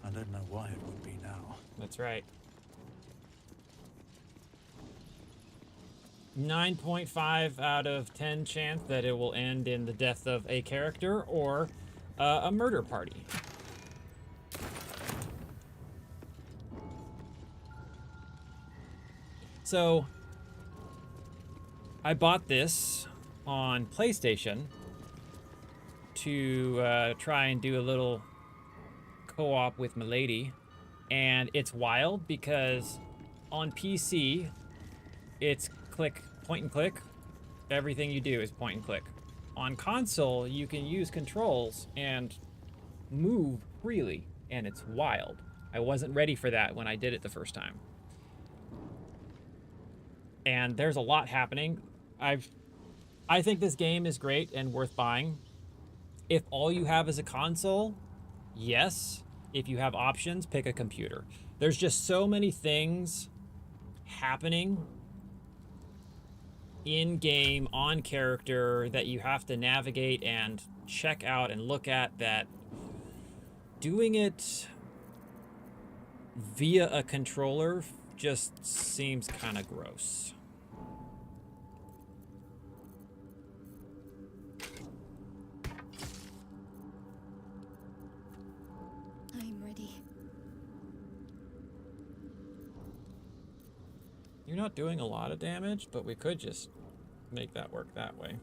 I don't know why it would be now. That's right. 9.5 out of 10 chance that it will end in the death of a character or a murder party. So, I bought this on PlayStation to try and do a little co-op with my lady, and it's wild because on PC, it's point and click. Everything you do is point and click. On console, you can use controls and move freely, and it's wild. I wasn't ready for that when I did it the first time. And there's a lot happening. I think this game is great and worth buying. If all you have is a console, yes. If you have options, pick a computer. There's just so many things happening in-game, on character, that you have to navigate and check out and look at, that doing it via a controller just seems kind of gross. I'm ready. You're not doing a lot of damage, but we could just make that work that way.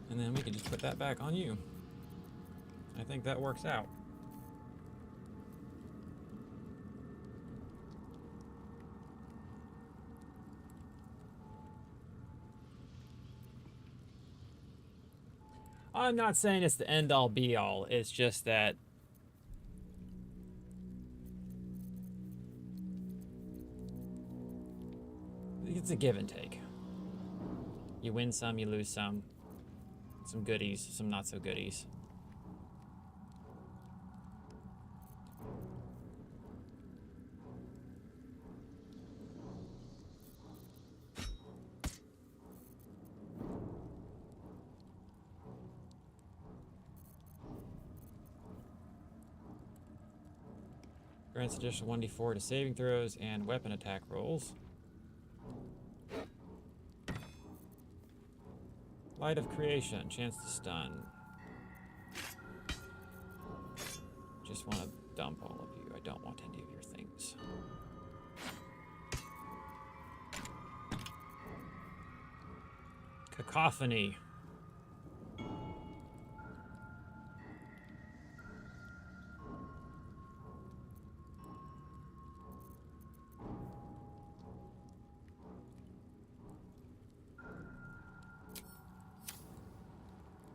And then we can just put that back on you. I think that works out. I'm not saying it's the end-all be-all. It's just that it's a give and take. You win some, you lose some. Some goodies, some not so goodies. Grants additional 1d4 to saving throws and weapon attack rolls. Light of Creation, chance to stun. Just want to dump all of you. I don't want any of your things. Cacophony.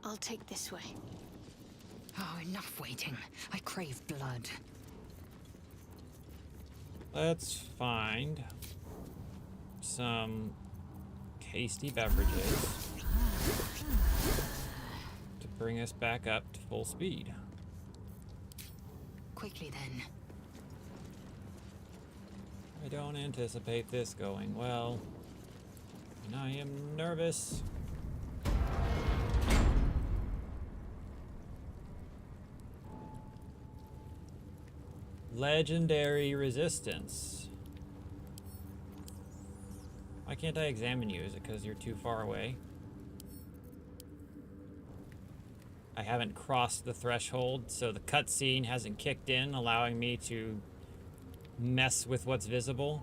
I'll take this way. Oh, enough waiting. I crave blood. Let's find some tasty beverages to bring us back up to full speed. Quickly then. I don't anticipate this going well, and I am nervous. Legendary resistance. Why can't I examine you? Is it because you're too far away? I haven't crossed the threshold, so the cutscene hasn't kicked in, allowing me to mess with what's visible.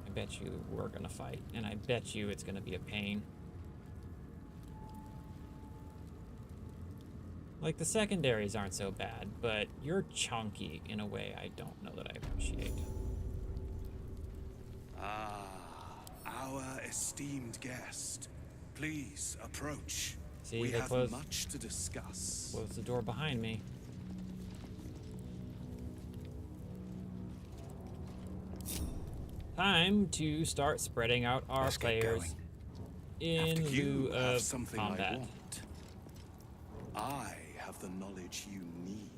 I bet you we're gonna fight, and I bet you it's gonna be a pain. Like, the secondaries aren't so bad, but you're chunky in a way I don't know that I appreciate. Ah, our esteemed guest. Please approach. See, we they have much to discuss. Close the door behind me. Time to start spreading out our players in lieu of combat. I have the knowledge you need.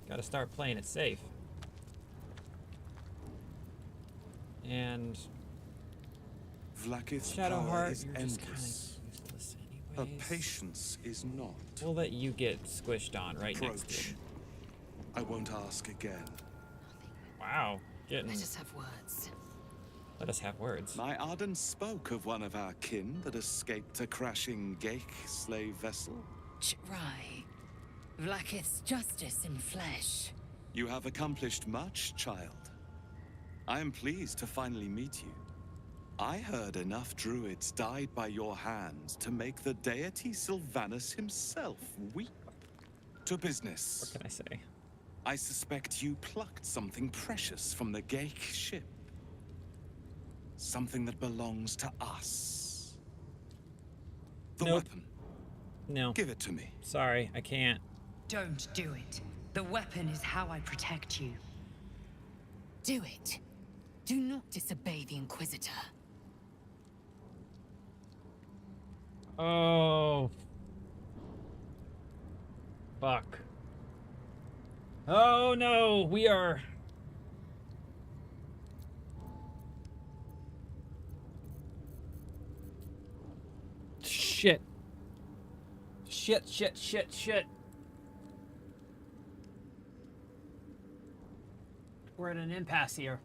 Gotta start playing it safe. And Vlaakith's Shadowheart, power is you're just kind endless. of useless Her anyways. patience is not. We'll let you get squished on right next to Approach. him. I won't ask again. Wow, getting. Let us have words. Let us have words. My Arden spoke of one of our kin that escaped a crashing Geik slave vessel. Ch'rai. Vlaakith's justice in flesh. You have accomplished much, child. I am pleased to finally meet you. I heard enough druids died by your hands to make the deity Sylvanus himself weep. To business. What can I say? I suspect you plucked something precious from the Gake ship. Something that belongs to us. The weapon. No. Give it to me. Sorry, I can't. Don't do it. The weapon is how I protect you. Do it. Do not disobey the Inquisitor. Oh. Fuck. Oh no, we are... Shit. Shit. We're at an impasse here.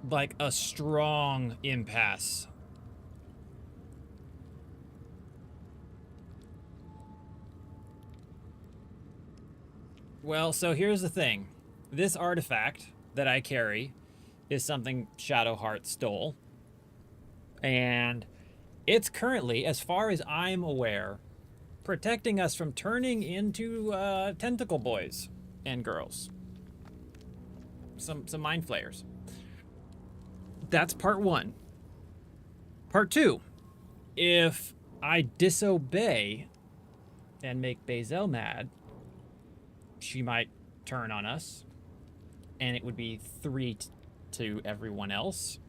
Like a strong impasse. Well, so here's the thing. This artifact that I carry is something Shadowheart stole. And it's currently, as far as I'm aware, protecting us from turning into tentacle boys and girls. Some mind flayers. That's part one. Part two. If I disobey and make Bazel mad, she might turn on us. And it would be 3 to everyone else.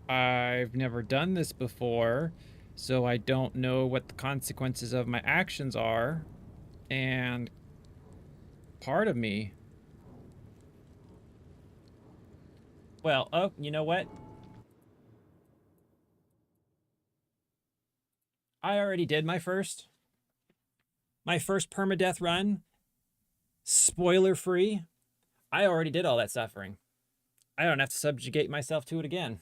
I've never done this before, so I don't know what the consequences of my actions are. And part of me... Well, oh, you know what? I already did my first permadeath run. Spoiler free. I already did all that suffering. I don't have to subjugate myself to it again.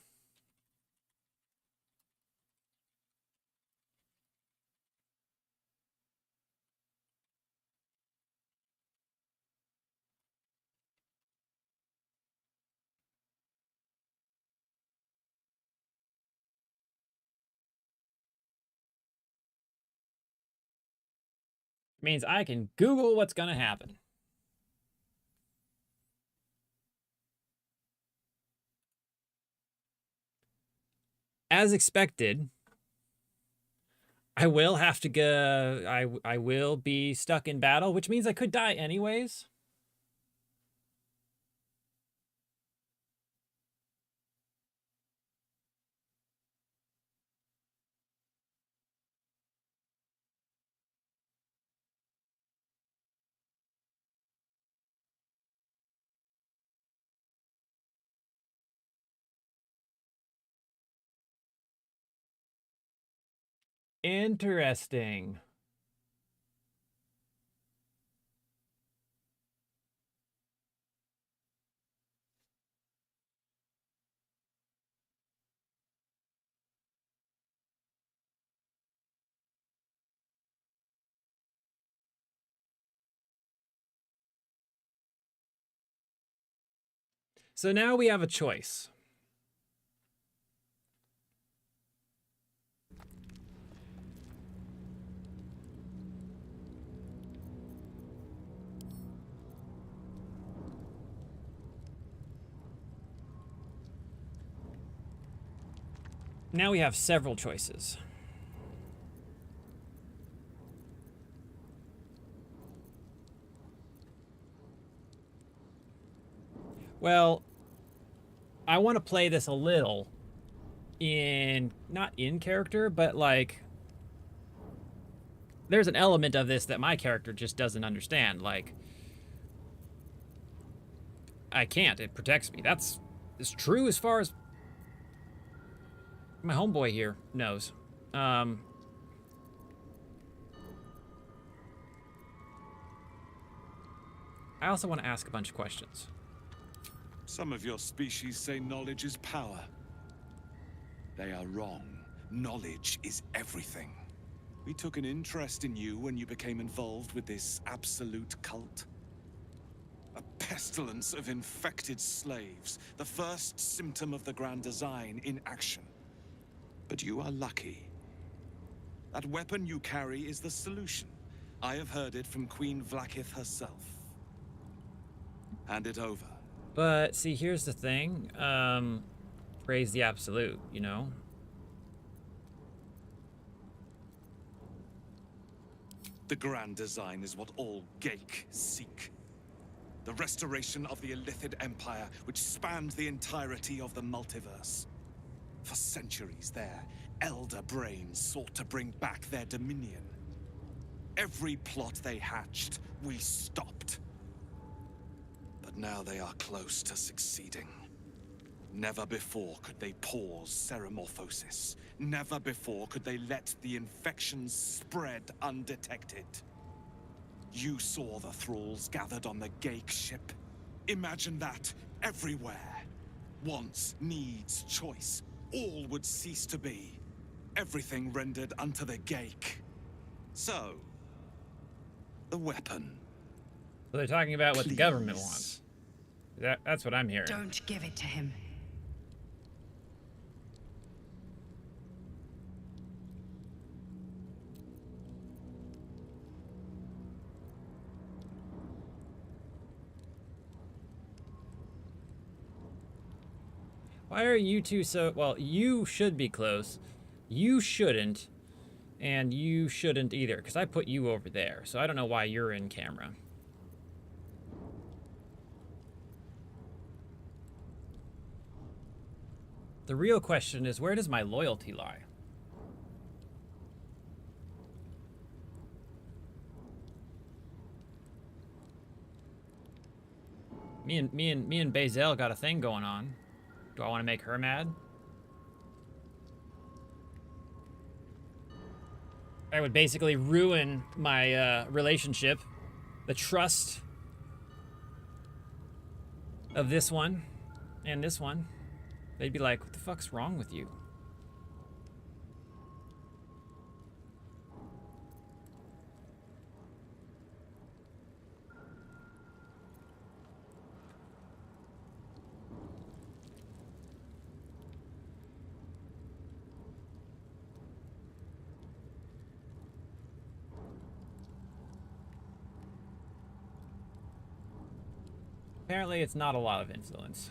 Means I can Google what's gonna happen. As expected, I will have to go. I will be stuck in battle, which means I could die anyways. Interesting. So now we have a choice. Now we have several choices. Well, I want to play this a little not in character, but like there's an element of this that my character just doesn't understand. Like, I can't. It protects me. That's true as far as my homeboy here knows. I also want to ask a bunch of questions. Some of your species say knowledge is power. They are wrong. Knowledge is everything. We took an interest in you when you became involved with this absolute cult. A pestilence of infected slaves, the first symptom of the Grand Design in action. But you are lucky. That weapon you carry is the solution. I have heard it from Queen Vlaakith herself. Hand it over. But see, here's the thing. Praise the absolute, you know? The Grand Design is what all Geik seek. The restoration of the Illithid Empire, which spanned the entirety of the multiverse. For centuries, their elder brains sought to bring back their dominion. Every plot they hatched, we stopped. But now they are close to succeeding. Never before could they pause ceremorphosis. Never before could they let the infections spread undetected. You saw the thralls gathered on the Geik ship. Imagine that everywhere. Wants, needs, choice. All would cease to be. Everything rendered unto the Geik. So, the weapon. So they're talking about what the government wants. That's what I'm hearing. Don't give it to him. Why are you two so... Well, you should be close. You shouldn't. And you shouldn't either, because I put you over there. So I don't know why you're in camera. The real question is, where does my loyalty lie? Me and Bazel got a thing going on. Do I want to make her mad? I would basically ruin my relationship, the trust of this one and this one. They'd be like, what the fuck's wrong with you? Apparently, it's not a lot of influence.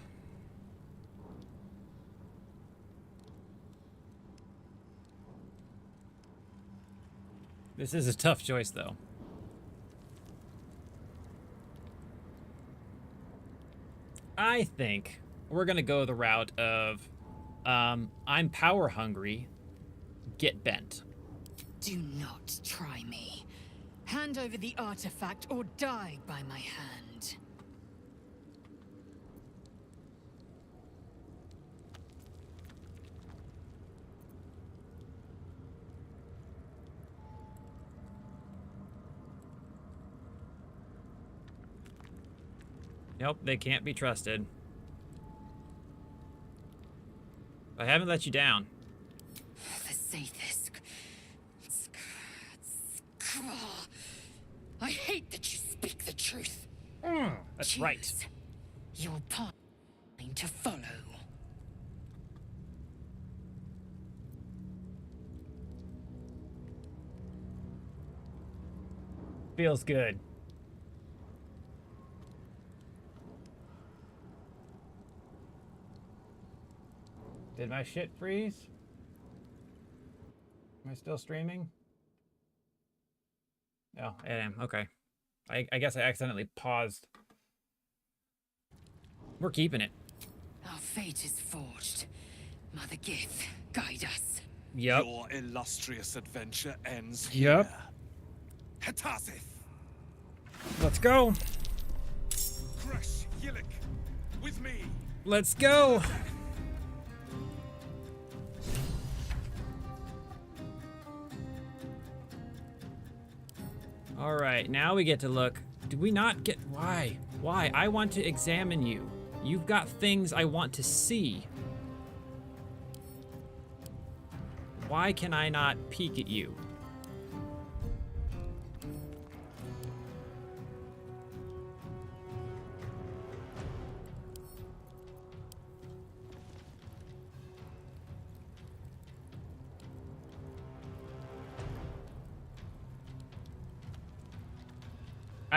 This is a tough choice, though. I think we're gonna go the route of, I'm power hungry, get bent. Do not try me. Hand over the artifact or die by my hand. Nope, they can't be trusted. I haven't let you down. The Zaithis. I hate that you speak the truth. That's right. Your path to follow. Feels good. Did my shit freeze? Am I still streaming? Oh, I am. Okay. I guess I accidentally paused. We're keeping it. Our fate is forged. Mother Gith, guide us. Yep. Your illustrious adventure ends Yep. here. Hetazith! Let's go. Crash Yillik, with me. Let's go. All right, now we get to look. Do we not get... Why? Why? I want to examine you. You've got things I want to see. Why can I not peek at you?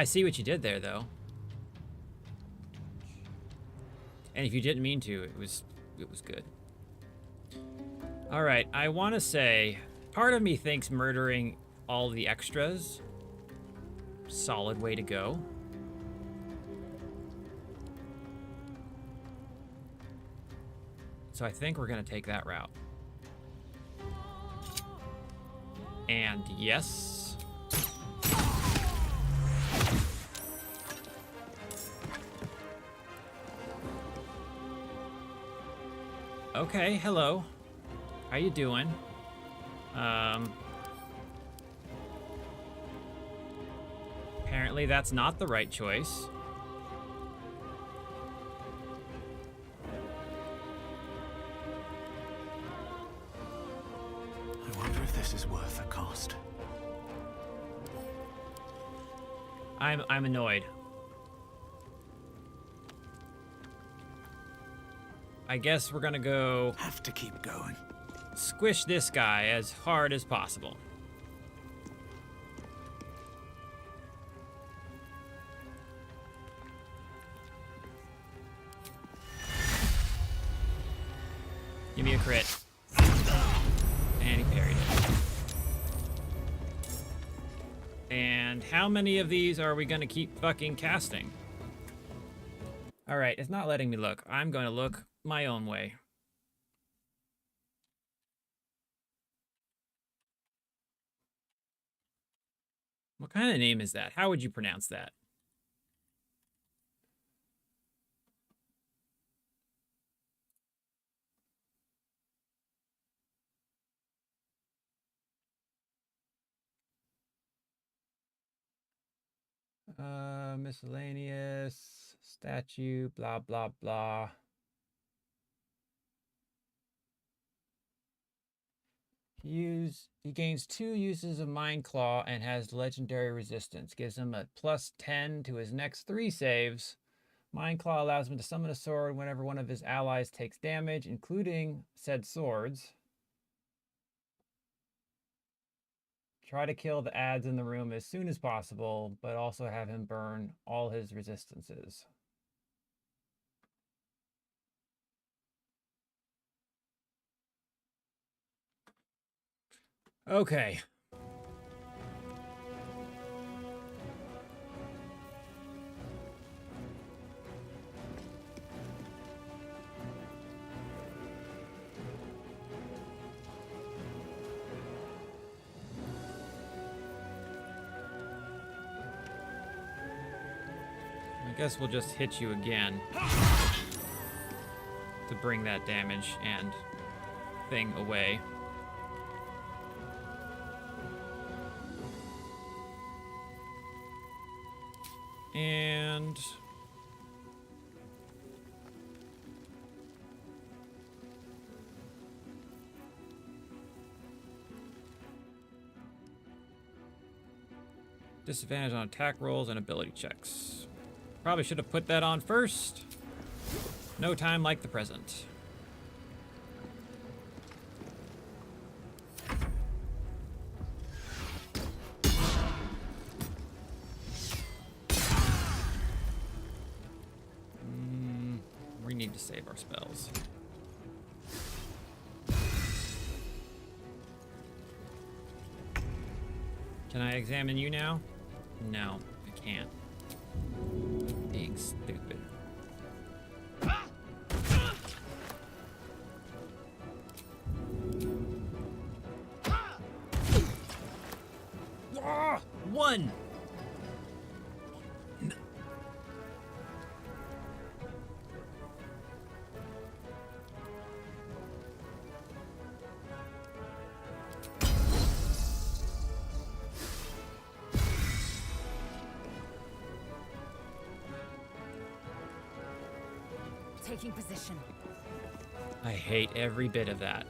I see what you did there, though. And if you didn't mean to, it was good. All right, I want to say, part of me thinks murdering all the extras, solid way to go. So I think we're gonna take that route. And yes. Okay, hello. How you doing? Apparently that's not the right choice. I wonder if this is worth the cost. I'm annoyed. I guess we're gonna go... Have to keep going. Squish this guy as hard as possible. Give me a crit. And he parried it. And how many of these are we gonna keep fucking casting? Alright, it's not letting me look. I'm gonna look my own way. What kind of name is that? How would you pronounce that? Miscellaneous, statue, blah, blah, blah. He gains 2 uses of Mind Claw and has legendary resistance. Gives him a +10 to his next 3 saves. Mind Claw allows him to summon a sword whenever one of his allies takes damage, including said swords. Try to kill the ads in the room as soon as possible, but also have him burn all his resistances. Okay. I guess we'll just hit you again to bring that damage and thing away. And disadvantage on attack rolls and ability checks. Probably should have put that on first. No time like the present. We need to save our spells. Can I examine you now? No, I can't. Being stupid. Ah, 1! Taking position. I hate every bit of that.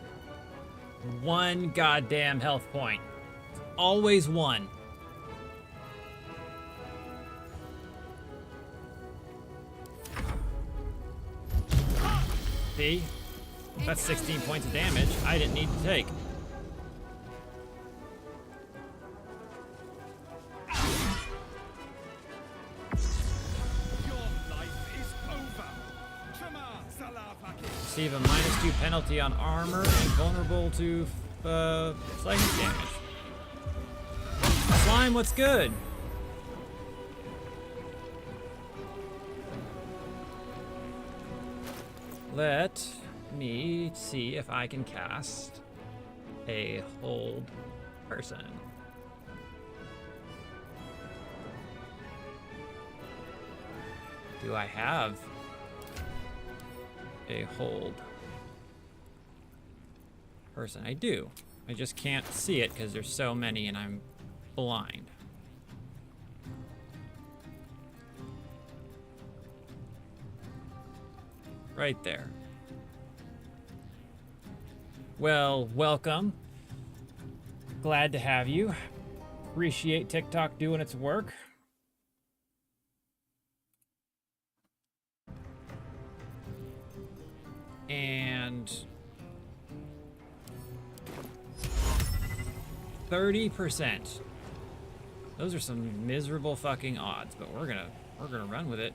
1 goddamn health point. Always 1. See? That's 16 points of damage I didn't need to take. Receive a -2 penalty on armor and vulnerable to psychic damage. Slime, what's good? Let me see if I can cast a hold person. Do I have a hold person? I do. I just can't see it because there's so many and I'm blind. Right there. Well, welcome. Glad to have you. Appreciate TikTok doing its work. And 30%. Those are some miserable fucking odds, but we're gonna run with it.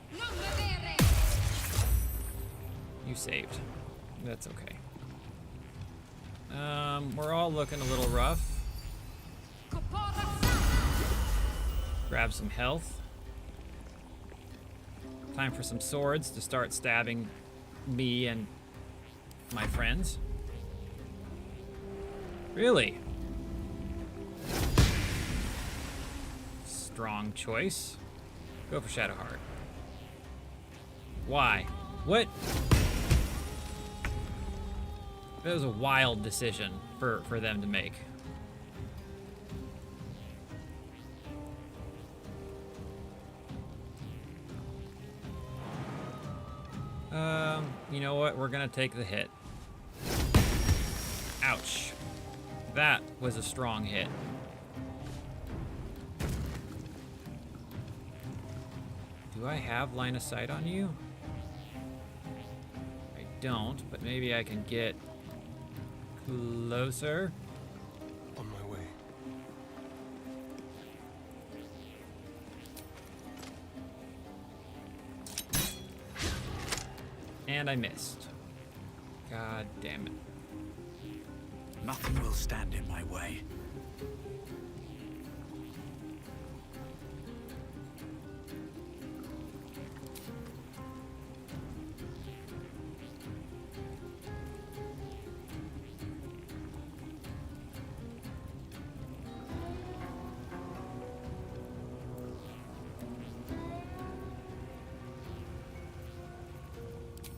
You saved. That's okay. We're all looking a little rough. Grab some health. Time for some swords to start stabbing me and my friends. Really? Strong choice. Go for Shadowheart. Why? What? That was a wild decision for them to make. You know what? We're gonna take the hit. Ouch. That was a strong hit. Do I have line of sight on you? I don't, but maybe I can get closer. On my way. And I missed. God damn it. Nothing will stand in my way.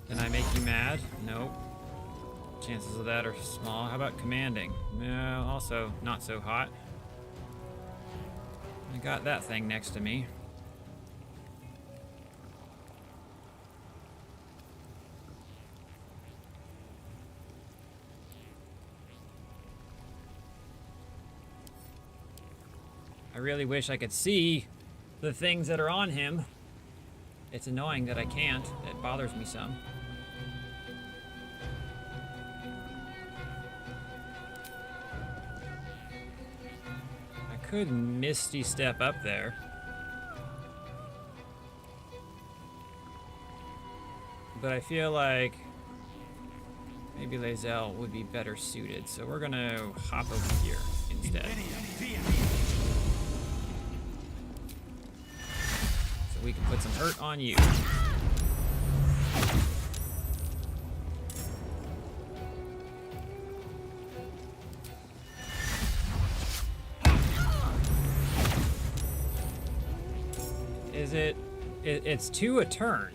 Can I make you mad? Nope. Chances of that are small. How about commanding? No, also not so hot. I got that thing next to me. I really wish I could see the things that are on him. It's annoying that I can't. It bothers me some. Could Misty step up there. But I feel like maybe Lae'zel would be better suited, so we're gonna hop over here instead. So we can put some hurt on you. Is it? It's 2 a turn.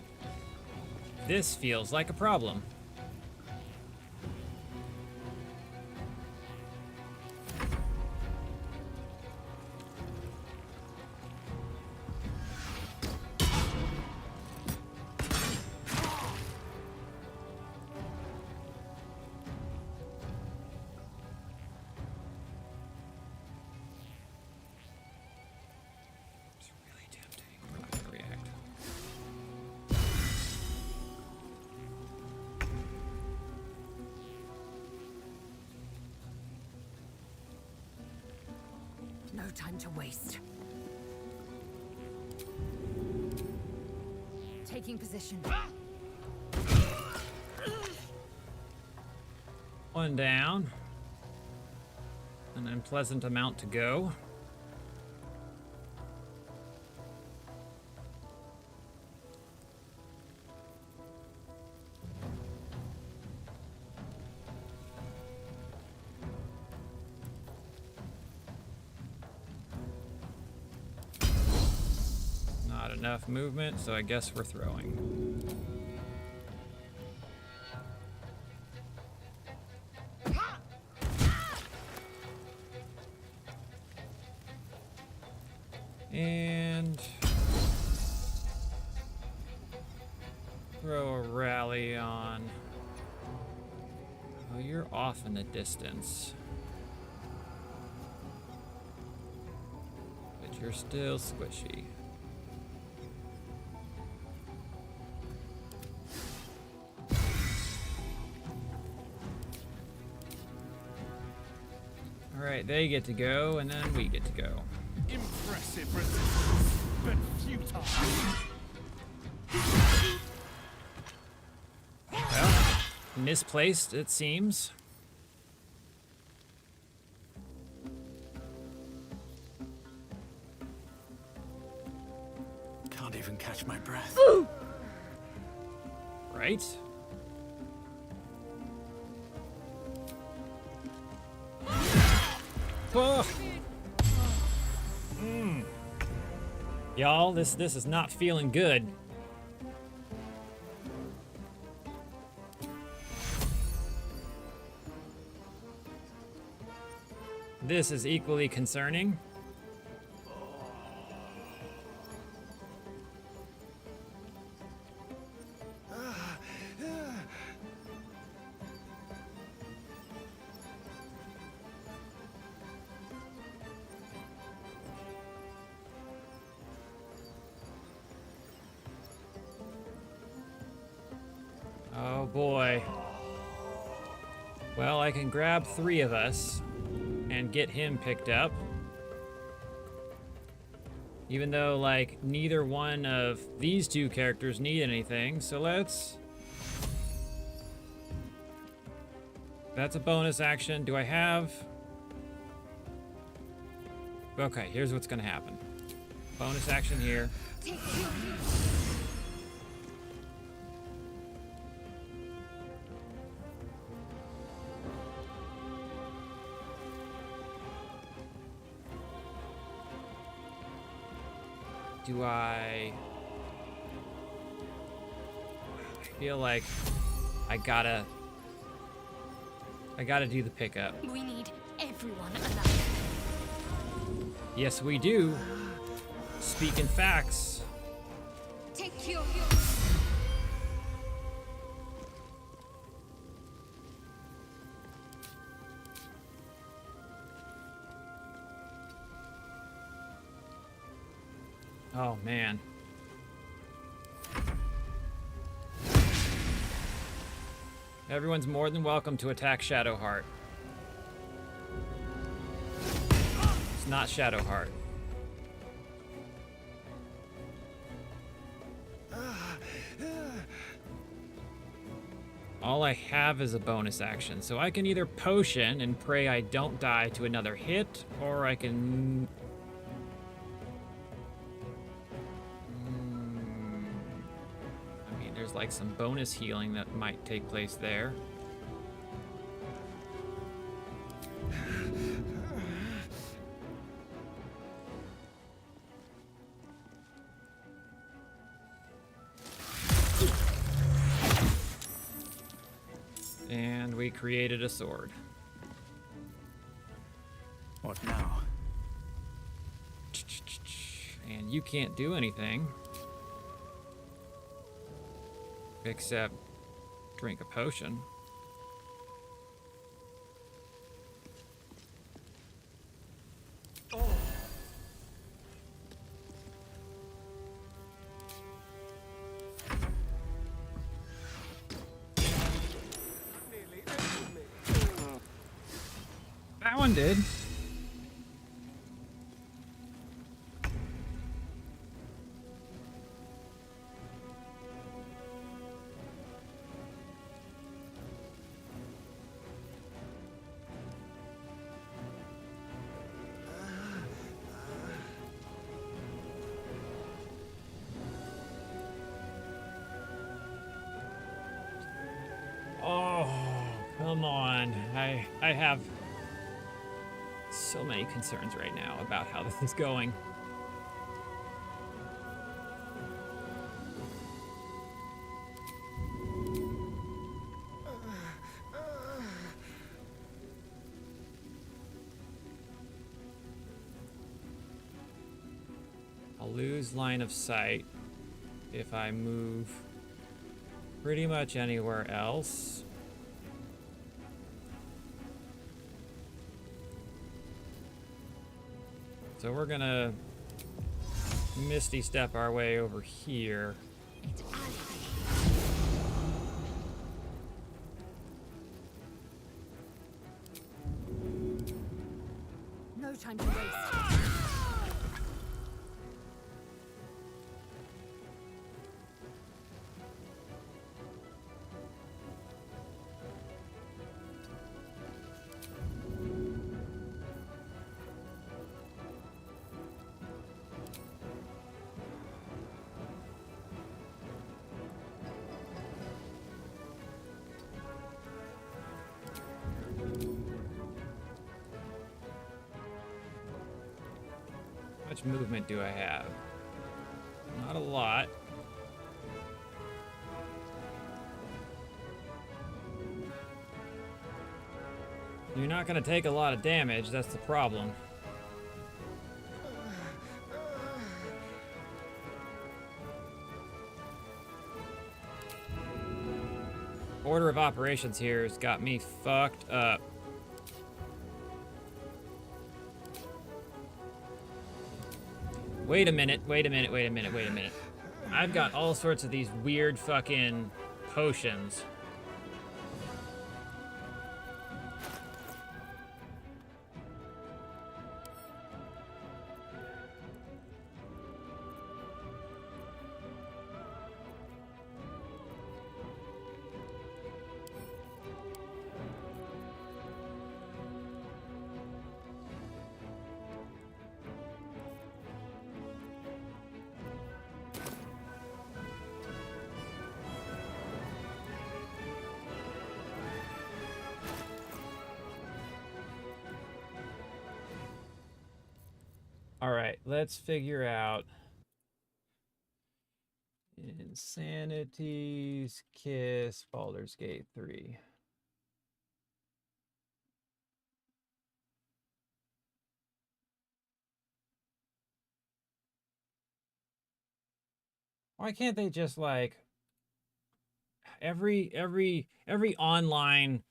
This feels like a problem. No time to waste. Taking position. One down. An unpleasant amount to go. Not enough movement, so I guess we're throwing. And throw a rally on. Oh, you're off in the distance. But you're still squishy. All right, they get to go, and then we get to go. Impressive resistance, but futile. Well, misplaced, it seems. Can't even catch my breath. Right? Oh. Y'all, this is not feeling good. This is equally concerning. Oh boy. Well, I can grab 3 of us and get him picked up. Even though, like, neither one of these 2 characters need anything, so let's... That's a bonus action. Do I have... Okay, here's what's gonna happen. Bonus action here. Do I feel like I gotta do the pickup. We need everyone alive. Yes, we do. Speaking facts. Take your Oh, man. Everyone's more than welcome to attack Shadowheart. It's not Shadowheart. All I have is a bonus action, so I can either potion and pray I don't die to another hit, or I can... I mean, there's like some bonus healing that might take place there. And we created a sword. What now? And you can't do anything except drink a potion. That one did. Come on. I have so many concerns right now about how this is going. I'll lose line of sight if I move pretty much anywhere else. So we're gonna Misty step our way over here. No time to waste. How much movement do I have? Not a lot. You're not gonna take a lot of damage, that's the problem. Order of operations here has got me fucked up. Wait a minute. I've got all sorts of these weird fucking potions. All right, let's figure out Insanity's Kiss, Baldur's Gate 3. Why can't they just like every online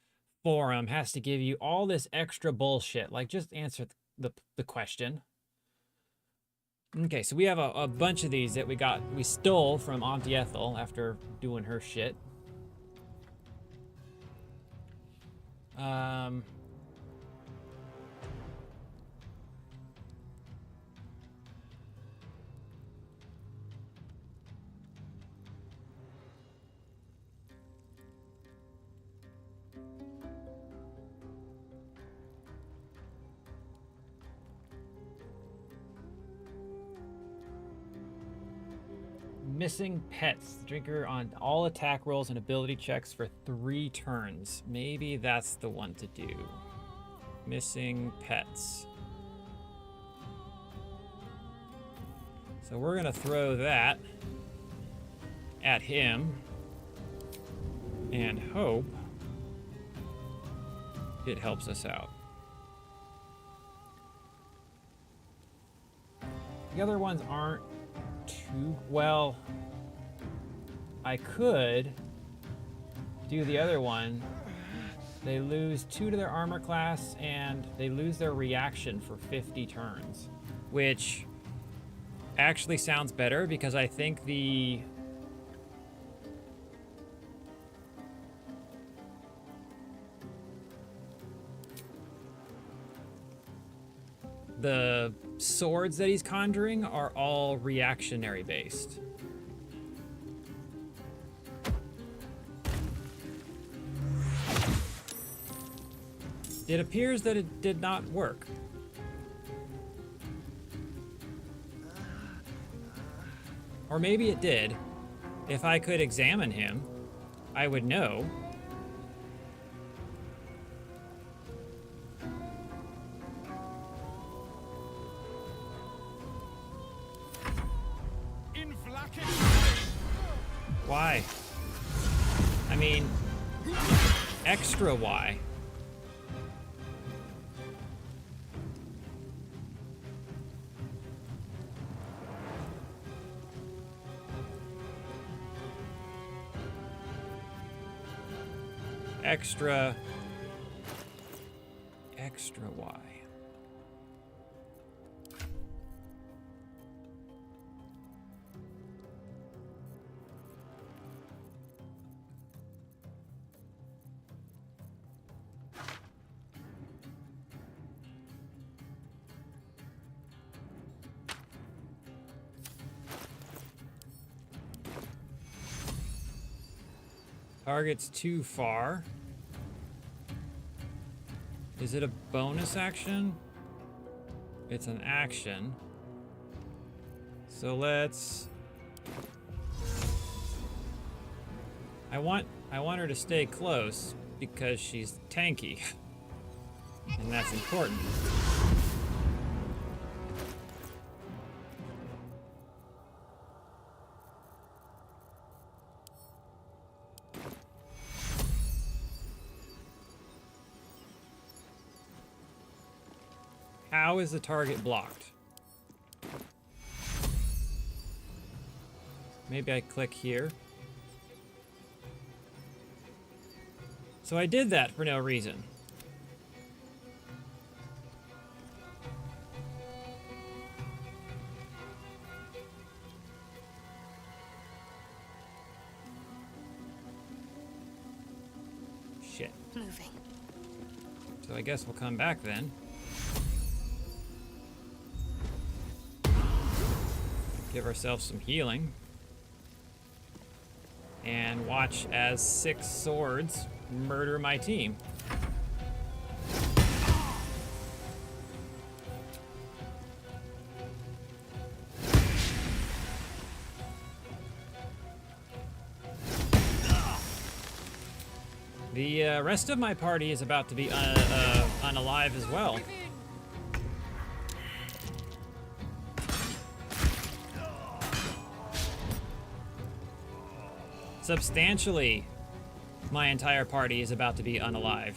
forum has to give you all this extra bullshit? Like, just answer the question. Okay, so we have a bunch of these that we stole from Auntie Ethel after doing her shit. Missing pets. The drinker on all attack rolls and ability checks for 3 turns. Maybe that's the one to do. Missing pets. So we're gonna throw that at him and hope it helps us out. The other ones aren't too well. I could do the other one. They lose 2 to their armor class and they lose their reaction for 50 turns, which actually sounds better because I think the swords that he's conjuring are all reactionary based. It appears that it did not work. Or maybe it did. If I could examine him, I would know. Extra Y. Extra Y. Target's too far. Is it a bonus action? It's an action. So let's... I want her to stay close because she's tanky. And that's important. How is the target blocked? Maybe I click here. So I did that for no reason. Shit. Moving. So I guess we'll come back then. Give ourselves some healing. And watch as 6 swords murder my team. The rest of my party is about to be unalive as well. Substantially, my entire party is about to be unalive.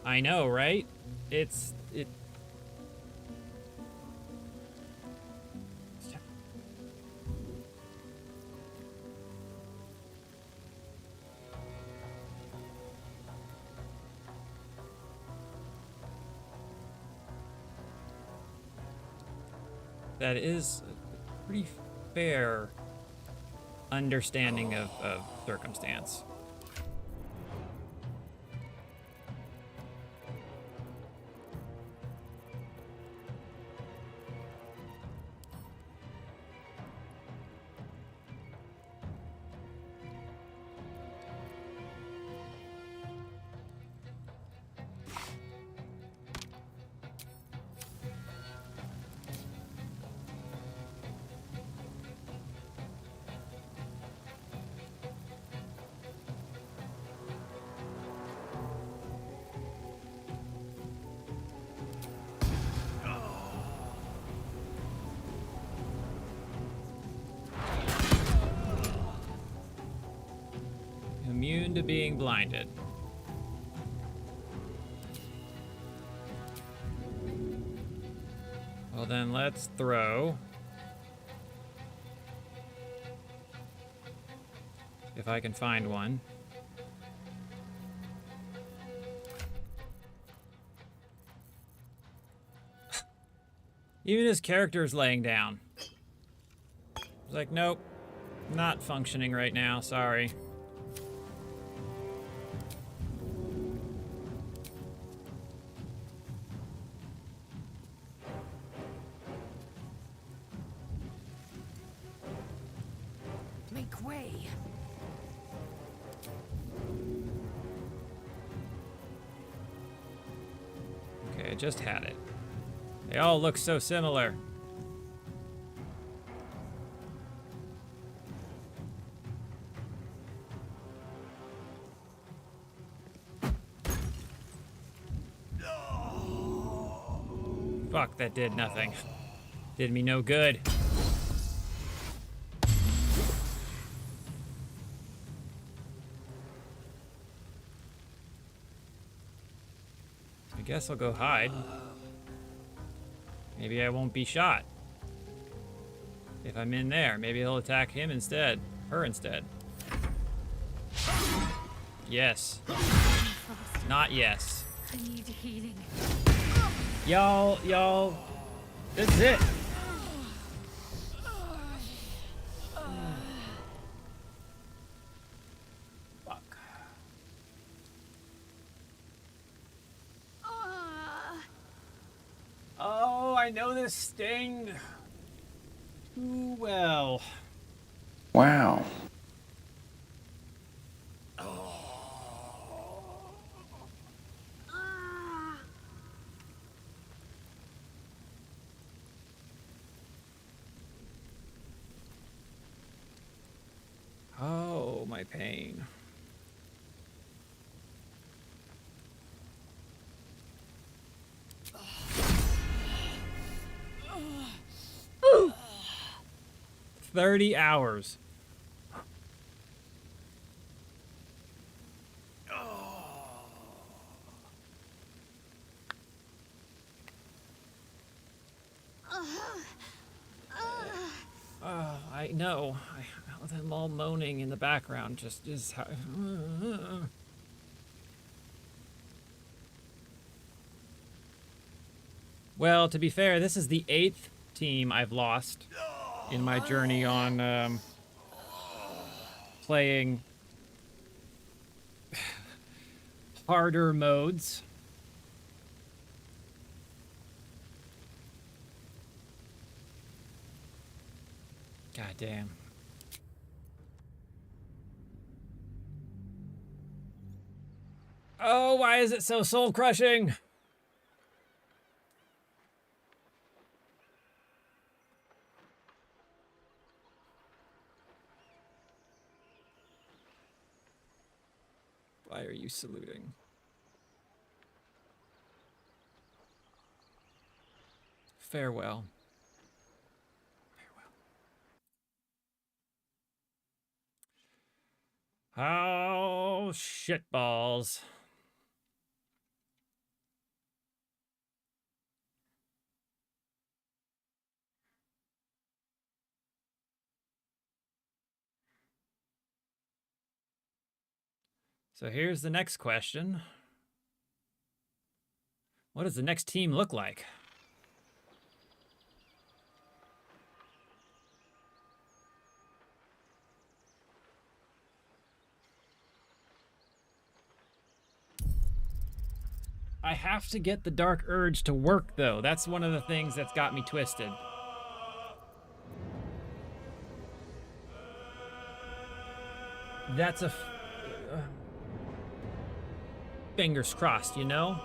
I know, right? It. That is a pretty fair understanding of circumstance. Immune to being blinded. Well then, let's throw. If I can find one. Even his character's laying down. It's like, nope, not functioning right now, sorry. Make way. Okay, I just had it. They all look so similar. Fuck, that did nothing. Did me no good. I guess I'll go hide. Maybe I won't be shot. If I'm in there, maybe he'll attack him instead. Her instead. Yes. Not yes. I need healing. Y'all. This is it. Fuck. Oh, I know this sting too well. Wow. Oh, my pain. Ooh. 30 hours. I know. Them all moaning in the background just is how. Well, to be fair, this is the 8th team I've lost in my journey on playing harder modes. God damn. Oh, why is it so soul-crushing? Why are you saluting? Farewell. Oh, shitballs. So here's the next question. What does the next team look like? I have to get the Dark Urge to work, though. That's one of the things that's got me twisted. That's a... fingers crossed, you know?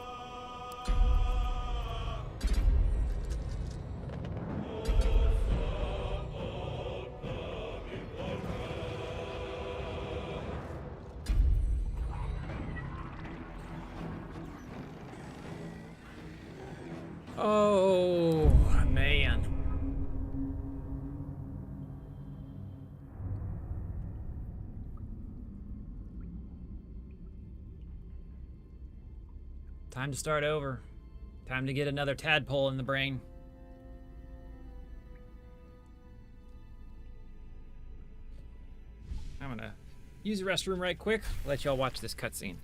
Oh, man. Time to start over. Time to get another tadpole in the brain. I'm gonna use the restroom right quick. Let y'all watch this cutscene.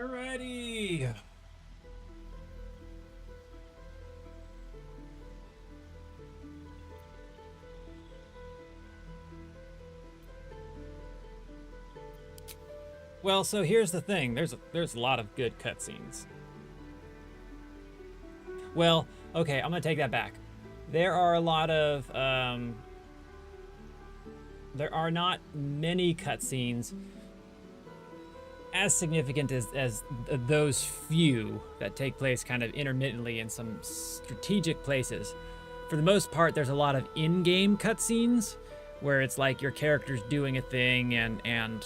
Alrighty. Well, so here's the thing. There's a lot of good cutscenes. Well, okay, I'm gonna take that back. There are a lot of there are not many cutscenes as significant as those few that take place kind of intermittently in some strategic places. For the most part, there's a lot of in-game cutscenes where it's like your character's doing a thing and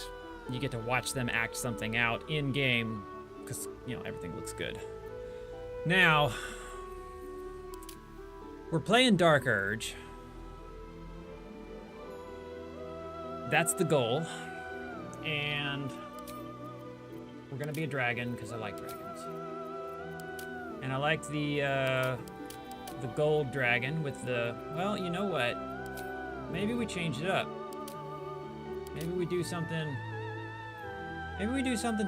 you get to watch them act something out in-game because, you know, everything looks good. Now, we're playing Dark Urge. That's the goal. And we're gonna be a dragon because I like dragons. And I like the gold dragon with the, well, you know what? Maybe we change it up. Maybe we do something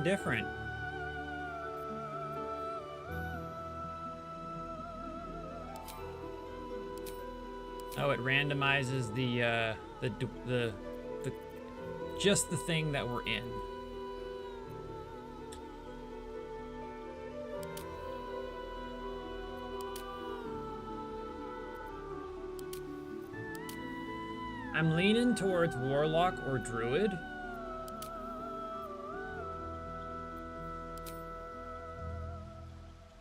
different. Oh, it randomizes the just the thing that we're in. I'm leaning towards Warlock or Druid.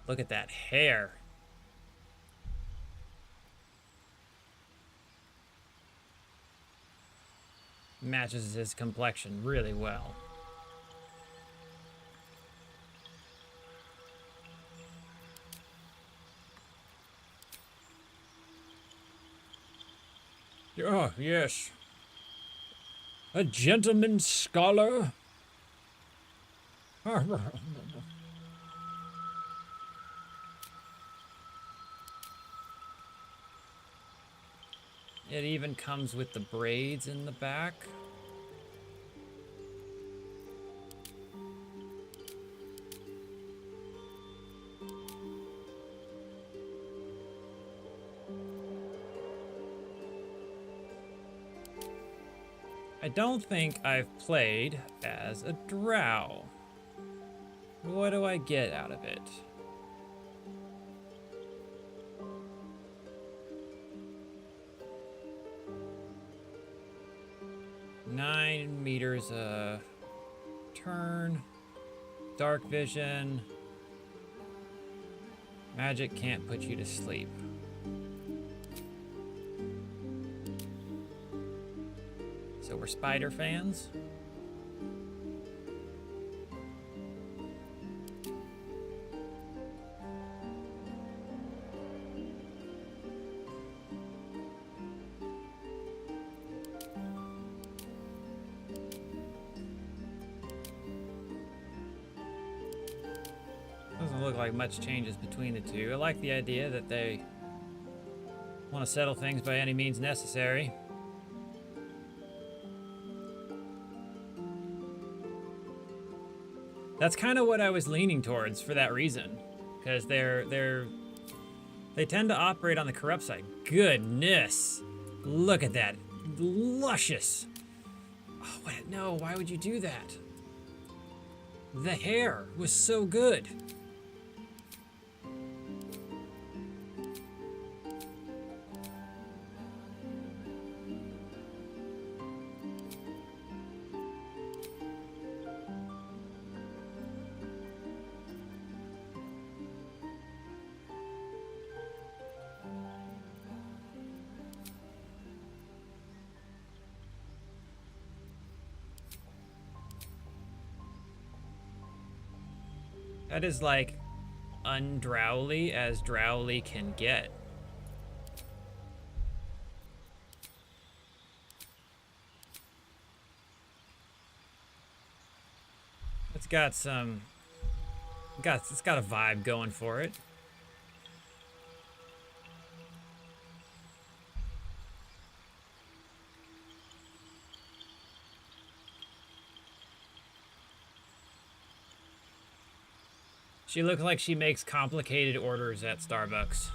Look at that hair. Matches his complexion really well. Oh, yes. A gentleman scholar. It even comes with the braids in the back. I don't think I've played as a drow. What do I get out of it? Nine meters a turn. Dark vision. Magic can't put you to sleep. So we're spider fans. Doesn't look like much changes between the two. I like the idea that they want to settle things by any means necessary. That's kind of what I was leaning towards for that reason, because they tend to operate on the corrupt side. Goodness, look at that, luscious. Oh, what? No, why would you do that? The hair was so good. That is like undrowly as drowly can get. It's got some, it's got a vibe going for it. She looks like she makes complicated orders at Starbucks.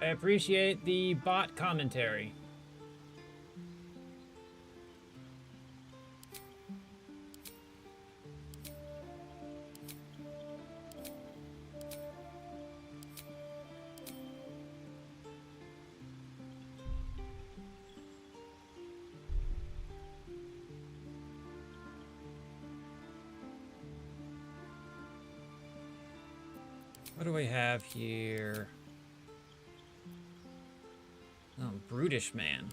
I appreciate the bot commentary. What do we have here? Oh, brutish man.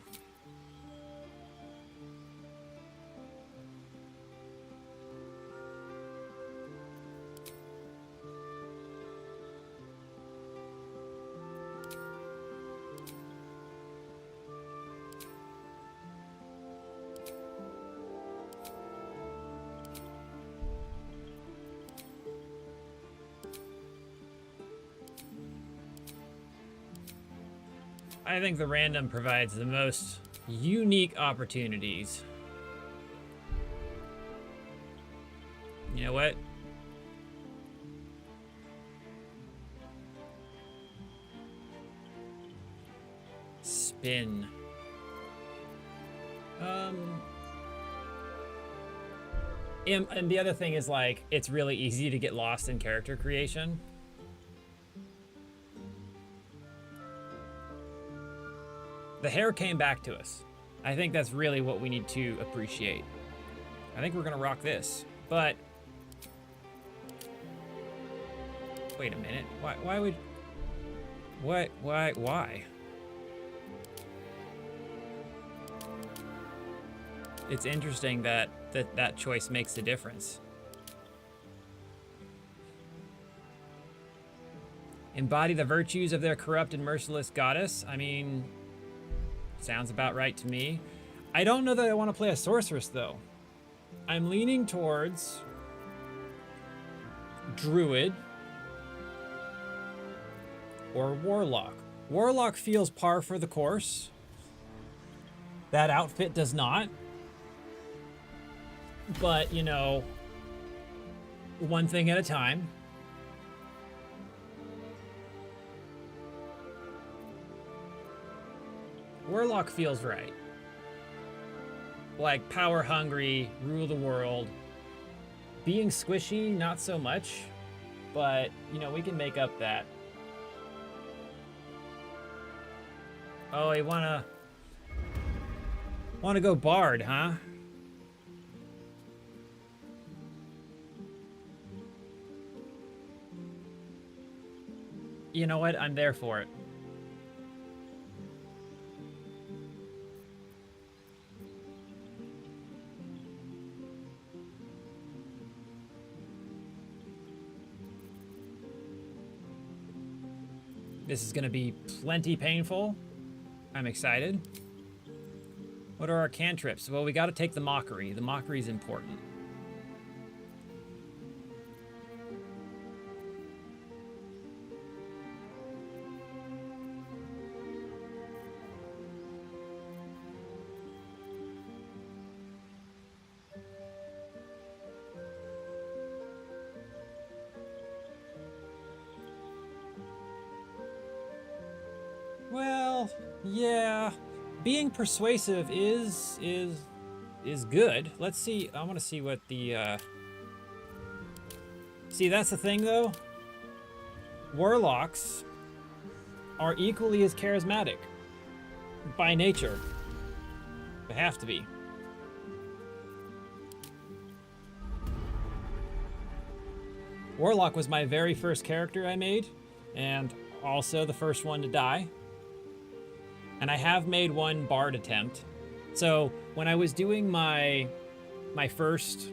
I think the random provides the most unique opportunities. You know what? Spin. And the other thing is, like, it's really easy to get lost in character creation. The hair came back to us. I think that's really what we need to appreciate. I think we're gonna rock this, but wait a minute. Why would? What? Why? It's interesting that choice makes a difference. Embody the virtues of their corrupt and merciless goddess. I mean, sounds about right to me. I don't know that I want to play a sorceress, though. I'm leaning towards druid or warlock. Warlock feels par for the course. That outfit does not. But, you know, one thing at a time. Warlock feels right. Like, power hungry, rule the world. Being squishy, not so much. But, you know, we can make up that. Oh, you wanna go bard, huh? You know what? I'm there for it. This is going to be plenty painful. I'm excited. What are our cantrips? Well, we got to take the mockery. The mockery is important. Well, yeah, being persuasive is good. Let's see. I want to see what the See, that's the thing though. Warlocks are equally as charismatic by nature. They have to be. Warlock was my very first character I made, and also the first one to die. And I have made one bard attempt. So when I was doing my first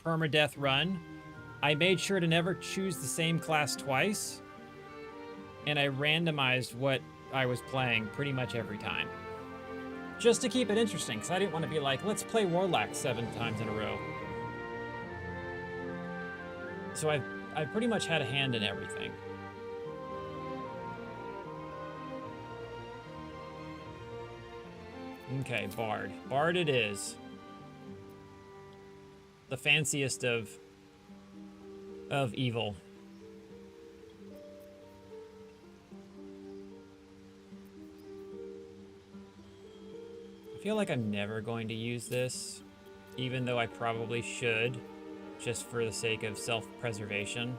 permadeath run, I made sure to never choose the same class twice. And I randomized what I was playing pretty much every time. just to keep it interesting, because I didn't want to be like, let's play Warlock 7 times in a row. So I pretty much had a hand in everything. Okay, Bard. Bard it is. The fanciest of evil. I feel like I'm never going to use this, even though I probably should, just for the sake of self-preservation.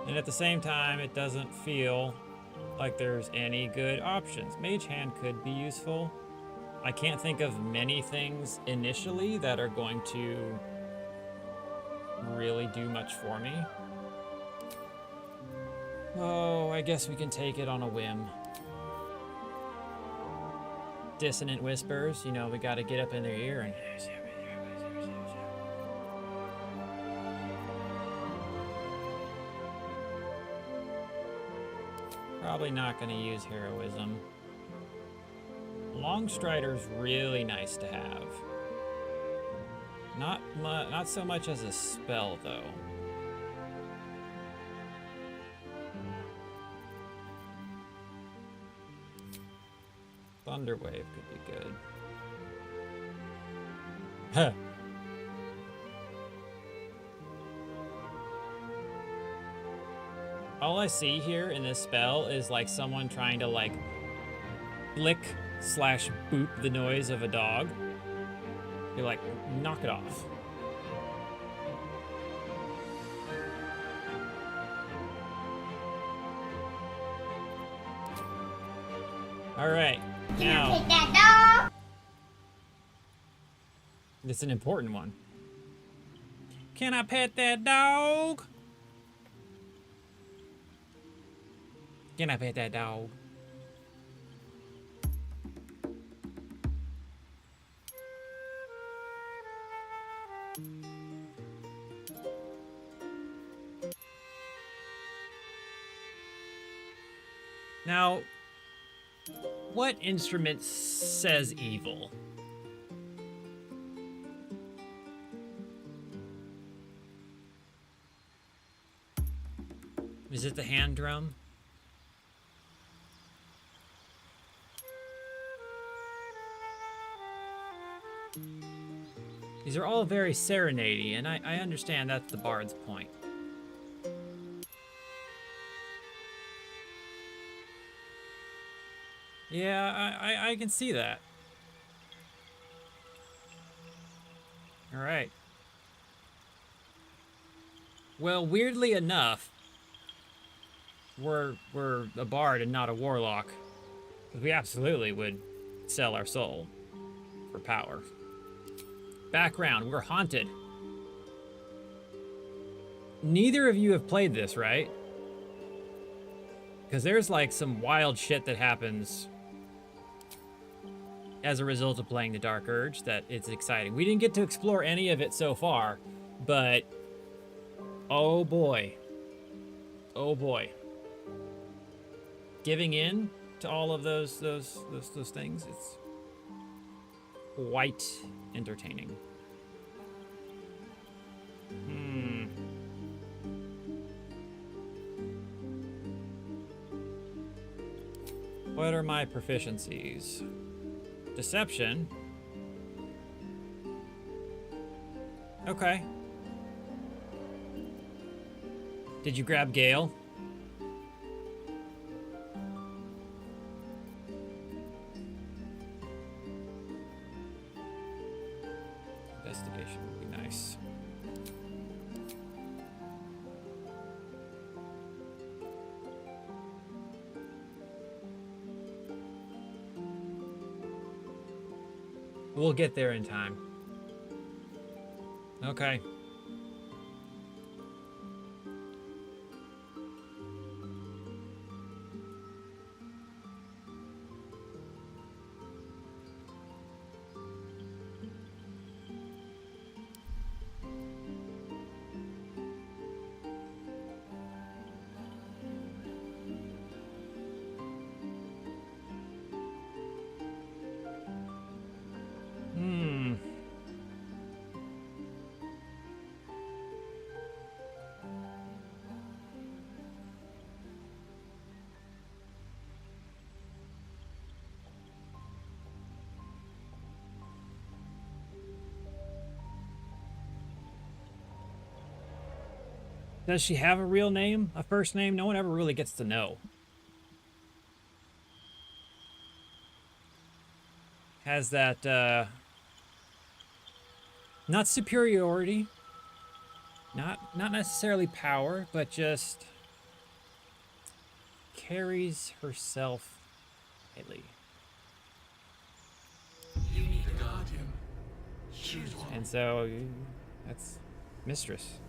And at the same time, it doesn't feel like there's any good options. Mage Hand could be useful. I can't think of many things initially that are going to really do much for me. Oh, I guess we can take it on a whim. Dissonant whispers, you know, we gotta get up in their ear and... Probably not gonna use heroism. Longstrider's really nice to have. Not so much as a spell, though. Thunderwave could be good. Huh. All I see here in this spell is like someone trying to like flick / boop the noise of a dog. You're like, knock it off. All right, now. Can I pet that dog? It's an important one. Can I pet that dog? Can I pet that dog? Now, what instrument says evil? Is it the hand drum? These are all very serenady, and I understand that's the bard's point. Yeah, I can see that. All right. Well, weirdly enough, we're a bard and not a warlock. We absolutely would sell our soul for power. Background, we're haunted. Neither of you have played this, right? Because there's like some wild shit that happens as a result of playing the Dark Urge that it's exciting. We didn't get to explore any of it so far, but oh boy. Oh boy. Giving in to all of those things, it's quite entertaining. What are my proficiencies? Deception. Okay. Did you grab Gale? Investigation would be nice. We'll get there in time. Okay. Does she have a real name, a first name? No one ever really gets to know. Has that, not superiority, not necessarily power, but just carries herself lightly. You need a guardian. Choose one. And so, that's Mistress.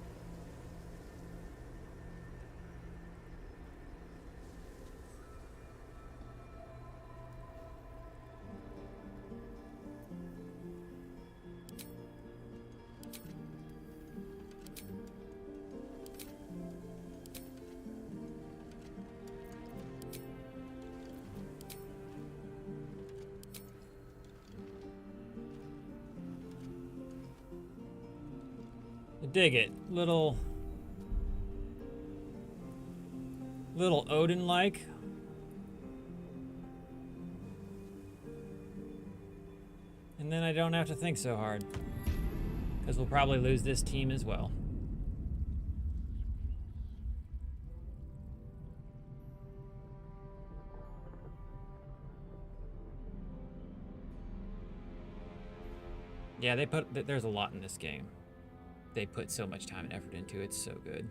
Dig it. Little Odin-like. And then I don't have to think so hard. Because we'll probably lose this team as well. Yeah, there's a lot in this game. They put so much time and effort into it. It's so good.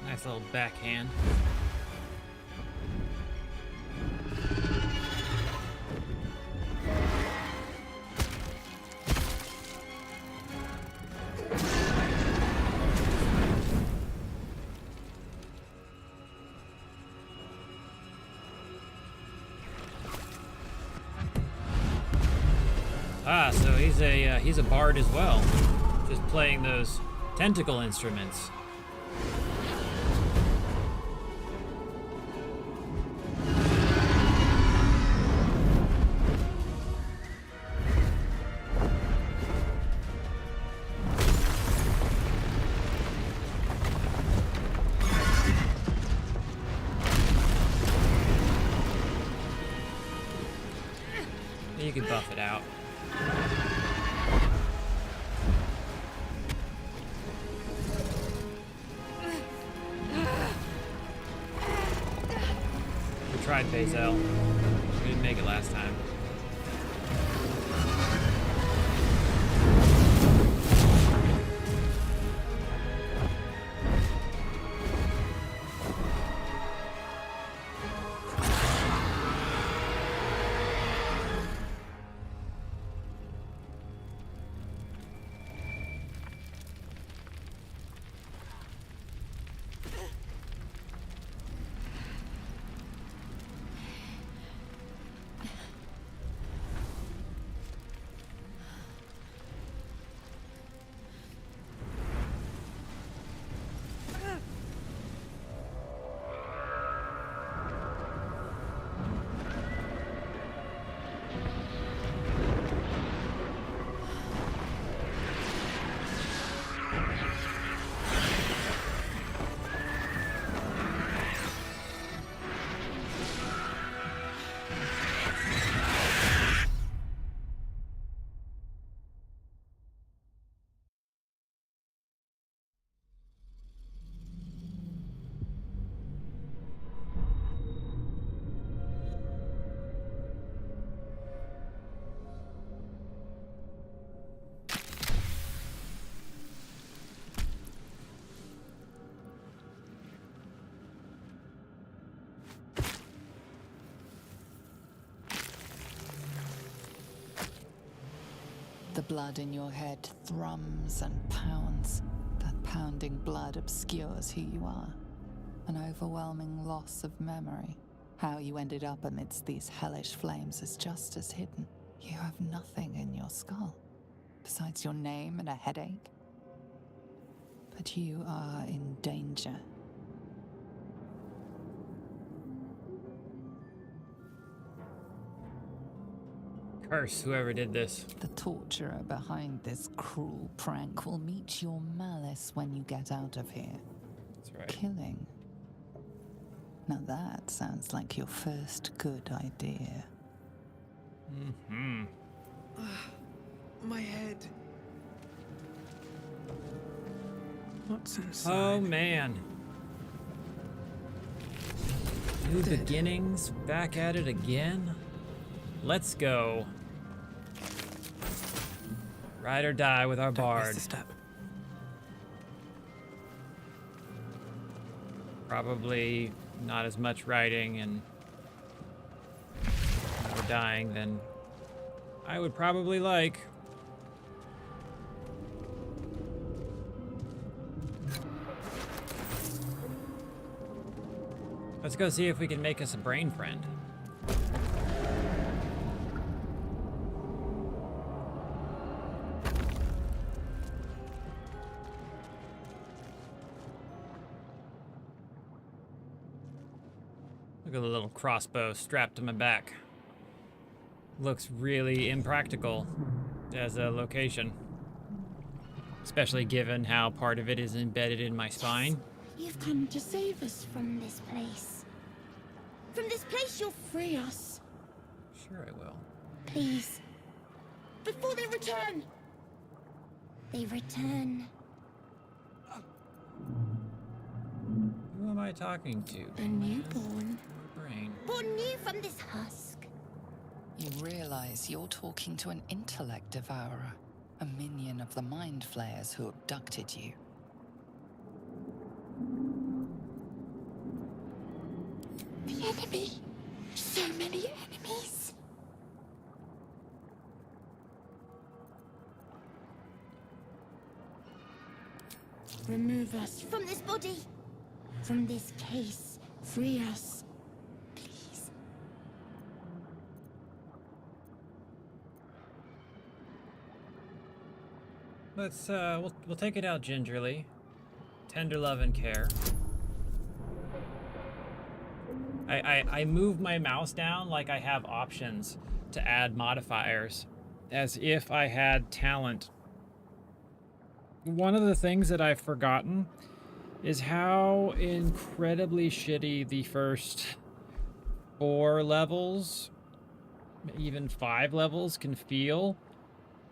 Nice little backhand. Ah, so he's a bard as well, just playing those tentacle instruments. You can buff it out. We tried Bazel. We didn't make it last time. The blood in your head thrums and pounds. That pounding blood obscures who you are. An overwhelming loss of memory. How you ended up amidst these hellish flames is just as hidden. You have nothing in your skull, besides your name and a headache. But you are in danger. Curse whoever did this. The torturer behind this cruel prank will meet your malice when you get out of here. That's right. Killing. Now that sounds like your first good idea. Mm-hmm. My head. What's inside? Oh, man. New beginnings, back at it again. Let's go. Ride or die with our bard. Probably not as much riding and more dying than I would probably like. Let's go see if we can make us a brain friend. Look at the little crossbow strapped to my back. Looks really impractical as a location. Especially given how part of it is embedded in my spine. You've come to save us from this place. From this place, you'll free us. Sure I will. Please. Before they return. They return. Who am I talking to? A newborn. Brain. Born new from this husk. You realize you're talking to an intellect devourer, a minion of the mind flayers who abducted you. The enemy. So many enemies. Remove us from this body. From this case. Free us. Please. Let's we'll take it out gingerly. Tender love and care. I move my mouse down like I have options to add modifiers, as if I had talent. One of the things that I've forgotten is how incredibly shitty the first 4 levels, even 5 levels, can feel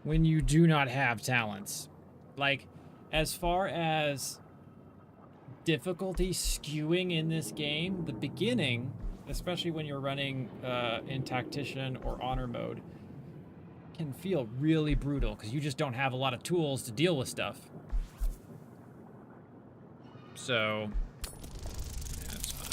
when you do not have talents. Like, as far as difficulty skewing in this game, the beginning, especially when you're running in tactician or honor mode, can feel really brutal because you just don't have a lot of tools to deal with stuff. So, yeah, that's fine.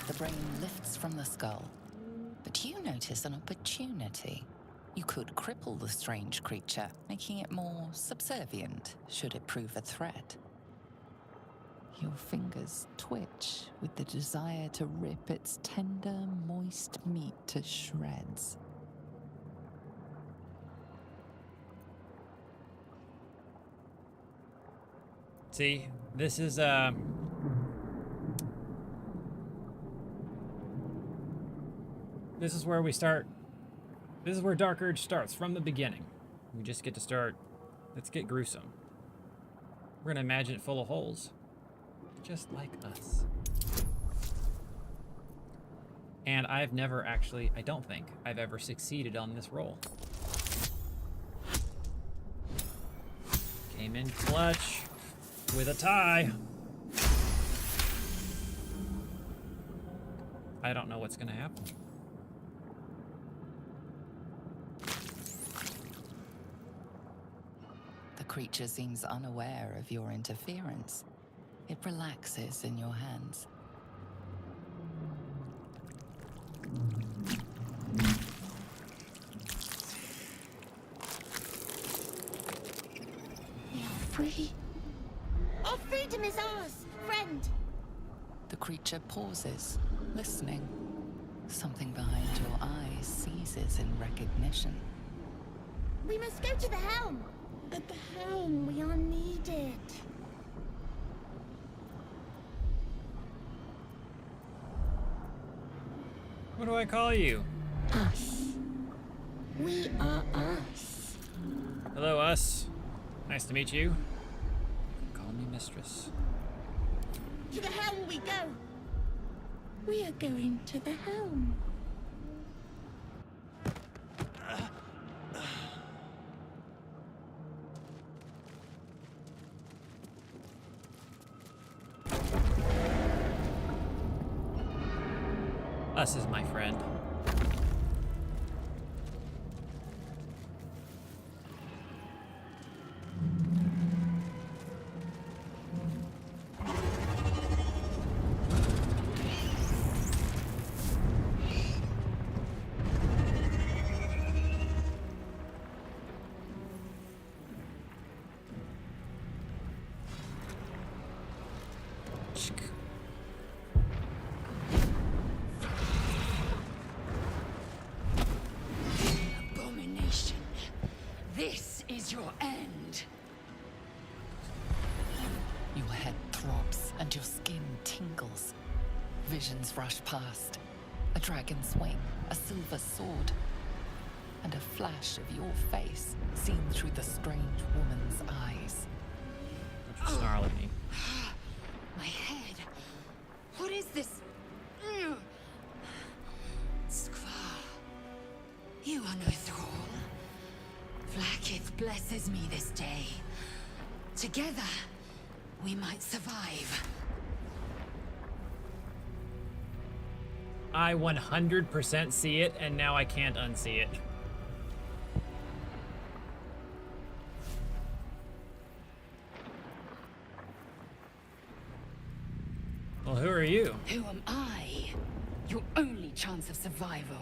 The brain lifts from the skull, but you notice an opportunity. You could cripple the strange creature, making it more subservient should it prove a threat. Your fingers twitch with the desire to rip its tender, moist meat to shreds. See, this is where we start This is where Dark Urge starts, from the beginning. We just get to start. Let's get gruesome. We're gonna imagine it full of holes. Just like us. And I've never actually, I don't think I've ever succeeded on this roll. Came in clutch with a tie. I don't know what's gonna happen. The creature seems unaware of your interference. It relaxes in your hands. We are free. Our freedom is ours, friend. The creature pauses, listening. Something behind your eyes seizes in recognition. We must go to the helm. At the helm, we are needed. What do I call you? Us. We are us. Hello, us. Nice to meet you. Call me mistress. To the helm we go. We are going to the helm. Us is my friend. Abomination. This is your end. Your head throbs and your skin tingles. Visions rush past. A dragon's wing, a silver sword, and a flash of your face seen through the strange woman's eyes. Don't you snarl at me. My head. What is this? Squaw. You are no thrall. Vlaakith blesses me this day. Together, we might survive. I 100% see it, and now I can't unsee it. Well, who are you? Who am I? Your only chance of survival.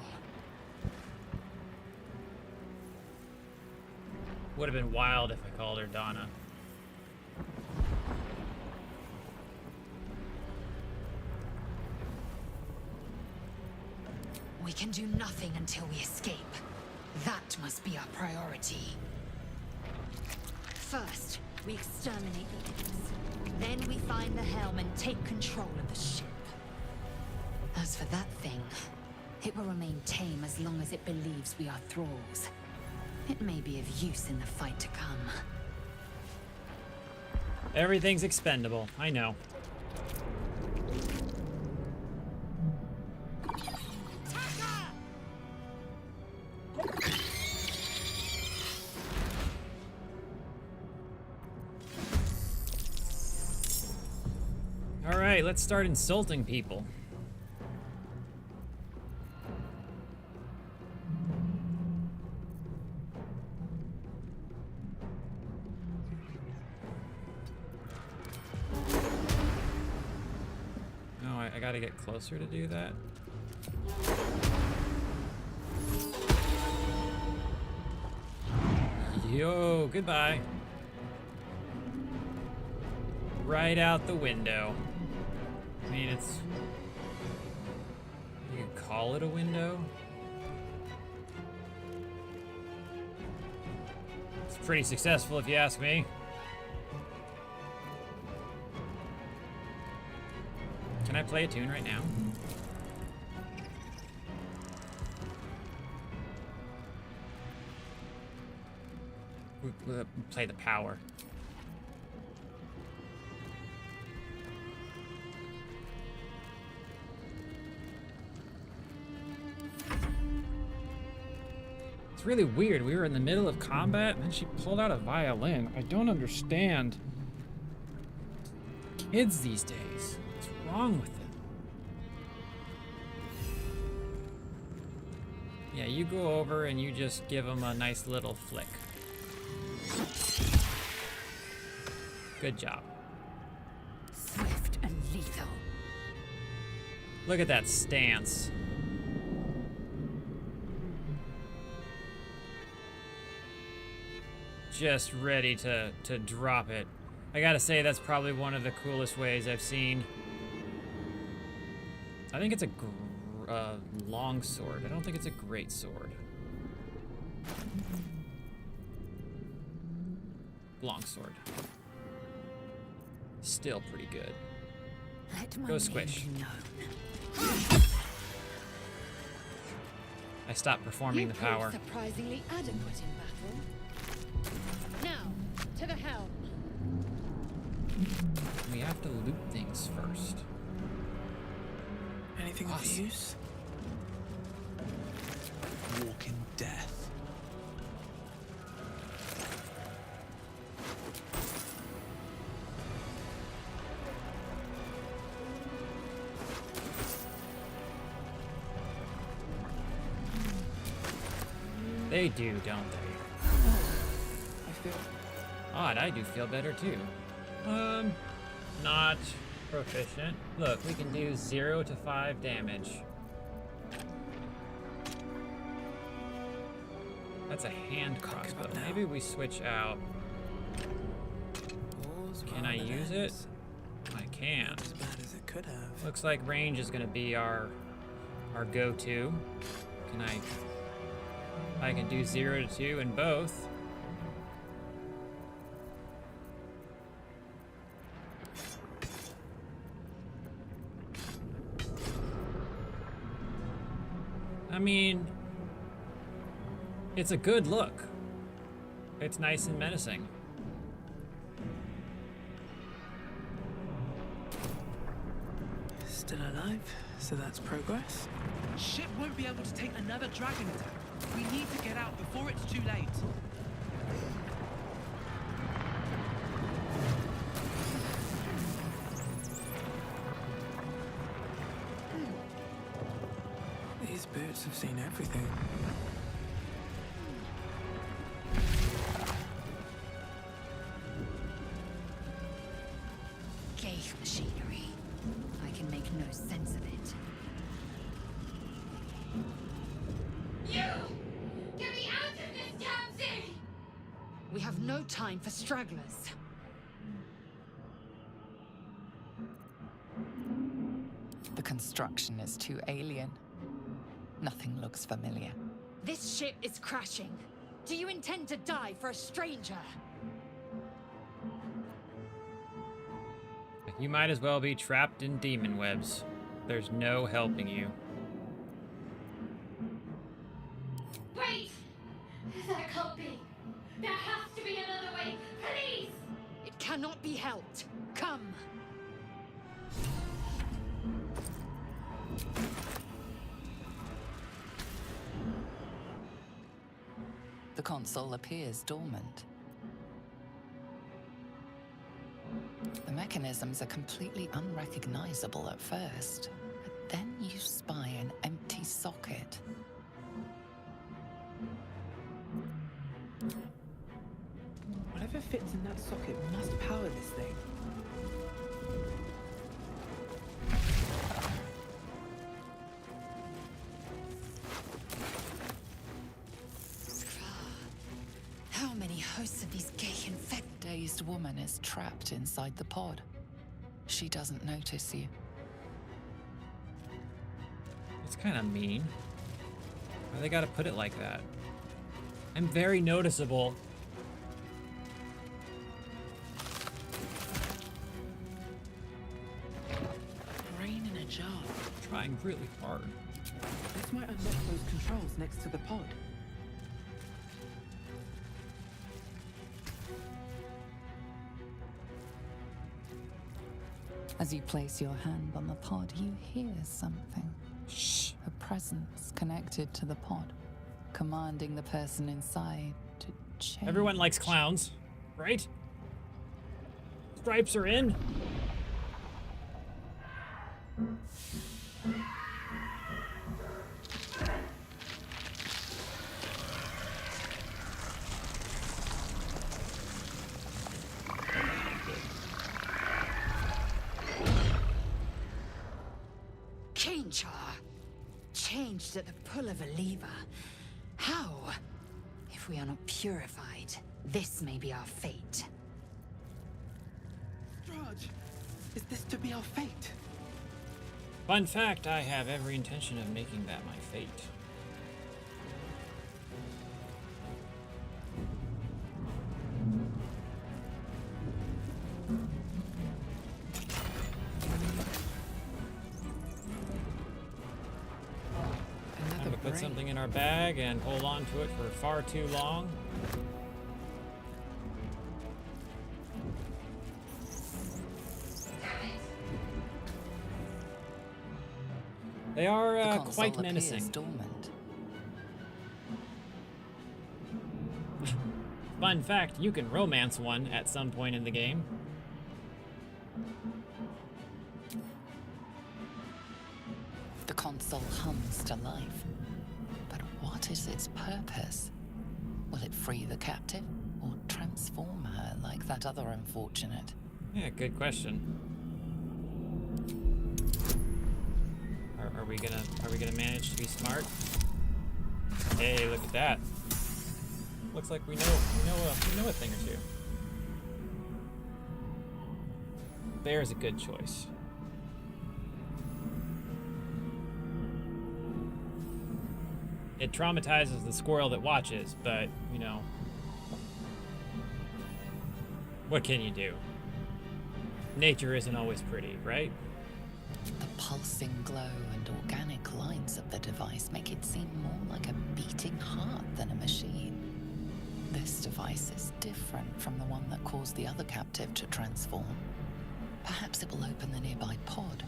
Would have been wild if I called her Donna. We can do nothing until we escape. That must be our priority. First, we exterminate the imps. Then we find the helm and take control of the ship. As for that thing, it will remain tame as long as it believes we are thralls. It may be of use in the fight to come. Everything's expendable. I know. All right, let's start insulting people. Oh, I gotta get closer to do that. Yo, goodbye. Right out the window. I mean, it's... You could call it a window? It's pretty successful if you ask me. Can I play a tune right now? We'll play the power. It's really weird. We were in the middle of combat and then she pulled out a violin. I don't understand kids these days. What's wrong with them? Yeah, you go over and you just give them a nice little flick. Good job. Swift and lethal. Look at that stance. Just ready to drop it. I gotta say, that's probably one of the coolest ways I've seen. I think it's a long sword. I don't think it's a great sword. Long sword. Still pretty good. Go squish. I stopped performing the power. Surprisingly adequate in battle. Now, to the helm. We have to loot things first. Anything of use? Walk in death. They do, don't they? I feel odd, I do feel better too. Not proficient. Look, we can do 0 to 5 damage. That's a hand crossbow. Maybe we switch out. Can I use it? I can. as bad as it could have. Looks like range is gonna be our go-to. Can I can do 0 to 2 in both. I mean, it's a good look. It's nice and menacing. Still alive, so that's progress. Ship won't be able to take another dragon attack. We need to get out before it's too late. These boots have seen everything. Ghaik machinery. I can make no sense of it. You! Get me out of this damn thing! We have no time for stragglers. The construction is too alien. Nothing looks familiar. This ship is crashing. Do you intend to die for a stranger? You might as well be trapped in demon webs. There's no helping you. Wait! That can't be. There has to be another way. Please! It cannot be helped. Come. The console appears dormant. The mechanisms are completely unrecognizable at first, but then you spy an empty socket. Whatever fits in that socket must power this thing. How many hosts of these Ghaik infected? Dazed woman is trapped inside the pod. She doesn't notice you. It's kind of mean. Why they gotta put it like that? I'm very noticeable. Brain in a jar. Trying really hard. This might unlock those controls next to the pod. As you place your hand on the pod, you hear something. Shh. A presence connected to the pod, commanding the person inside to change. Everyone likes clowns, right? Stripes are in. Change her. Changed at the pull of a lever. How? If we are not purified, this may be our fate. Durge, is this to be our fate? Fun fact, I have every intention of making that my fate. I'm gonna put something in our bag and hold on to it for far too long. They are quite menacing. Dormant. Fun fact, you can romance one at some point in the game. The console hums to life. But what is its purpose? Will it free the captive or transform her like that other unfortunate? Yeah, good question. Are we gonna manage to be smart? Hey, look at that. Looks like we know a thing or two. Bear is a good choice. It traumatizes the squirrel that watches, but you know, what can you do? Nature isn't always pretty, right? The pulsing glow and organic lines of the device make it seem more like a beating heart than a machine. This device is different from the one that caused the other captive to transform. Perhaps it will open the nearby pod.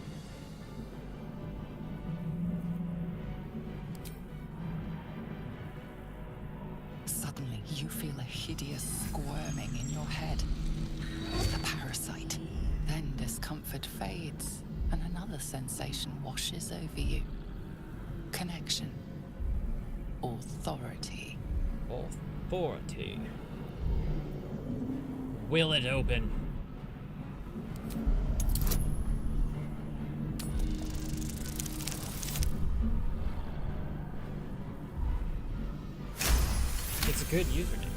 Suddenly, you feel a hideous squirming in your head. The parasite. Then discomfort fades, and another sensation washes over you. Connection. Authority. Authority. Will it open? It's a good username.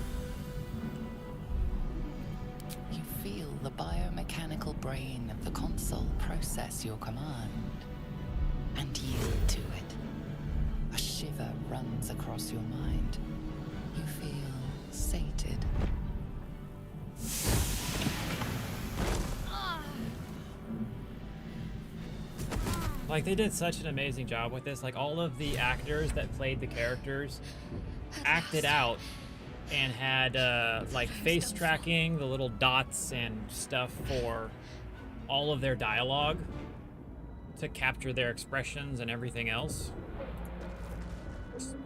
You feel the biomechanical brain of the console process your command and yield to it. A shiver runs across your mind. You feel sated. Like, they did such an amazing job with this. Like, all of the actors that played the characters acted out and had like face tracking, the little dots and stuff for all of their dialogue to capture their expressions and everything else.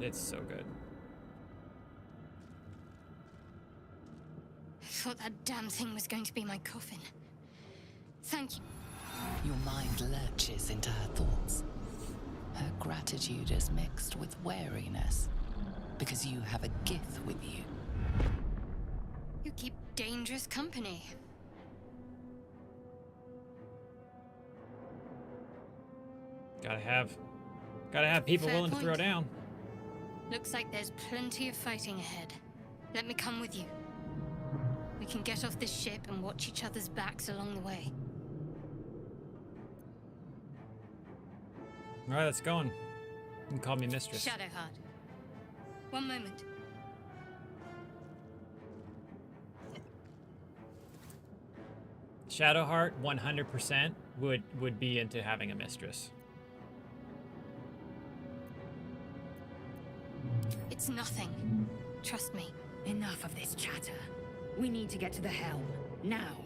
It's so good. I thought that damn thing was going to be my coffin. Thank you. Your mind lurches into her thoughts. Her gratitude is mixed with wariness, because you have a gift with you. You keep dangerous company. Gotta have people Fair willing to throw point. down. Looks like there's plenty of fighting ahead. Let me come with you. We can get off this ship and watch each other's backs along the way. All right, let's go on. You can call me mistress. Shadowheart. One moment. Shadowheart 100% would be into having a mistress. It's nothing. Trust me. Enough of this chatter. We need to get to the helm. Now.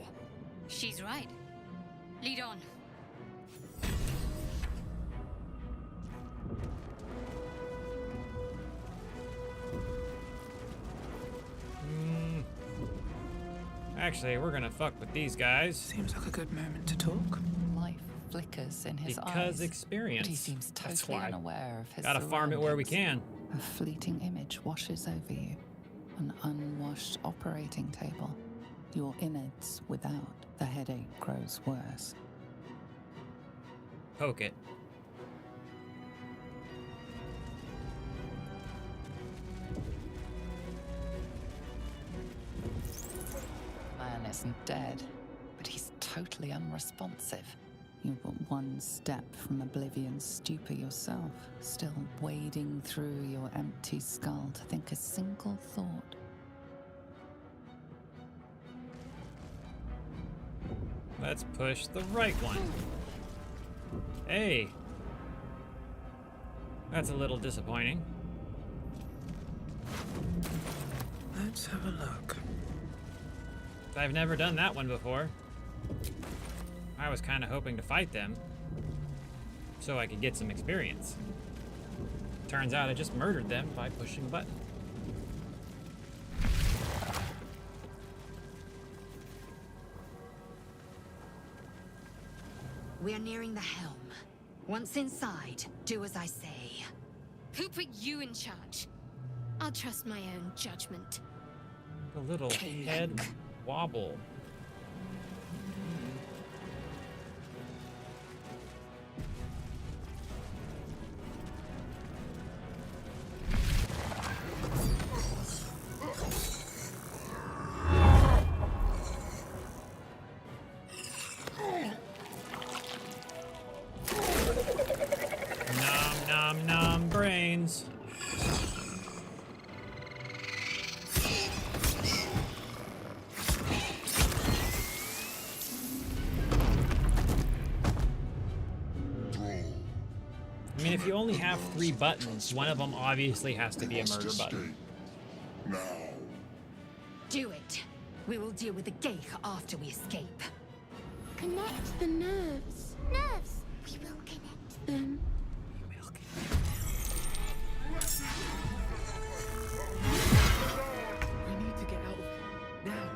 She's right. Lead on. Actually, we're gonna fuck with these guys. Seems like a good moment to talk. Life flickers in his eyes. Because experience. But he seems That's totally why. unaware of his Gotta farm it where we can. A fleeting image washes over you. An unwashed operating table. Your innards without. The headache grows worse. Poke it. Man isn't dead, but he's totally unresponsive. You're but one step from oblivion's stupor yourself, still wading through your empty skull to think a single thought. Let's push the right one. Hey. That's a little disappointing. Let's have a look. I've never done that one before. I was kind of hoping to fight them so I could get some experience. Turns out I just murdered them by pushing a button. We are nearing the helm. Once inside, do as I say. Who put you in charge? I'll trust my own judgment. A little head wobble. Nom nom nom brains. I mean, if you only have 3 buttons, one of them obviously has to be a murder button. Do it. We will deal with the Geik after we escape. Connect the nerves. Nerves. We will connect them. We need to get out of here. Now.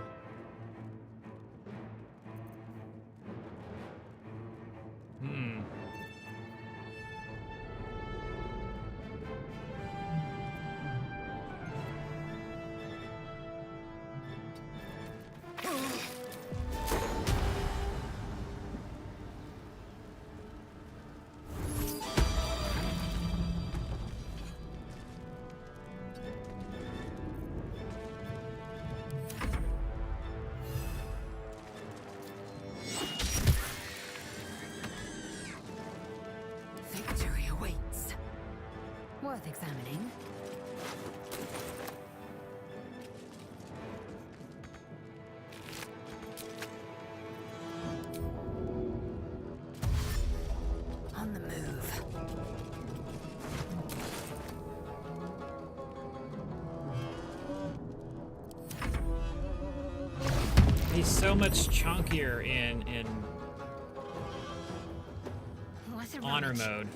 Victory awaits. Worth examining. On the move. He's so much chunkier in honor mode.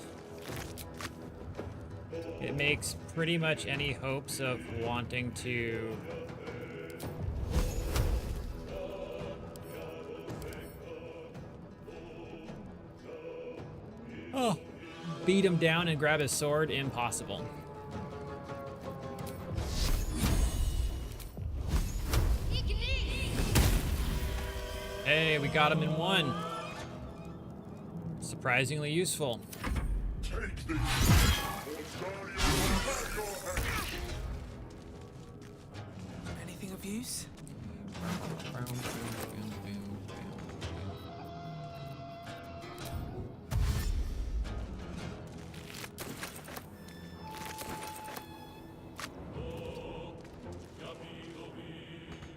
It makes pretty much any hopes of wanting to beat him down and grab his sword impossible. Hey, we got him in one. Surprisingly useful. Anything of use?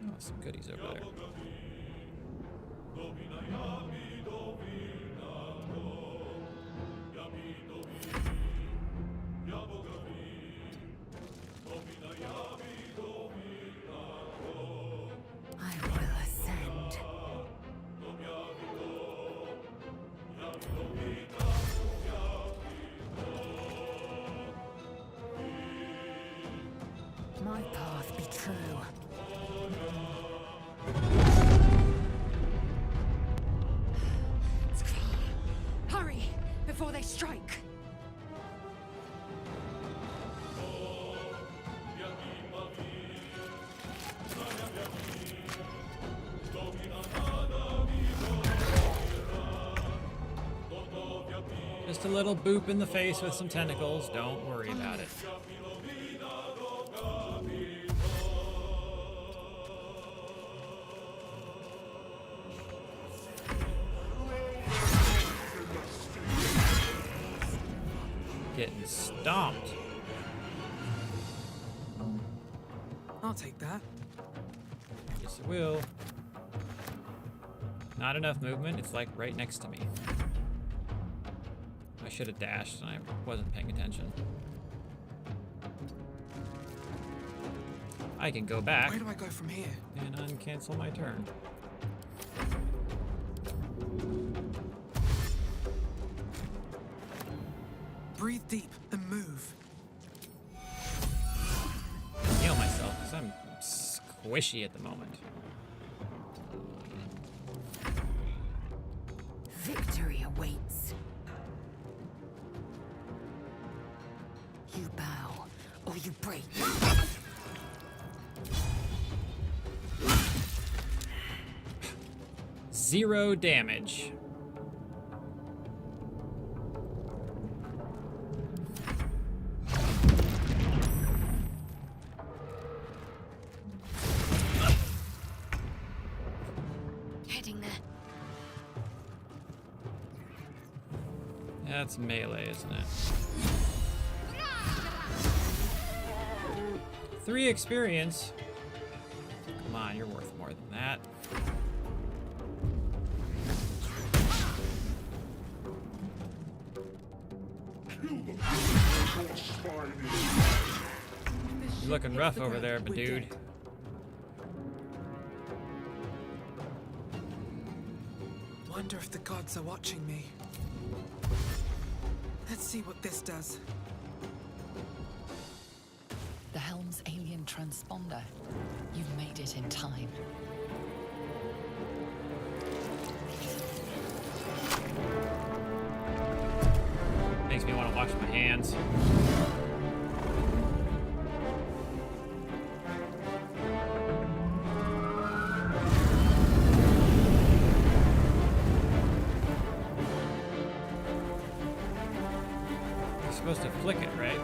Oh, some goodies over there. My path be true. Hurry, before they strike. Just a little boop in the face with some tentacles. Don't worry about it. Getting stomped. I'll take that. Yes, it will. Not enough movement. It's like right next to me. I should have dashed and I wasn't paying attention. I can go back. Where do I go from here? And uncancel my turn. Breathe deep and move. Heal myself because I'm squishy at the moment. Victory awaits. You bow, or you break. 0 damage. Heading there. That's melee, isn't it? 3 experience. Come on, you're worth more than that. You're looking rough over there, but dude. Wonder if the gods are watching me. Let's see what this does. The helm's alien transponder. You've made it in time. Makes me want to wash my hands. You're supposed to flick it, right?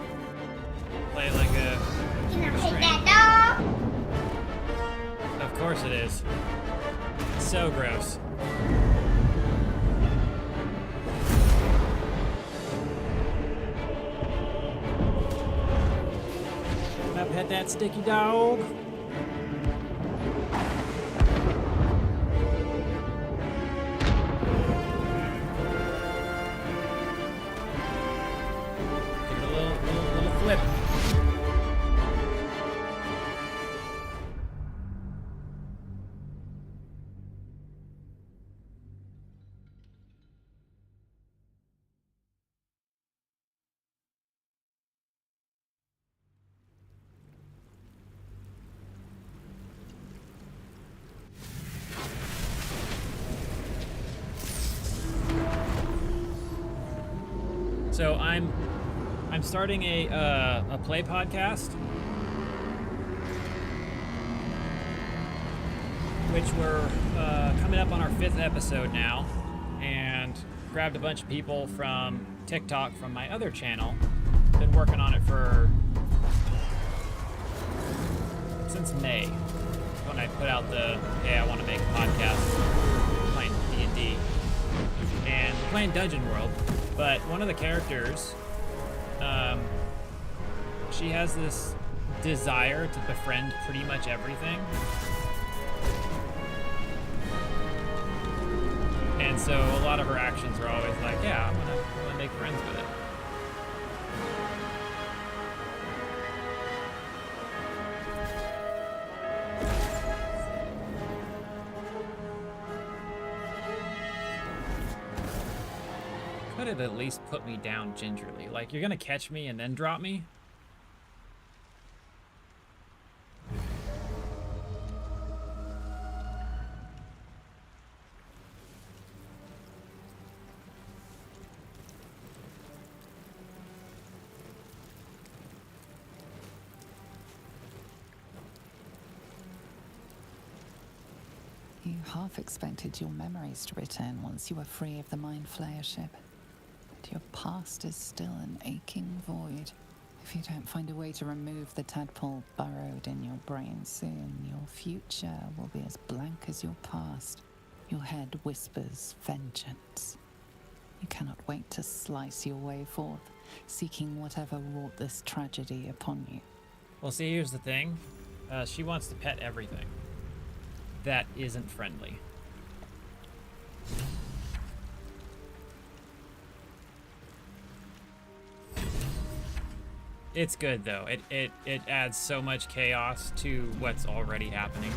Play like a string. Of course it is. So gross. I've had that sticky dog. Give it a little flip. So I'm starting a play podcast, which we're coming up on our 5th episode now, and grabbed a bunch of people from TikTok from my other channel. Been working on it since May, when I put out the hey, I want to make a podcast playing D&D and playing Dungeon World. But one of the characters, she has this desire to befriend pretty much everything. And so a lot of her actions are always like, yeah, I'm gonna make friends with it. could have at least put me down gingerly. Like, you're gonna catch me and then drop me? You half expected your memories to return once you were free of the Mind Flayer ship. But your past is still an aching void. If you don't find a way to remove the tadpole burrowed in your brain soon, your future will be as blank as your past. Your head whispers vengeance. You cannot wait to slice your way forth, seeking whatever wrought this tragedy upon you. Well, see, here's the thing. She wants to pet everything. That isn't friendly. It's good though. It adds so much chaos to what's already happening.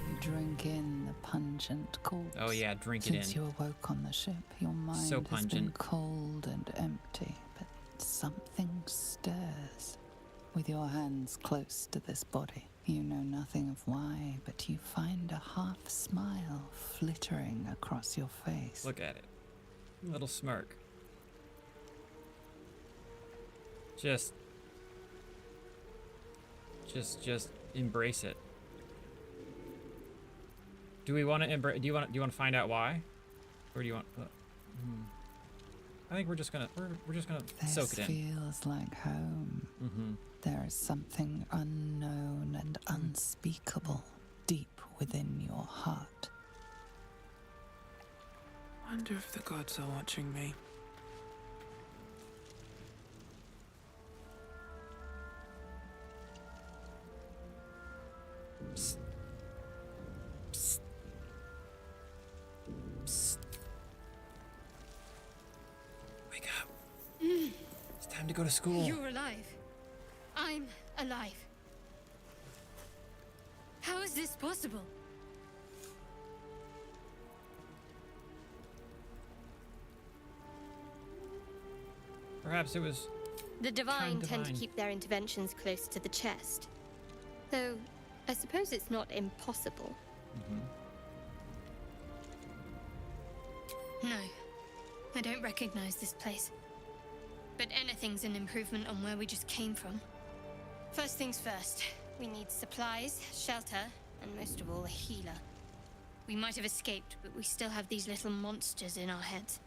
You drink in the pungent corpse. Oh yeah, drink it in. Since you awoke on the ship, your mind So has been pungent. cold and empty, but something stirs. With your hands close to this body, you know nothing of why, but you find a half smile flittering across your face. Look at it. Little smirk. Just embrace it. Do we want to embrace? Do you want to find out why, or do you want? I think we're just gonna soak it in. This feels like home. There is something unknown and unspeakable deep within your heart. Wonder if the gods are watching me. Psst. Psst. Psst. Wake up. It's time to go to school. You're alive. I'm alive. How is this possible? Perhaps it was The Divine tend to divine. keep their interventions close to the chest. Though, I suppose it's not impossible. No, I don't recognize this place. But anything's an improvement on where we just came from. First things first, we need supplies, shelter, and most of all, a healer. We might have escaped, but we still have these little monsters in our heads.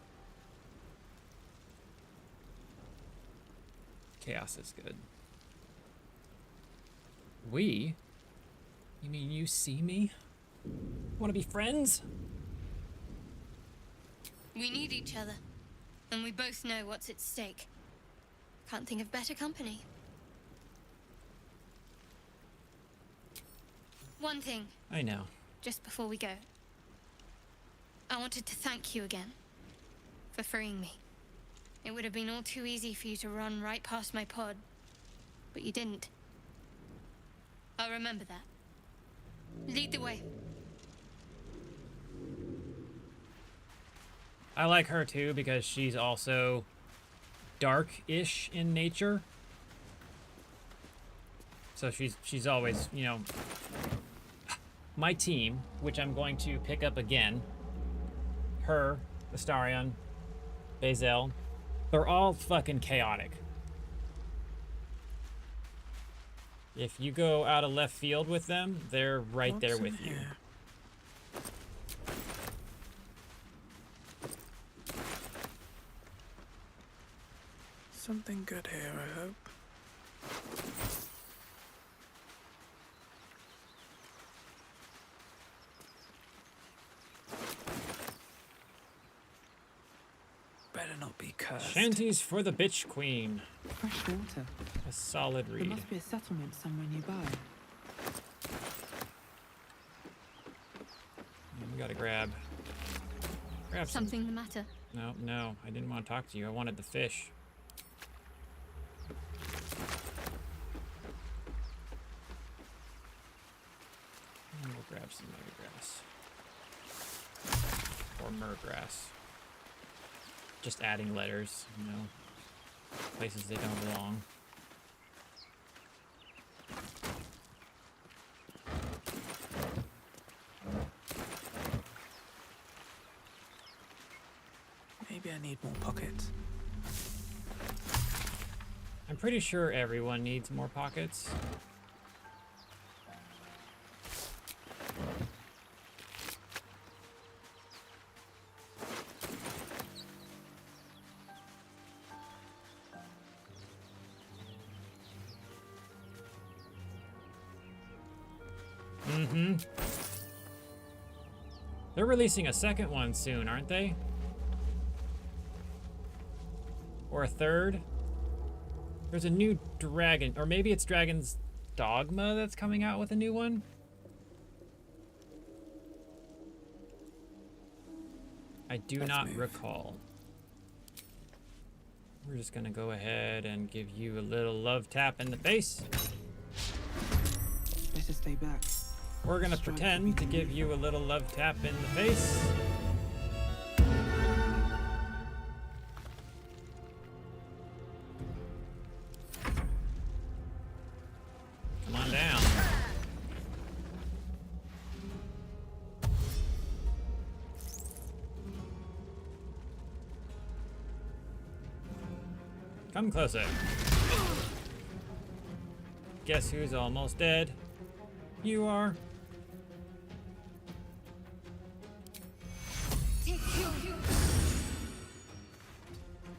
Chaos is good. We? You mean you see me? Want to be friends? We need each other, and we both know what's at stake. Can't think of better company. One thing, I know. just before we go. I wanted to thank you again for freeing me. It would have been all too easy for you to run right past my pod, but you didn't. I'll remember that. Lead the way. I like her too because she's also dark-ish in nature. So she's always, you know, my team, which I'm going to pick up again. Her, Astarion, Bazel, they're all fucking chaotic. If you go out of left field with them, they're right there with you. Something good here, I hope. Better not be cursed. Shanties for the Bitch Queen. Fresh water. A solid There read. must be a settlement somewhere nearby. We gotta grab some. Something the matter? No, I didn't want to talk to you. I wanted the fish. And we'll grab some mega grass. Or mer grass. just adding letters, you know, places they don't belong. Maybe I need more pockets. I'm pretty sure everyone needs more pockets. Mm-hmm. They're releasing a second one soon, aren't they? Or a third? There's a new dragon, or maybe it's Dragon's Dogma that's coming out with a new one? I do not recall. We're just gonna go ahead and give you a little love tap in the face. Better stay back. We're gonna pretend to give you a little love tap in the face. Come on down. Come closer. Guess who's almost dead? You are.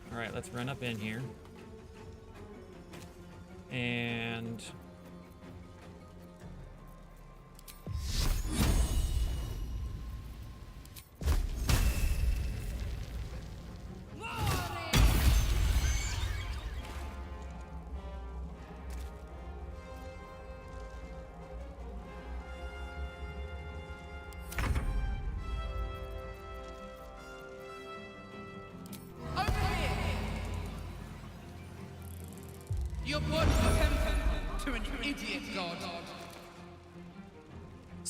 All right, let's run up in here. And Your body tempted to an idiot god.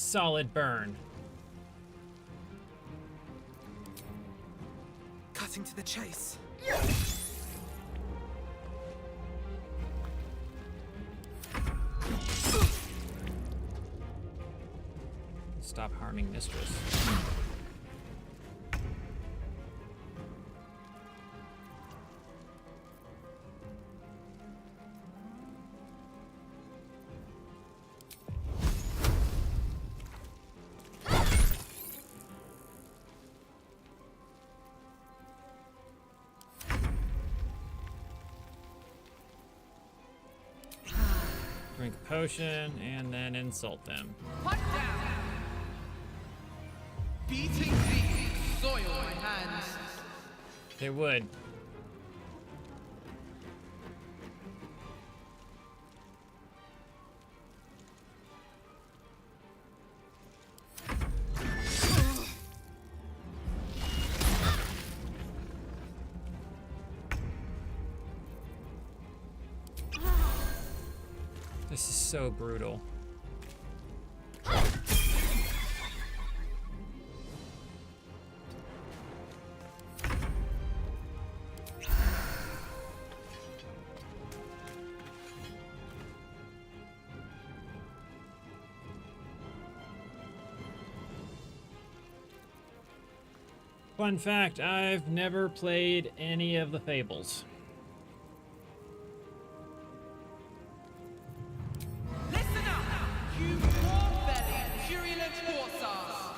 solid burn. Cutting to the chase. Stop harming Mistress. Drink a potion and then insult them. Put down. Beating these soil my hands. They would. This is so brutal. Fun fact, I've never played any of the Fables. Listen up, you poor-bellied, purulent horse-ass.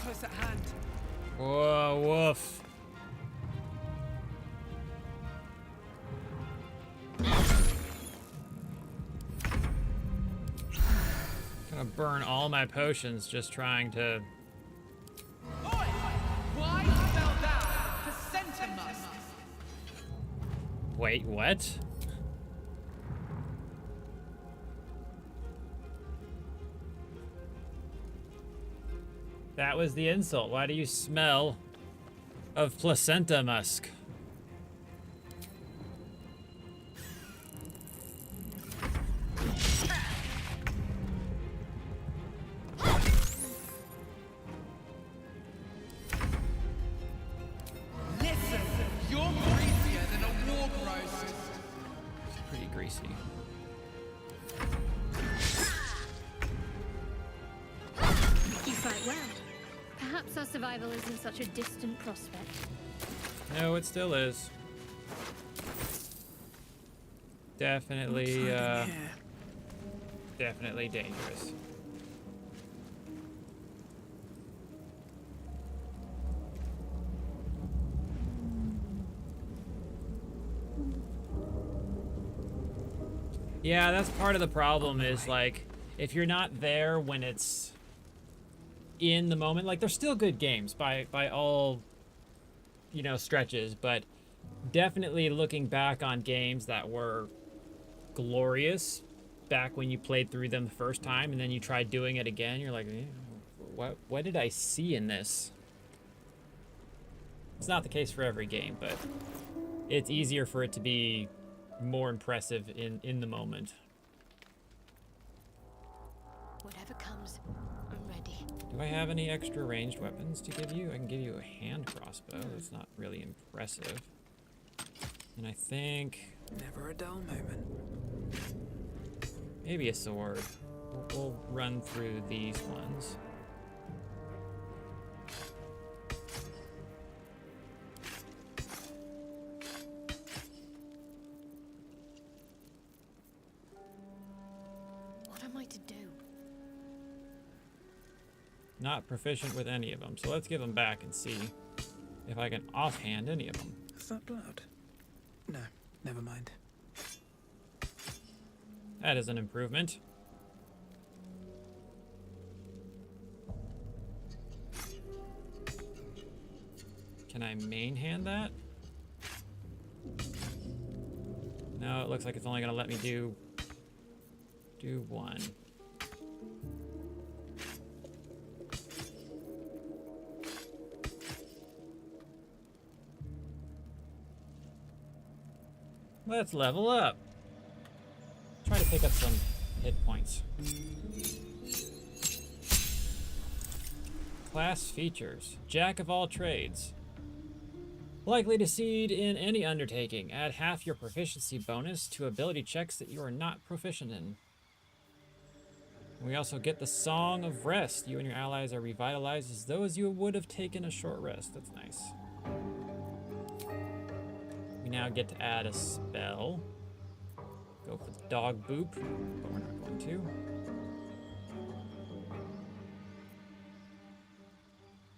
Close at hand. Whoa, woof. Gonna burn all my potions just trying to. Why spell that? Placenta musk. Wait, what? That was the insult. Why do you smell of placenta musk? Perhaps our survival isn't such a distant prospect. No, it still is. Definitely, definitely dangerous. Yeah, that's part of the problem is, like, if you're not there when it's in the moment, like, they're still good games by all, you know, stretches, but definitely looking back on games that were glorious back when you played through them the first time and then you tried doing it again, you're like, what did I see in this? It's not the case for every game, but it's easier for it to be more impressive in the moment. Whatever comes, I'm ready. Do I have any extra ranged weapons to give you? I can give you a hand crossbow. That's not really impressive. And I think... Never a dull moment. Maybe a sword. We'll run through these ones. What am I to do? Not proficient with any of them, so let's give them back and see if I can offhand any of them. Is that blood? No, never mind. That is an improvement. Can I main hand that? No, it looks like it's only gonna let me do one. Let's level up. Try to pick up some hit points. Class features. Jack of all trades. Likely to succeed in any undertaking. Add half your proficiency bonus to ability checks that you are not proficient in. We also get the Song of Rest. You and your allies are revitalized as though as you would have taken a short rest. That's nice. We now get to add a spell. Go for the dog boop, but we're not going to.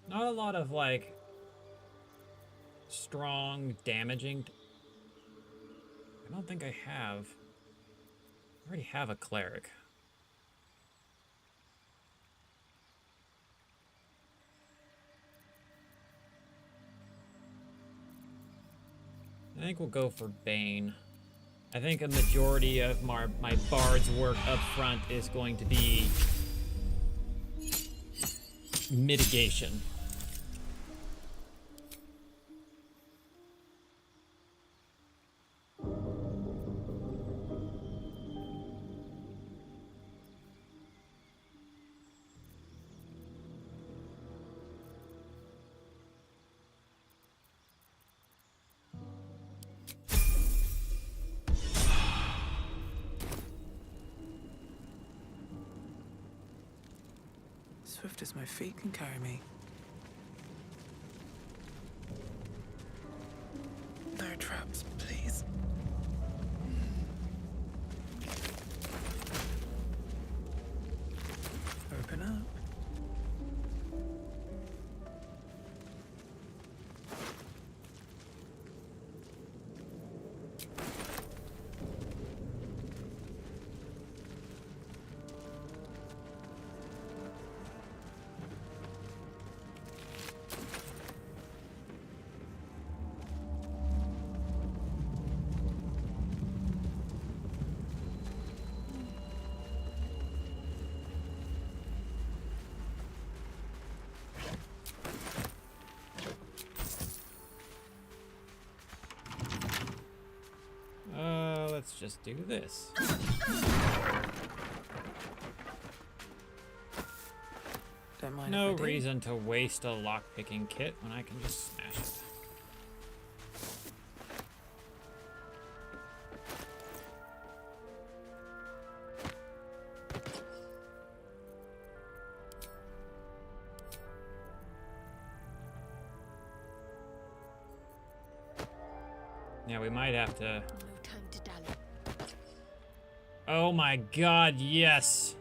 Not a lot of, like, strong, damaging. I don't think I have. I already have a cleric. I think we'll go for Bane. I think a majority of my bard's work up front is going to be mitigation. Swift as my feet can carry me. No traps, please. Open up. Let's just do this. Don't mind No if I do. reason to waste a lockpicking kit when I can just smash it. Yeah, we might have to... No time to dally. Oh my god, yes!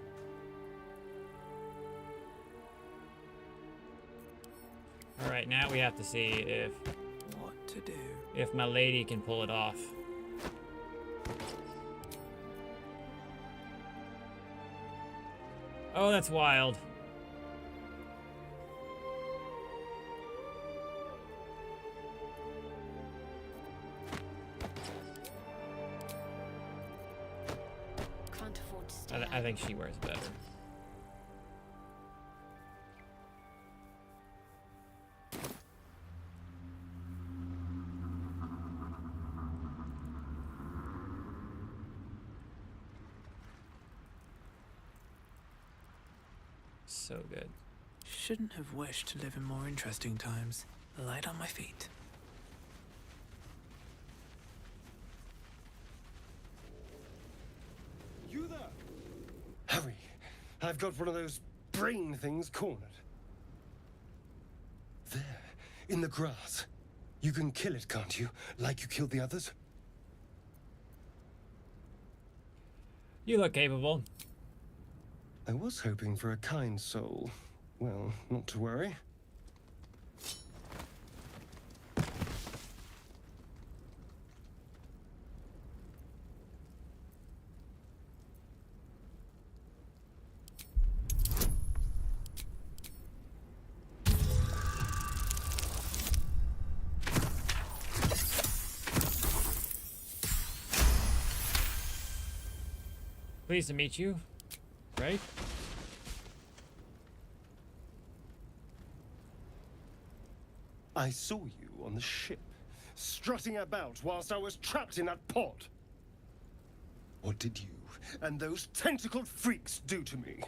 Alright, now we have to see if... What to do? If my lady can pull it off. Oh, that's wild. Can't afford to stay. I think she wears better. So good. Shouldn't have wished to live in more interesting times. Light on my feet. You there? Hurry. I've got one of those brain things cornered. There, in the grass. You can kill it, can't you? Like you killed the others? You look capable. I was hoping for a kind soul. Well, not to worry. Pleased to meet you. Right? I saw you on the ship, strutting about whilst I was trapped in that pod. What did you and those tentacled freaks do to me?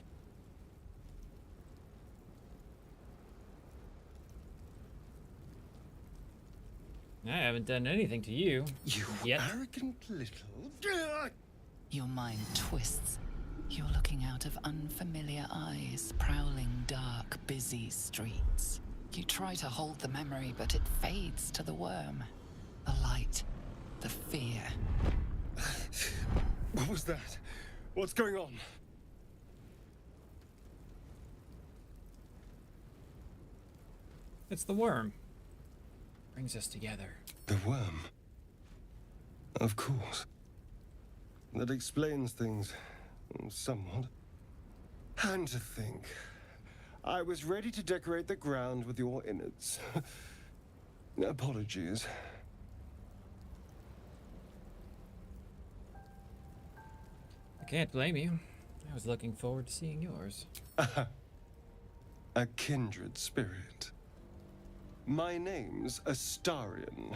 I haven't done anything to you. You yet. arrogant little... Your mind twists. You're looking out of unfamiliar eyes, prowling dark, busy streets. You try to hold the memory, but it fades to the worm. The light, the fear. What was that? What's going on? It's the worm. Brings us together. The worm? Of course. That explains things. Somewhat. And to think, I was ready to decorate the ground with your innards. Apologies. I can't blame you. I was looking forward to seeing yours. A kindred spirit. My name's Astarion.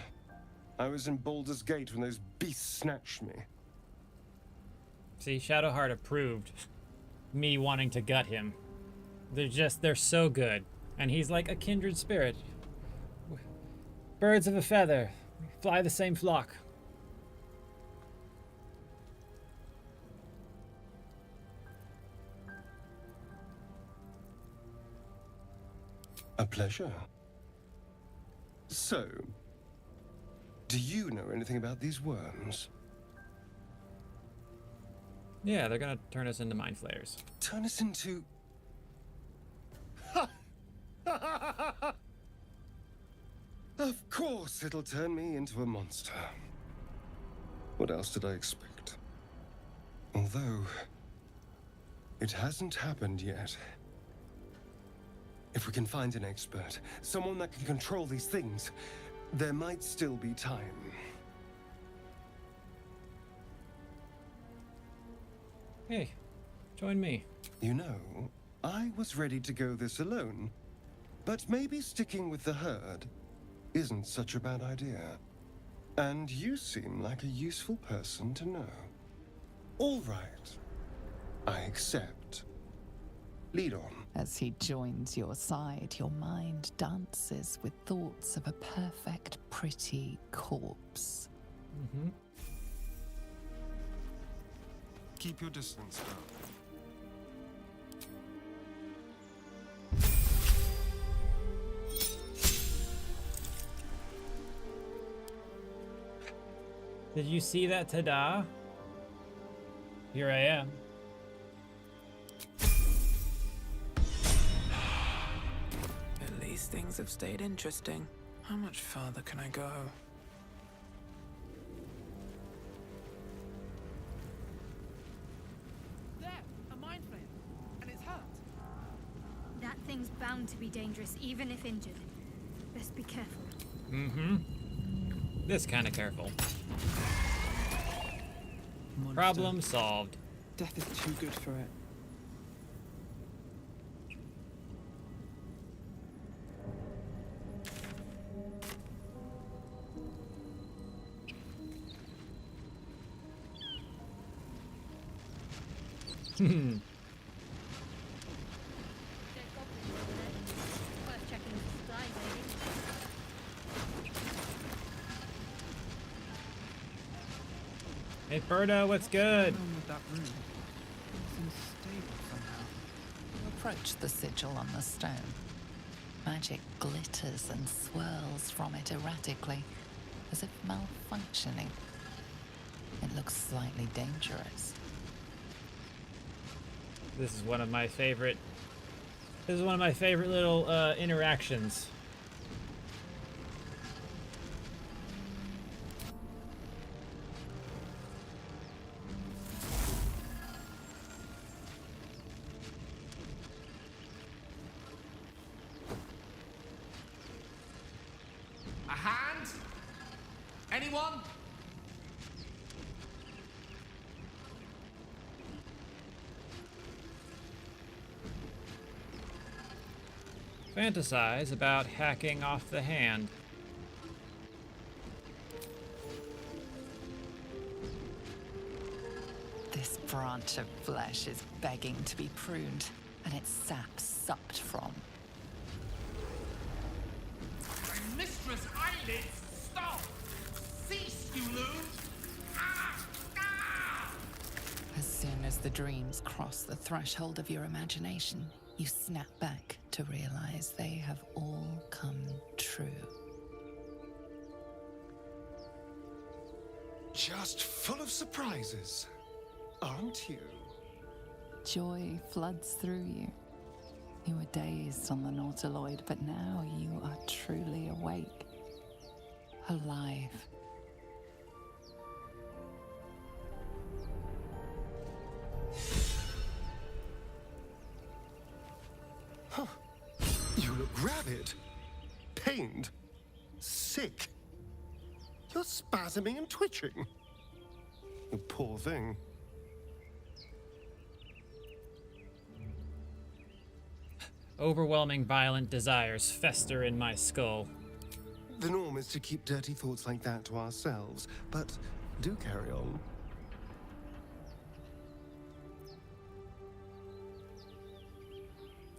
I was in Baldur's Gate when those beasts snatched me. See, Shadowheart approved me wanting to gut him. They're so good. And he's like a kindred spirit. Birds of a feather. We fly the same flock. A pleasure. So, do you know anything about these worms? Yeah, they're gonna turn us into mind flayers. Turn us into... Of course it'll turn me into a monster. What else did I expect? Although, it hasn't happened yet. If we can find an expert, someone that can control these things, there might still be time. Hey, join me. You know, I was ready to go this alone, but maybe sticking with the herd isn't such a bad idea. And you seem like a useful person to know. All right, I accept. Lead on. As he joins your side, your mind dances with thoughts of a perfect, pretty corpse. Mm-hmm. Keep your distance, girl. Did you see that, ta-da? Here I am. At least things have stayed interesting. How much farther can I go? There, a mind flare, and it's hurt. That thing's bound to be dangerous, even if injured. Best be careful. Mm-hmm. This kind of careful. Monster. Problem solved. Death is too good for it. Hmm. Worth checking the supplies, maybe. Hey, Berto, what's good? What's wrong with that room? It's unstable somehow. Approach the sigil on the stone. Magic glitters and swirls from it erratically, as if malfunctioning. It looks slightly dangerous. This is one of my favorite. This is one of my favorite little interactions. A hand? Anyone? Fantasize about hacking off the hand. This branch of flesh is begging to be pruned, and its sap sucked from. Mistress Eyelids, stop! Cease, you loon! As soon as the dreams cross the threshold of your imagination, you snap back to realize they have all come true. Just full of surprises, aren't you? Joy floods through you. You were dazed on the Nautiloid, but now you are truly awake. Alive. Huh. You look rabid, pained, sick. You're spasming and twitching. You poor thing. Overwhelming violent desires fester in my skull. The norm is to keep dirty thoughts like that to ourselves, but do carry on.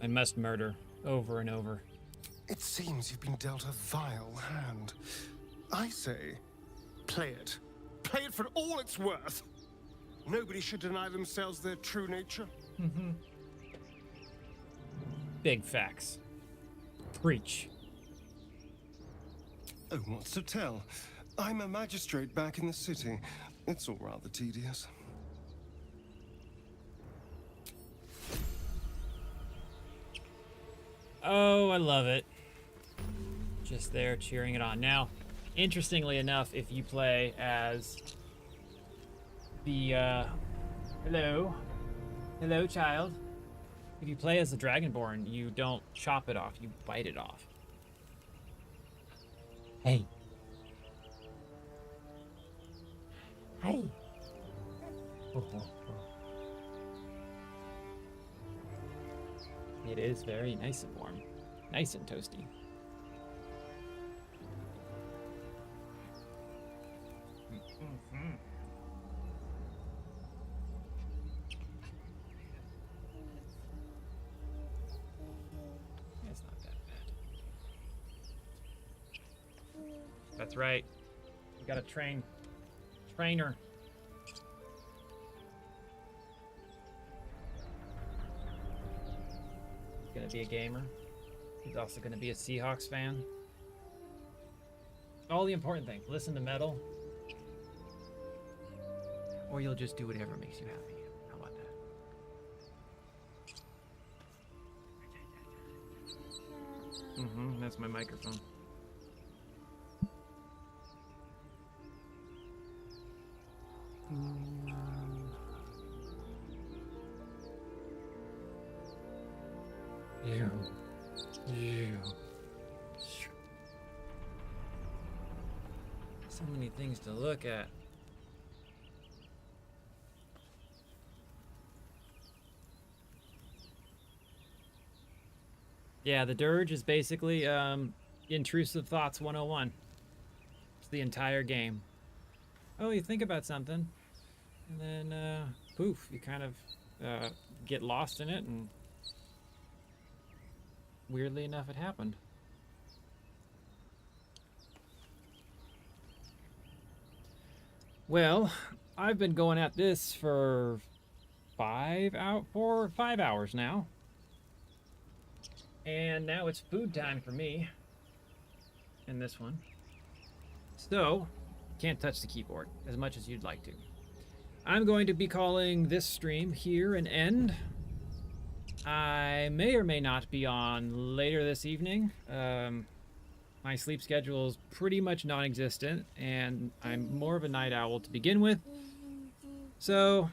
I must murder over and over. It seems you've been dealt a vile hand. I say, play it. Play it for all it's worth. Nobody should deny themselves their true nature. Mm-hmm. Big facts. Preach. Oh, what's to tell? I'm a magistrate back in the city. It's all rather tedious. Oh, I love it. Just there cheering it on. Now, interestingly enough, if you play as the, hello, child. If you play as the Dragonborn, you don't chop it off, you bite it off. Hey. Hey. It is very nice and warm. Nice and toasty. It's not that bad. That's right. We gotta train. Trainer. He's gonna be a gamer. He's also gonna be a Seahawks fan. All the important things. Listen to metal. Or you'll just do whatever makes you happy. How about that? That's my microphone. You. So many things to look at. Yeah, the Durge is basically intrusive thoughts 101. It's the entire game. Oh, you think about something, and then poof, you kind of get lost in it, and weirdly enough, it happened. Well, I've been going at this for 5 hours now. And now it's food time for me in this one. So, can't touch the keyboard as much as you'd like to. I'm going to be calling this stream here an end. I may or may not be on later this evening. My sleep schedule is pretty much non-existent, and I'm more of a night owl to begin with. So,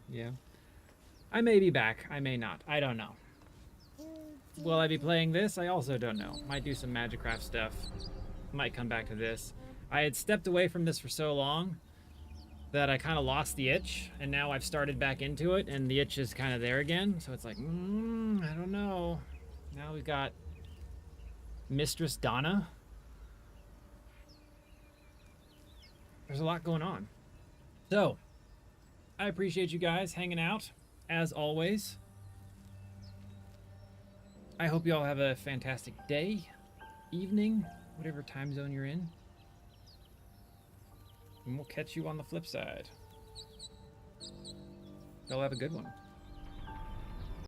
yeah. I may be back. I may not. I don't know. Will I be playing this? I also don't know. Might do some Magicraft stuff. Might come back to this. I had stepped away from this for so long that I kind of lost the itch, and now I've started back into it, and the itch is kind of there again. So it's like, I don't know. Now we've got Mistress Donna. There's a lot going on. So, I appreciate you guys hanging out, as always. I hope you all have a fantastic day, evening, whatever time zone you're in. And we'll catch you on the flip side. Y'all have a good one.